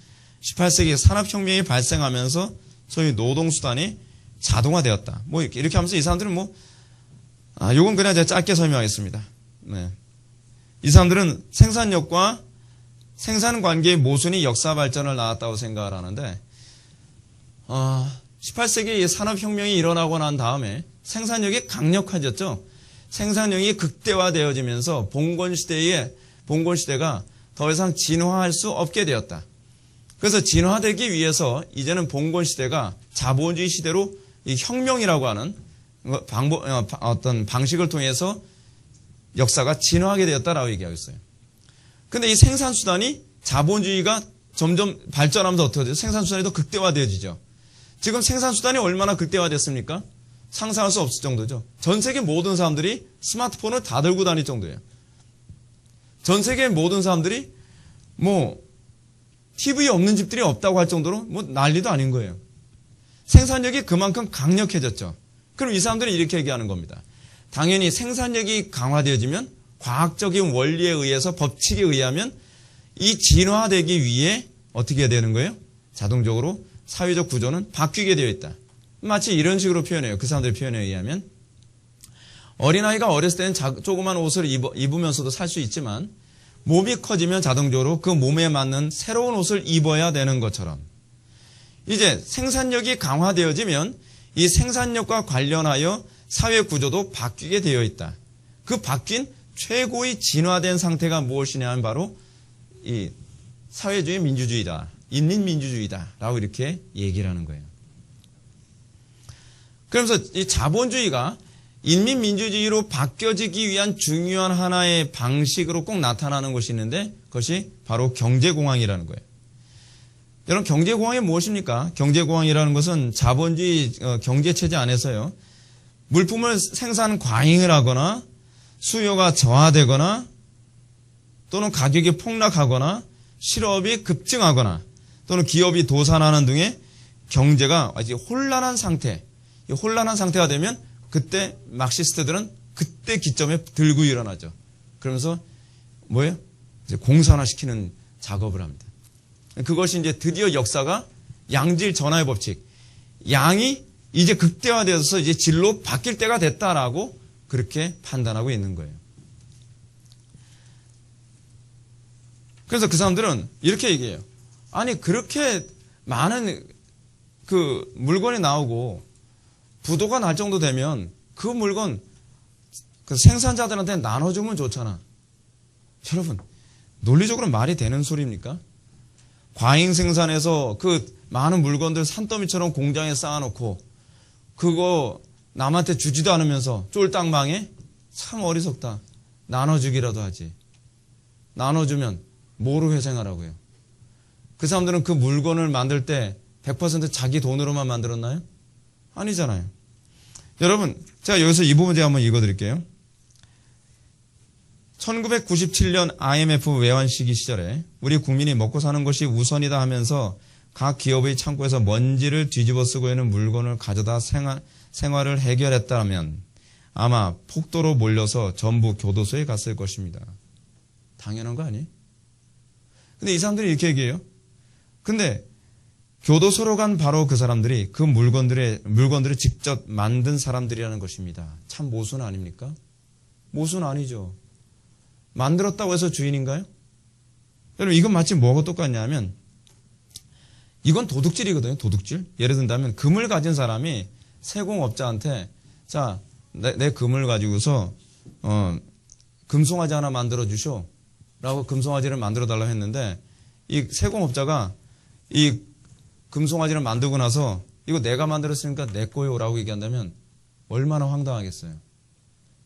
18세기 산업혁명이 발생하면서 소위 노동수단이 자동화되었다. 이렇게 하면서 이 사람들은 요건 그냥 제가 짧게 설명하겠습니다. 네. 이 사람들은 생산력과 생산관계의 모순이 역사 발전을 낳았다고 생각을 하는데, 18세기 산업혁명이 일어나고 난 다음에 생산력이 강력해졌죠. 생산력이 극대화되어지면서 봉건시대가 더 이상 진화할 수 없게 되었다. 그래서 진화되기 위해서 이제는 봉건시대가 자본주의 시대로 이 혁명이라고 하는 어떤 방식을 통해서 역사가 진화하게 되었다라고 얘기하고 있어요. 근데 이 생산수단이 자본주의가 점점 발전하면서 어떻게 되죠? 생산수단이 더 극대화되어지죠. 지금 생산수단이 얼마나 극대화됐습니까? 상상할 수 없을 정도죠. 전 세계 모든 사람들이 스마트폰을 다 들고 다닐 정도예요. 전 세계 모든 사람들이 TV 없는 집들이 없다고 할 정도로 난리도 아닌 거예요. 생산력이 그만큼 강력해졌죠. 그럼 이 사람들은 이렇게 얘기하는 겁니다. 당연히 생산력이 강화되어지면 과학적인 원리에 의해서 법칙에 의하면 이 진화되기 위해 어떻게 해야 되는 거예요? 자동적으로 사회적 구조는 바뀌게 되어 있다. 마치 이런 식으로 표현해요. 그 사람들의 표현에 의하면 어린아이가 어렸을 때는 조그만 옷을 입으면서도 살 수 있지만 몸이 커지면 자동적으로 그 몸에 맞는 새로운 옷을 입어야 되는 것처럼 이제 생산력이 강화되어지면 이 생산력과 관련하여 사회 구조도 바뀌게 되어 있다. 그 바뀐 최고의 진화된 상태가 무엇이냐 하면 바로 이 사회주의 민주주의다. 인민민주주의다라고 이렇게 얘기를 하는 거예요. 그러면서 이 자본주의가 인민민주주의로 바뀌어지기 위한 중요한 하나의 방식으로 꼭 나타나는 것이 있는데 그것이 바로 경제공황이라는 거예요. 여러분 경제공황이 무엇입니까? 경제공황이라는 것은 자본주의 경제체제 안에서요. 물품을 생산 과잉을 하거나 수요가 저하되거나 또는 가격이 폭락하거나 실업이 급증하거나 또는 기업이 도산하는 등의 경제가 아주 혼란한 상태, 혼란한 상태가 되면 그때 막시스트들은 그때 기점에 들고 일어나죠. 그러면서 뭐예요? 이제 공산화시키는 작업을 합니다. 그것이 이제 드디어 역사가 양질 전화의 법칙, 양이 이제 극대화되어서 이제 질로 바뀔 때가 됐다라고 그렇게 판단하고 있는 거예요. 그래서 그 사람들은 이렇게 얘기해요. 아니 그렇게 많은 그 물건이 나오고 부도가 날 정도 되면 그 물건 그 생산자들한테 나눠주면 좋잖아. 여러분 논리적으로 말이 되는 소리입니까? 과잉 생산해서 그 많은 물건들 산더미처럼 공장에 쌓아놓고 그거 남한테 주지도 않으면서 쫄딱 망해? 참 어리석다. 나눠주기라도 하지. 나눠주면 뭐로 회생하라고요? 그 사람들은 그 물건을 만들 때 100% 자기 돈으로만 만들었나요? 아니잖아요. 여러분, 제가 여기서 이 부분 제가 한번 읽어드릴게요. 1997년 IMF 외환 시기 시절에 우리 국민이 먹고 사는 것이 우선이다 하면서 각 기업의 창고에서 먼지를 뒤집어 쓰고 있는 물건을 가져다 생활을 해결했다면 아마 폭도로 몰려서 전부 교도소에 갔을 것입니다. 당연한 거 아니에요? 근데 이 사람들이 이렇게 얘기해요. 근데 교도소로 간 바로 그 사람들이 그 물건들을 직접 만든 사람들이라는 것입니다. 참 모순 아닙니까? 모순 아니죠. 만들었다고 해서 주인인가요? 여러분 이건 마치 뭐하고 똑같냐면 이건 도둑질이거든요. 도둑질. 예를 든다면 금을 가진 사람이 세공업자한테 자, 내 금을 가지고서 금송아지 하나 만들어 주쇼 라고 금송아지를 만들어 달라고 했는데 이 세공업자가 이 금송아지를 만들고 나서 이거 내가 만들었으니까 내 거요 라고 얘기한다면 얼마나 황당하겠어요.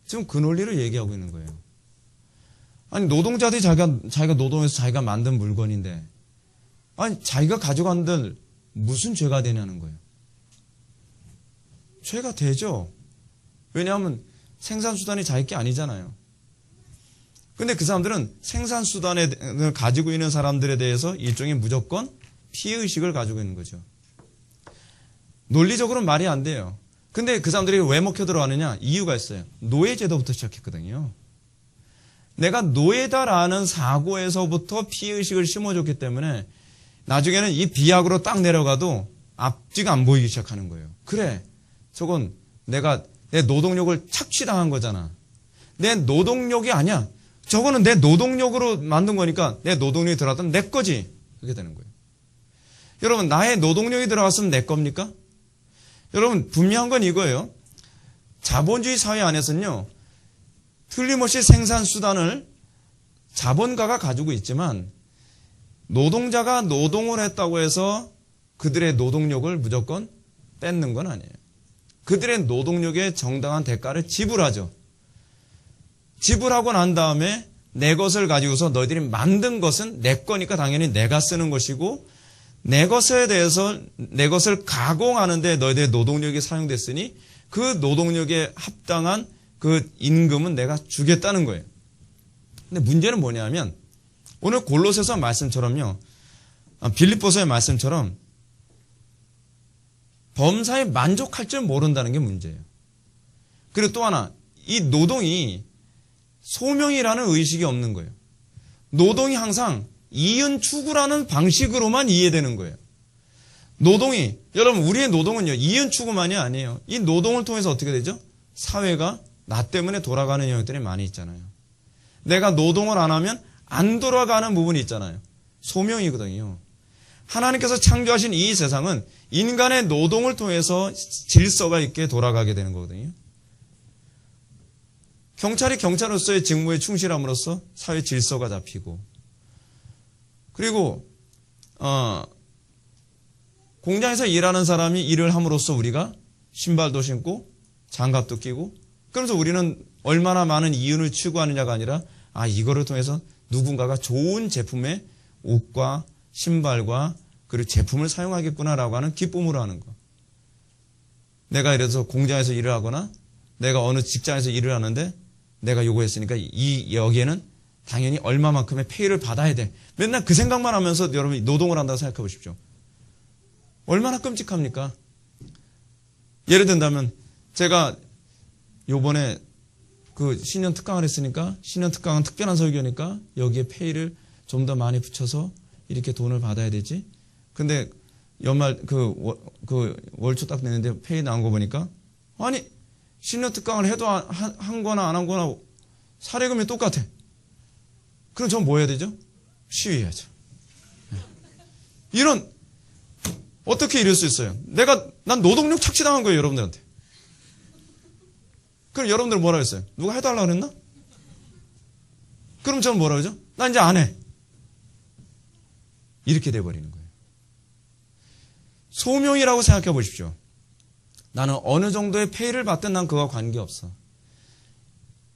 지금 그 논리를 얘기하고 있는 거예요. 아니 노동자들이 자기가 노동해서 자기가 만든 물건인데 아니 자기가 가져간들 무슨 죄가 되냐는 거예요. 죄가 되죠. 왜냐하면 생산수단이 자기 게 아니잖아요. 근데 그 사람들은 생산수단을 가지고 있는 사람들에 대해서 일종의 무조건 피해의식을 가지고 있는 거죠. 논리적으로는 말이 안 돼요. 근데 그 사람들이 왜 먹혀 들어가느냐? 이유가 있어요. 노예제도부터 시작했거든요. 내가 노예다라는 사고에서부터 피해의식을 심어줬기 때문에 나중에는 이 비약으로 딱 내려가도 앞뒤가 안 보이기 시작하는 거예요. 그래, 저건 내가 내 노동력을 착취당한 거잖아. 내 노동력이 아니야. 저거는 내 노동력으로 만든 거니까 내 노동력이 들어갔던 내 거지. 그렇게 되는 거예요. 여러분 나의 노동력이 들어갔으면 내 겁니까? 여러분 분명한 건 이거예요. 자본주의 사회 안에서는요. 틀림없이 생산수단을 자본가가 가지고 있지만 노동자가 노동을 했다고 해서 그들의 노동력을 무조건 뺏는 건 아니에요. 그들의 노동력에 정당한 대가를 지불하죠. 지불하고 난 다음에 내 것을 가지고서 너희들이 만든 것은 내 거니까 당연히 내가 쓰는 것이고 내 것에 대해서 내 것을 가공하는데 너희들의 노동력이 사용됐으니 그 노동력에 합당한 그 임금은 내가 주겠다는 거예요. 근데 문제는 뭐냐면 오늘 골로새서 말씀처럼요. 빌립보서의 말씀처럼 범사에 만족할 줄 모른다는 게 문제예요. 그리고 또 하나 이 노동이 소명이라는 의식이 없는 거예요. 노동이 항상 이윤 추구라는 방식으로만 이해되는 거예요. 노동이 여러분 우리의 노동은요. 이윤 추구만이 아니에요. 이 노동을 통해서 어떻게 되죠? 사회가 나 때문에 돌아가는 영역들이 많이 있잖아요. 내가 노동을 안 하면 안 돌아가는 부분이 있잖아요. 소명이거든요. 하나님께서 창조하신 이 세상은 인간의 노동을 통해서 질서가 있게 돌아가게 되는 거거든요. 경찰이 경찰로서의 직무에 충실함으로써 사회 질서가 잡히고, 그리고 공장에서 일하는 사람이 일을 함으로써 우리가 신발도 신고 장갑도 끼고, 그러면서 우리는 얼마나 많은 이윤을 추구하느냐가 아니라 이거를 통해서 누군가가 좋은 제품의 옷과 신발과 그리고 제품을 사용하겠구나라고 하는 기쁨으로 하는 거. 내가 예를 들어서 공장에서 일을 하거나 내가 어느 직장에서 일을 하는데 내가 요구했으니까 여기에는 당연히 얼마만큼의 페이를 받아야 돼. 맨날 그 생각만 하면서 여러분이 노동을 한다고 생각해 보십시오. 얼마나 끔찍합니까? 예를 든다면 제가 요번에 그 신년 특강을 했으니까, 신년 특강은 특별한 설교니까 여기에 페이를 좀 더 많이 붙여서 이렇게 돈을 받아야 되지. 근데 연말 월초 딱 내는데 페이 나온 거 보니까 아니 신년 특강을 해도 한 거나 안 한 거나 사례금이 똑같아. 그럼 전 뭐 해야 되죠? 시위해야죠. 이런, 어떻게 이럴 수 있어요? 난 노동력 착취당한 거예요, 여러분들한테. 그럼 여러분들 뭐라 했어요? 누가 해달라고 그랬나? 그럼 저는 뭐라 그러죠? 나 이제 안 해. 이렇게 돼버리는 거예요. 소명이라고 생각해 보십시오. 나는 어느 정도의 페이를 받든 난 그와 관계없어.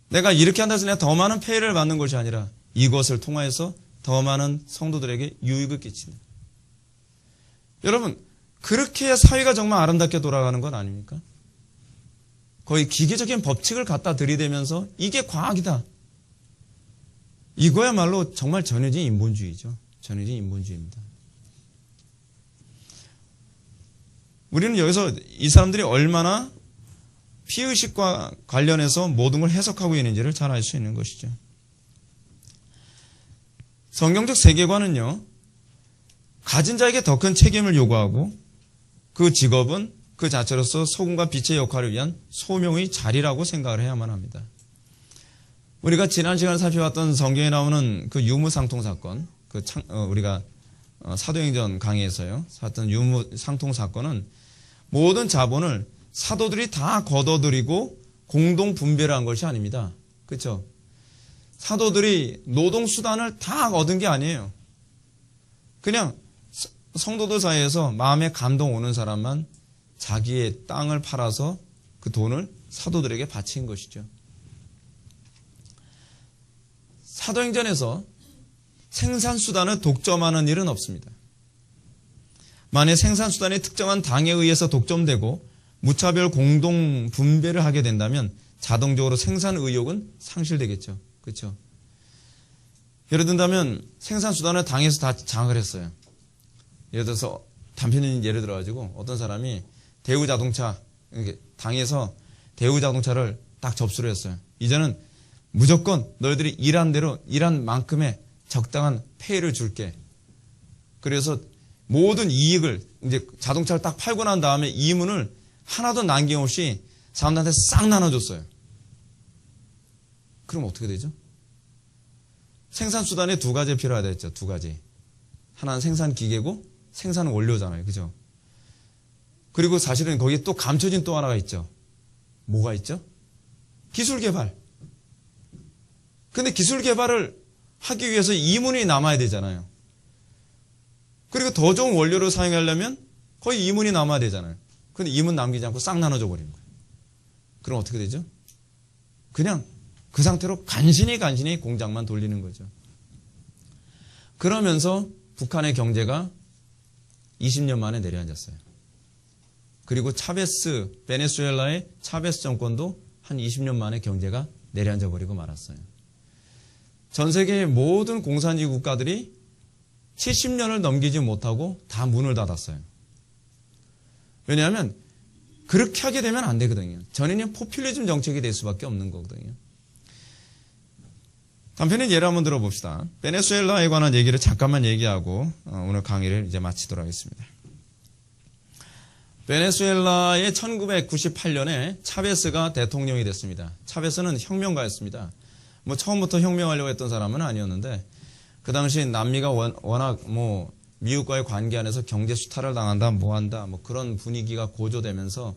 내가 이렇게 한다 해서 내가 더 많은 페이를 받는 것이 아니라 이것을 통하여서 더 많은 성도들에게 유익을 끼친다. 여러분, 그렇게 해야 사회가 정말 아름답게 돌아가는 건 아닙니까? 거의 기계적인 법칙을 갖다 들이대면서 이게 과학이다. 이거야말로 정말 전형적인 인본주의죠. 전형적인 인본주의입니다. 우리는 여기서 이 사람들이 얼마나 피의식과 관련해서 모든 걸 해석하고 있는지를 잘 알 수 있는 것이죠. 성경적 세계관은요, 가진 자에게 더 큰 책임을 요구하고 그 직업은 그 자체로서 소금과 빛의 역할을 위한 소명의 자리라고 생각을 해야만 합니다. 우리가 지난 시간에 살펴봤던 성경에 나오는 그 유무상통 사건, 우리가 사도행전 강의에서요, 봤던 유무상통 사건은 모든 자본을 사도들이 다 걷어들이고 공동 분배를 한 것이 아닙니다. 그렇죠? 사도들이 노동수단을 다 얻은 게 아니에요. 그냥 성도들 사이에서 마음에 감동 오는 사람만 자기의 땅을 팔아서 그 돈을 사도들에게 바친 것이죠. 사도행전에서 생산수단을 독점하는 일은 없습니다. 만약 생산수단이 특정한 당에 의해서 독점되고 무차별 공동 분배를 하게 된다면 자동적으로 생산 의욕은 상실되겠죠. 그렇죠? 예를 든다면 생산수단을 당에서 다 장악을 했어요. 예를 들어서 단편적인 예를 들어가지고 어떤 사람이 대우자동차, 당에서 대우자동차를 딱 접수를 했어요. 이제는 무조건 너희들이 일한 대로 일한 만큼의 적당한 페이를 줄게. 그래서 모든 이익을 이제 자동차를 딱 팔고 난 다음에 이문을 하나도 남김없이 사람들한테 싹 나눠줬어요. 그럼 어떻게 되죠? 생산수단에 두 가지 필요하다 했죠. 두 가지. 하나는 생산기계고 생산 원료잖아요. 그죠? 그리고 사실은 거기에 또 감춰진 또 하나가 있죠. 뭐가 있죠? 기술 개발. 근데 기술 개발을 하기 위해서 이문이 남아야 되잖아요. 그리고 더 좋은 원료를 사용하려면 거의 이문이 남아야 되잖아요. 근데 이문 남기지 않고 싹 나눠줘 버리는 거예요. 그럼 어떻게 되죠? 그냥 그 상태로 간신히 공장만 돌리는 거죠. 그러면서 북한의 경제가 20년 만에 내려앉았어요. 그리고 베네수엘라의 차베스 정권도 한 20년 만에 경제가 내려앉아 버리고 말았어요. 전 세계의 모든 공산주의 국가들이 70년을 넘기지 못하고 다 문을 닫았어요. 왜냐하면 그렇게 하게 되면 안 되거든요. 전형적인 포퓰리즘 정책이 될 수밖에 없는 거거든요. 단편의 예를 한번 들어봅시다. 베네수엘라에 관한 얘기를 잠깐만 얘기하고 오늘 강의를 이제 마치도록 하겠습니다. 베네수엘라의 1998년에 차베스가 대통령이 됐습니다. 차베스는 혁명가였습니다. 처음부터 혁명하려고 했던 사람은 아니었는데 그 당시 남미가 워낙 뭐 미국과의 관계 안에서 경제 수탈을 당한다, 뭐 한다, 뭐 그런 분위기가 고조되면서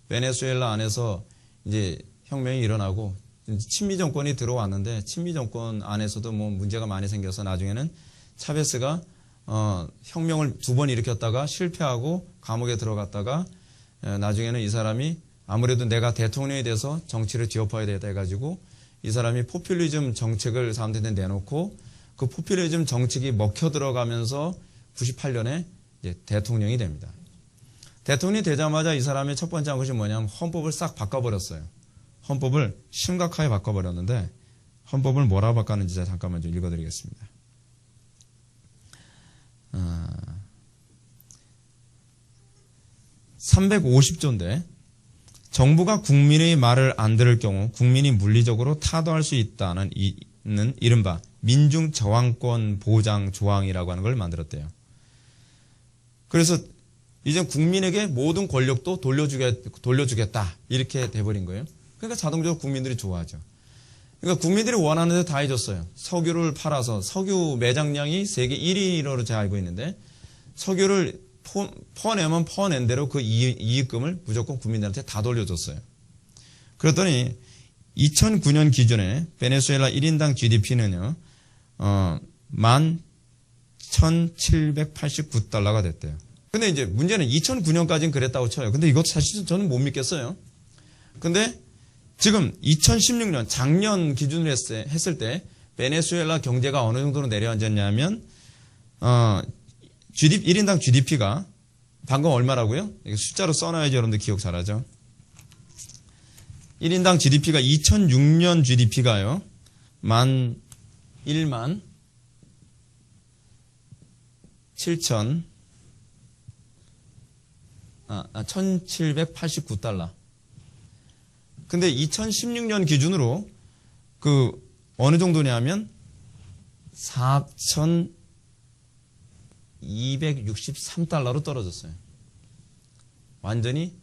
베네수엘라 안에서 이제 혁명이 일어나고 친미 정권이 들어왔는데 친미 정권 안에서도 뭐 문제가 많이 생겨서 나중에는 차베스가 혁명을 2번 일으켰다가 실패하고 감옥에 들어갔다가 나중에는 이 사람이 아무래도 내가 대통령이 돼서 정치를 뒤엎어야 되겠다 해가지고 이 사람이 포퓰리즘 정책을 사람들한테 내놓고 그 포퓰리즘 정책이 먹혀 들어가면서 98년에 이제 대통령이 됩니다. 대통령이 되자마자 이 사람의 첫 번째 한 것이 뭐냐면 헌법을 싹 바꿔버렸어요. 헌법을 심각하게 바꿔버렸는데 헌법을 뭐라고 바꿨는지 제가 잠깐만 좀 읽어드리겠습니다. 350조인데 정부가 국민의 말을 안 들을 경우 국민이 물리적으로 타도할 수 있다는 이른바 민중저항권 보장 조항이라고 하는 걸 만들었대요. 그래서 이제 국민에게 모든 권력도 돌려주겠다 이렇게 돼버린 거예요. 그러니까 자동적으로 국민들이 좋아하죠. 그러니까 국민들이 원하는 데 다 해줬어요. 석유를 팔아서 석유 매장량이 세계 1위로 제가 알고 있는데 석유를 퍼내면 퍼낸 대로 그 이익금을 무조건 국민들한테 다 돌려줬어요. 그랬더니 2009년 기준에 베네수엘라 1인당 GDP는요, 11,789달러가 됐대요. 근데 이제 문제는 2009년까지는 그랬다고 쳐요. 근데 이것도 사실 저는 못 믿겠어요. 근데 지금 2016년 작년 기준으로 했을 때 베네수엘라 경제가 어느 정도로 내려앉았냐면 1인당 GDP가 방금 얼마라고요? 숫자로 써놔야지 여러분들 기억 잘하죠. 1인당 GDP가 2006년 GDP가요. 1789달러. 근데 2016년 기준으로 어느 정도냐면 4,263달러로 떨어졌어요. 완전히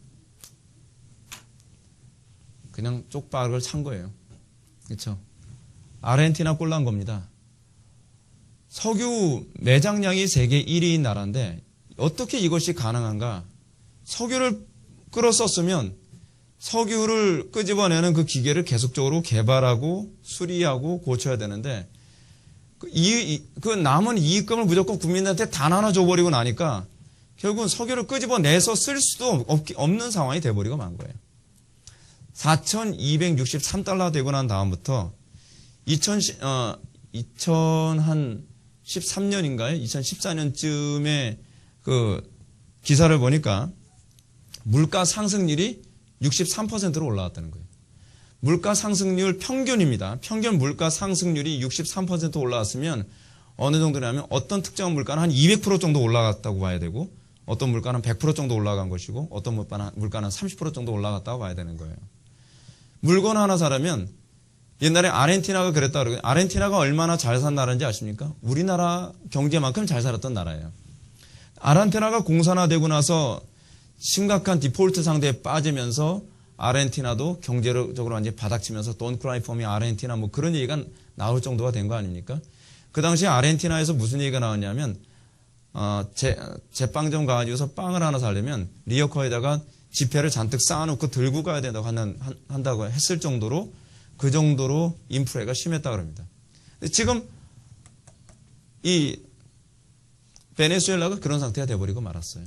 그냥 쪽박을 찬 거예요. 그렇죠? 아르헨티나 꼴 난 겁니다. 석유 매장량이 세계 1위인 나라인데 어떻게 이것이 가능한가? 석유를 끌어 썼으면 석유를 끄집어내는 그 기계를 계속적으로 개발하고 수리하고 고쳐야 되는데 그 남은 이익금을 무조건 국민들한테 다 나눠줘버리고 나니까 결국은 석유를 끄집어내서 쓸 수도 없는 상황이 돼버리고 만 거예요. 4,263달러 되고 난 다음부터 2013년인가요? 2014년쯤에 그 기사를 보니까 물가 상승률이 63%로 올라왔다는 거예요. 물가 상승률 평균입니다. 평균 물가 상승률이 63% 올라왔으면 어느 정도냐면 어떤 특정한 물가는 한 200% 정도 올라갔다고 봐야 되고 어떤 물가는 100% 정도 올라간 것이고 어떤 물가는 30% 정도 올라갔다고 봐야 되는 거예요. 물건 하나 사려면 옛날에 아르헨티나가 그랬다 그러고 아르헨티나가 얼마나 잘 산 나라인지 아십니까? 우리나라 경제만큼 잘 살았던 나라예요. 아르헨티나가 공산화되고 나서 심각한 디폴트 상태에 빠지면서 아르헨티나도 경제적으로 완전히 바닥치면서 Don't cry for me 아르헨티나 뭐 그런 얘기가 나올 정도가 된 거 아닙니까? 그 당시에 아르헨티나에서 무슨 얘기가 나왔냐면 제빵점 가가지고서 빵을 하나 사려면 리어커에다가 지폐를 잔뜩 쌓아놓고 들고 가야 된다고 한다고 했을 정도로 그 정도로 인플레가 심했다고 합니다. 지금 이 베네수엘라가 그런 상태가 돼버리고 말았어요.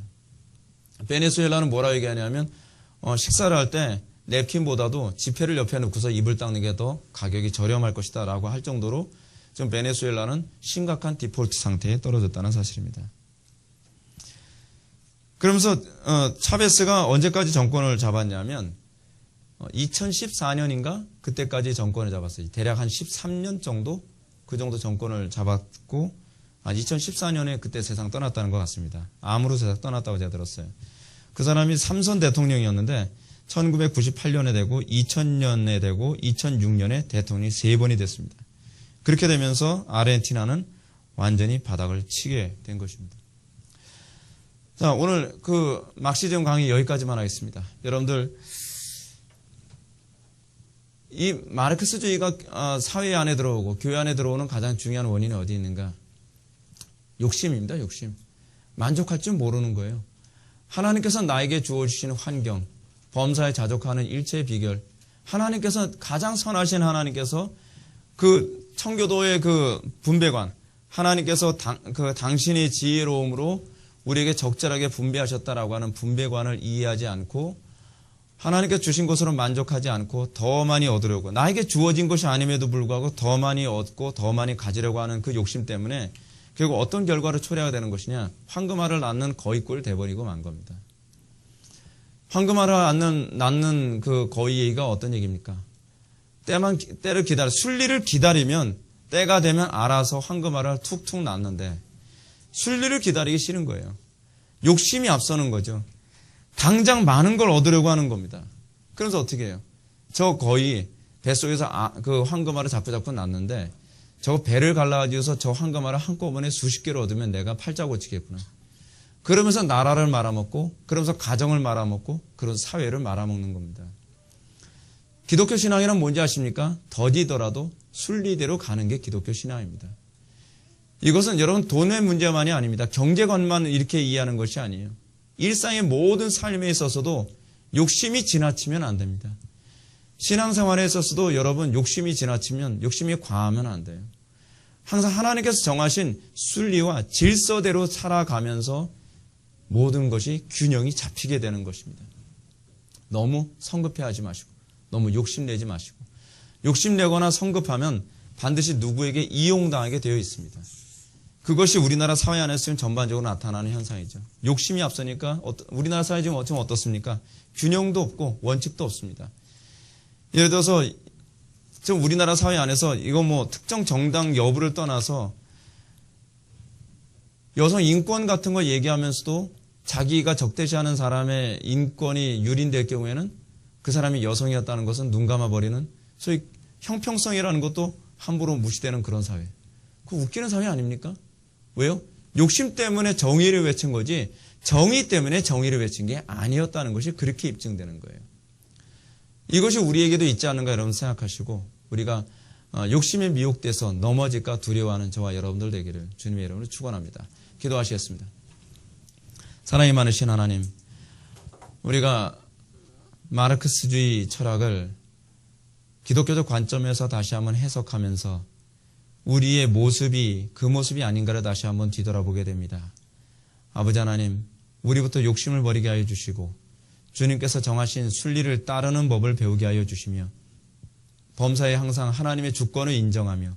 베네수엘라는 뭐라고 얘기하냐면 식사를 할 때 냅킨보다도 지폐를 옆에 놓고서 입을 닦는 게 더 가격이 저렴할 것이다 라고 할 정도로 지금 베네수엘라는 심각한 디폴트 상태에 떨어졌다는 사실입니다. 그러면서 차베스가 언제까지 정권을 잡았냐면 2014년인가 그때까지 정권을 잡았어요. 대략 한 13년 정도 그 정도 정권을 잡았고 2014년에 그때 세상 떠났다는 것 같습니다. 암으로 세상 떠났다고 제가 들었어요. 그 사람이 3선 대통령이었는데 1998년에 되고 2000년에 되고 2006년에 대통령이 3번이 됐습니다. 그렇게 되면서 아르헨티나는 완전히 바닥을 치게 된 것입니다. 자, 오늘 그 막시즘 강의 여기까지만 하겠습니다. 여러분들 이 마르크스주의가 사회 안에 들어오고 교회 안에 들어오는 가장 중요한 원인이 어디 있는가? 욕심입니다. 욕심. 만족할 줄 모르는 거예요. 하나님께서 나에게 주어주신 환경, 범사에 자족하는 일체의 비결, 하나님께서 가장 선하신 하나님께서 그 청교도의 그 분배관, 하나님께서 당신의 지혜로움으로 우리에게 적절하게 분배하셨다라고 하는 분배관을 이해하지 않고 하나님께 주신 것으로 만족하지 않고 더 많이 얻으려고, 나에게 주어진 것이 아님에도 불구하고 더 많이 얻고 더 많이 가지려고 하는 그 욕심 때문에 결국 어떤 결과를 초래하게 되는 것이냐, 황금알을 낳는 거위꼴 돼버리고 만 겁니다. 황금알을 낳는 그 거위가 어떤 얘기입니까? 때를 기다려, 순리를 기다리면 때가 되면 알아서 황금알을 툭툭 낳는데 순리를 기다리기 싫은 거예요. 욕심이 앞서는 거죠. 당장 많은 걸 얻으려고 하는 겁니다. 그래서 어떻게 해요? 저 거위 뱃속에서 그 황금알을 자꾸 낳는데 저 배를 갈라가지고서 저 황금알을 한꺼번에 수십 개를 얻으면 내가 팔자 고치겠구나. 그러면서 나라를 말아먹고, 그러면서 가정을 말아먹고, 그런 사회를 말아먹는 겁니다. 기독교 신앙이란 뭔지 아십니까? 더디더라도 순리대로 가는 게 기독교 신앙입니다. 이것은 여러분 돈의 문제만이 아닙니다. 경제관만 이렇게 이해하는 것이 아니에요. 일상의 모든 삶에 있어서도 욕심이 지나치면 안 됩니다. 신앙생활에 있어서도 여러분 욕심이 지나치면, 욕심이 과하면 안 돼요. 항상 하나님께서 정하신 순리와 질서대로 살아가면서 모든 것이 균형이 잡히게 되는 것입니다. 너무 성급해하지 마시고, 너무 욕심내지 마시고, 욕심내거나 성급하면 반드시 누구에게 이용당하게 되어 있습니다. 그것이 우리나라 사회 안에서 지금 전반적으로 나타나는 현상이죠. 욕심이 앞서니까 우리나라 사회 지금 어떻습니까? 균형도 없고 원칙도 없습니다. 예를 들어서 지금 우리나라 사회 안에서 이거 뭐 특정 정당 여부를 떠나서 여성 인권 같은 거 얘기하면서도 자기가 적대시하는 사람의 인권이 유린될 경우에는 그 사람이 여성이었다는 것은 눈 감아버리는, 소위 형평성이라는 것도 함부로 무시되는 그런 사회. 그거 웃기는 사회 아닙니까? 왜요? 욕심 때문에 정의를 외친 거지 정의 때문에 정의를 외친 게 아니었다는 것이 그렇게 입증되는 거예요. 이것이 우리에게도 있지 않는가 여러분 생각하시고, 우리가 욕심에 미혹돼서 넘어질까 두려워하는 저와 여러분들 되기를 주님의 이름으로 축원합니다. 기도하시겠습니다. 사랑이 많으신 하나님, 우리가 마르크스주의 철학을 기독교적 관점에서 다시 한번 해석하면서 우리의 모습이 그 모습이 아닌가를 다시 한번 뒤돌아보게 됩니다. 아버지 하나님, 우리부터 욕심을 버리게 하여 주시고 주님께서 정하신 순리를 따르는 법을 배우게 하여 주시며 범사에 항상 하나님의 주권을 인정하며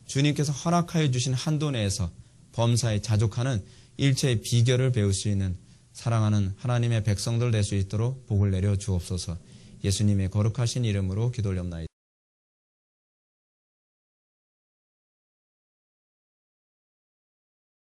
주님께서 허락하여 주신 한도 내에서 범사에 자족하는 일체의 비결을 배울 수 있는 사랑하는 하나님의 백성들 될 수 있도록 복을 내려 주옵소서. 예수님의 거룩하신 이름으로 기도 올렸나이다.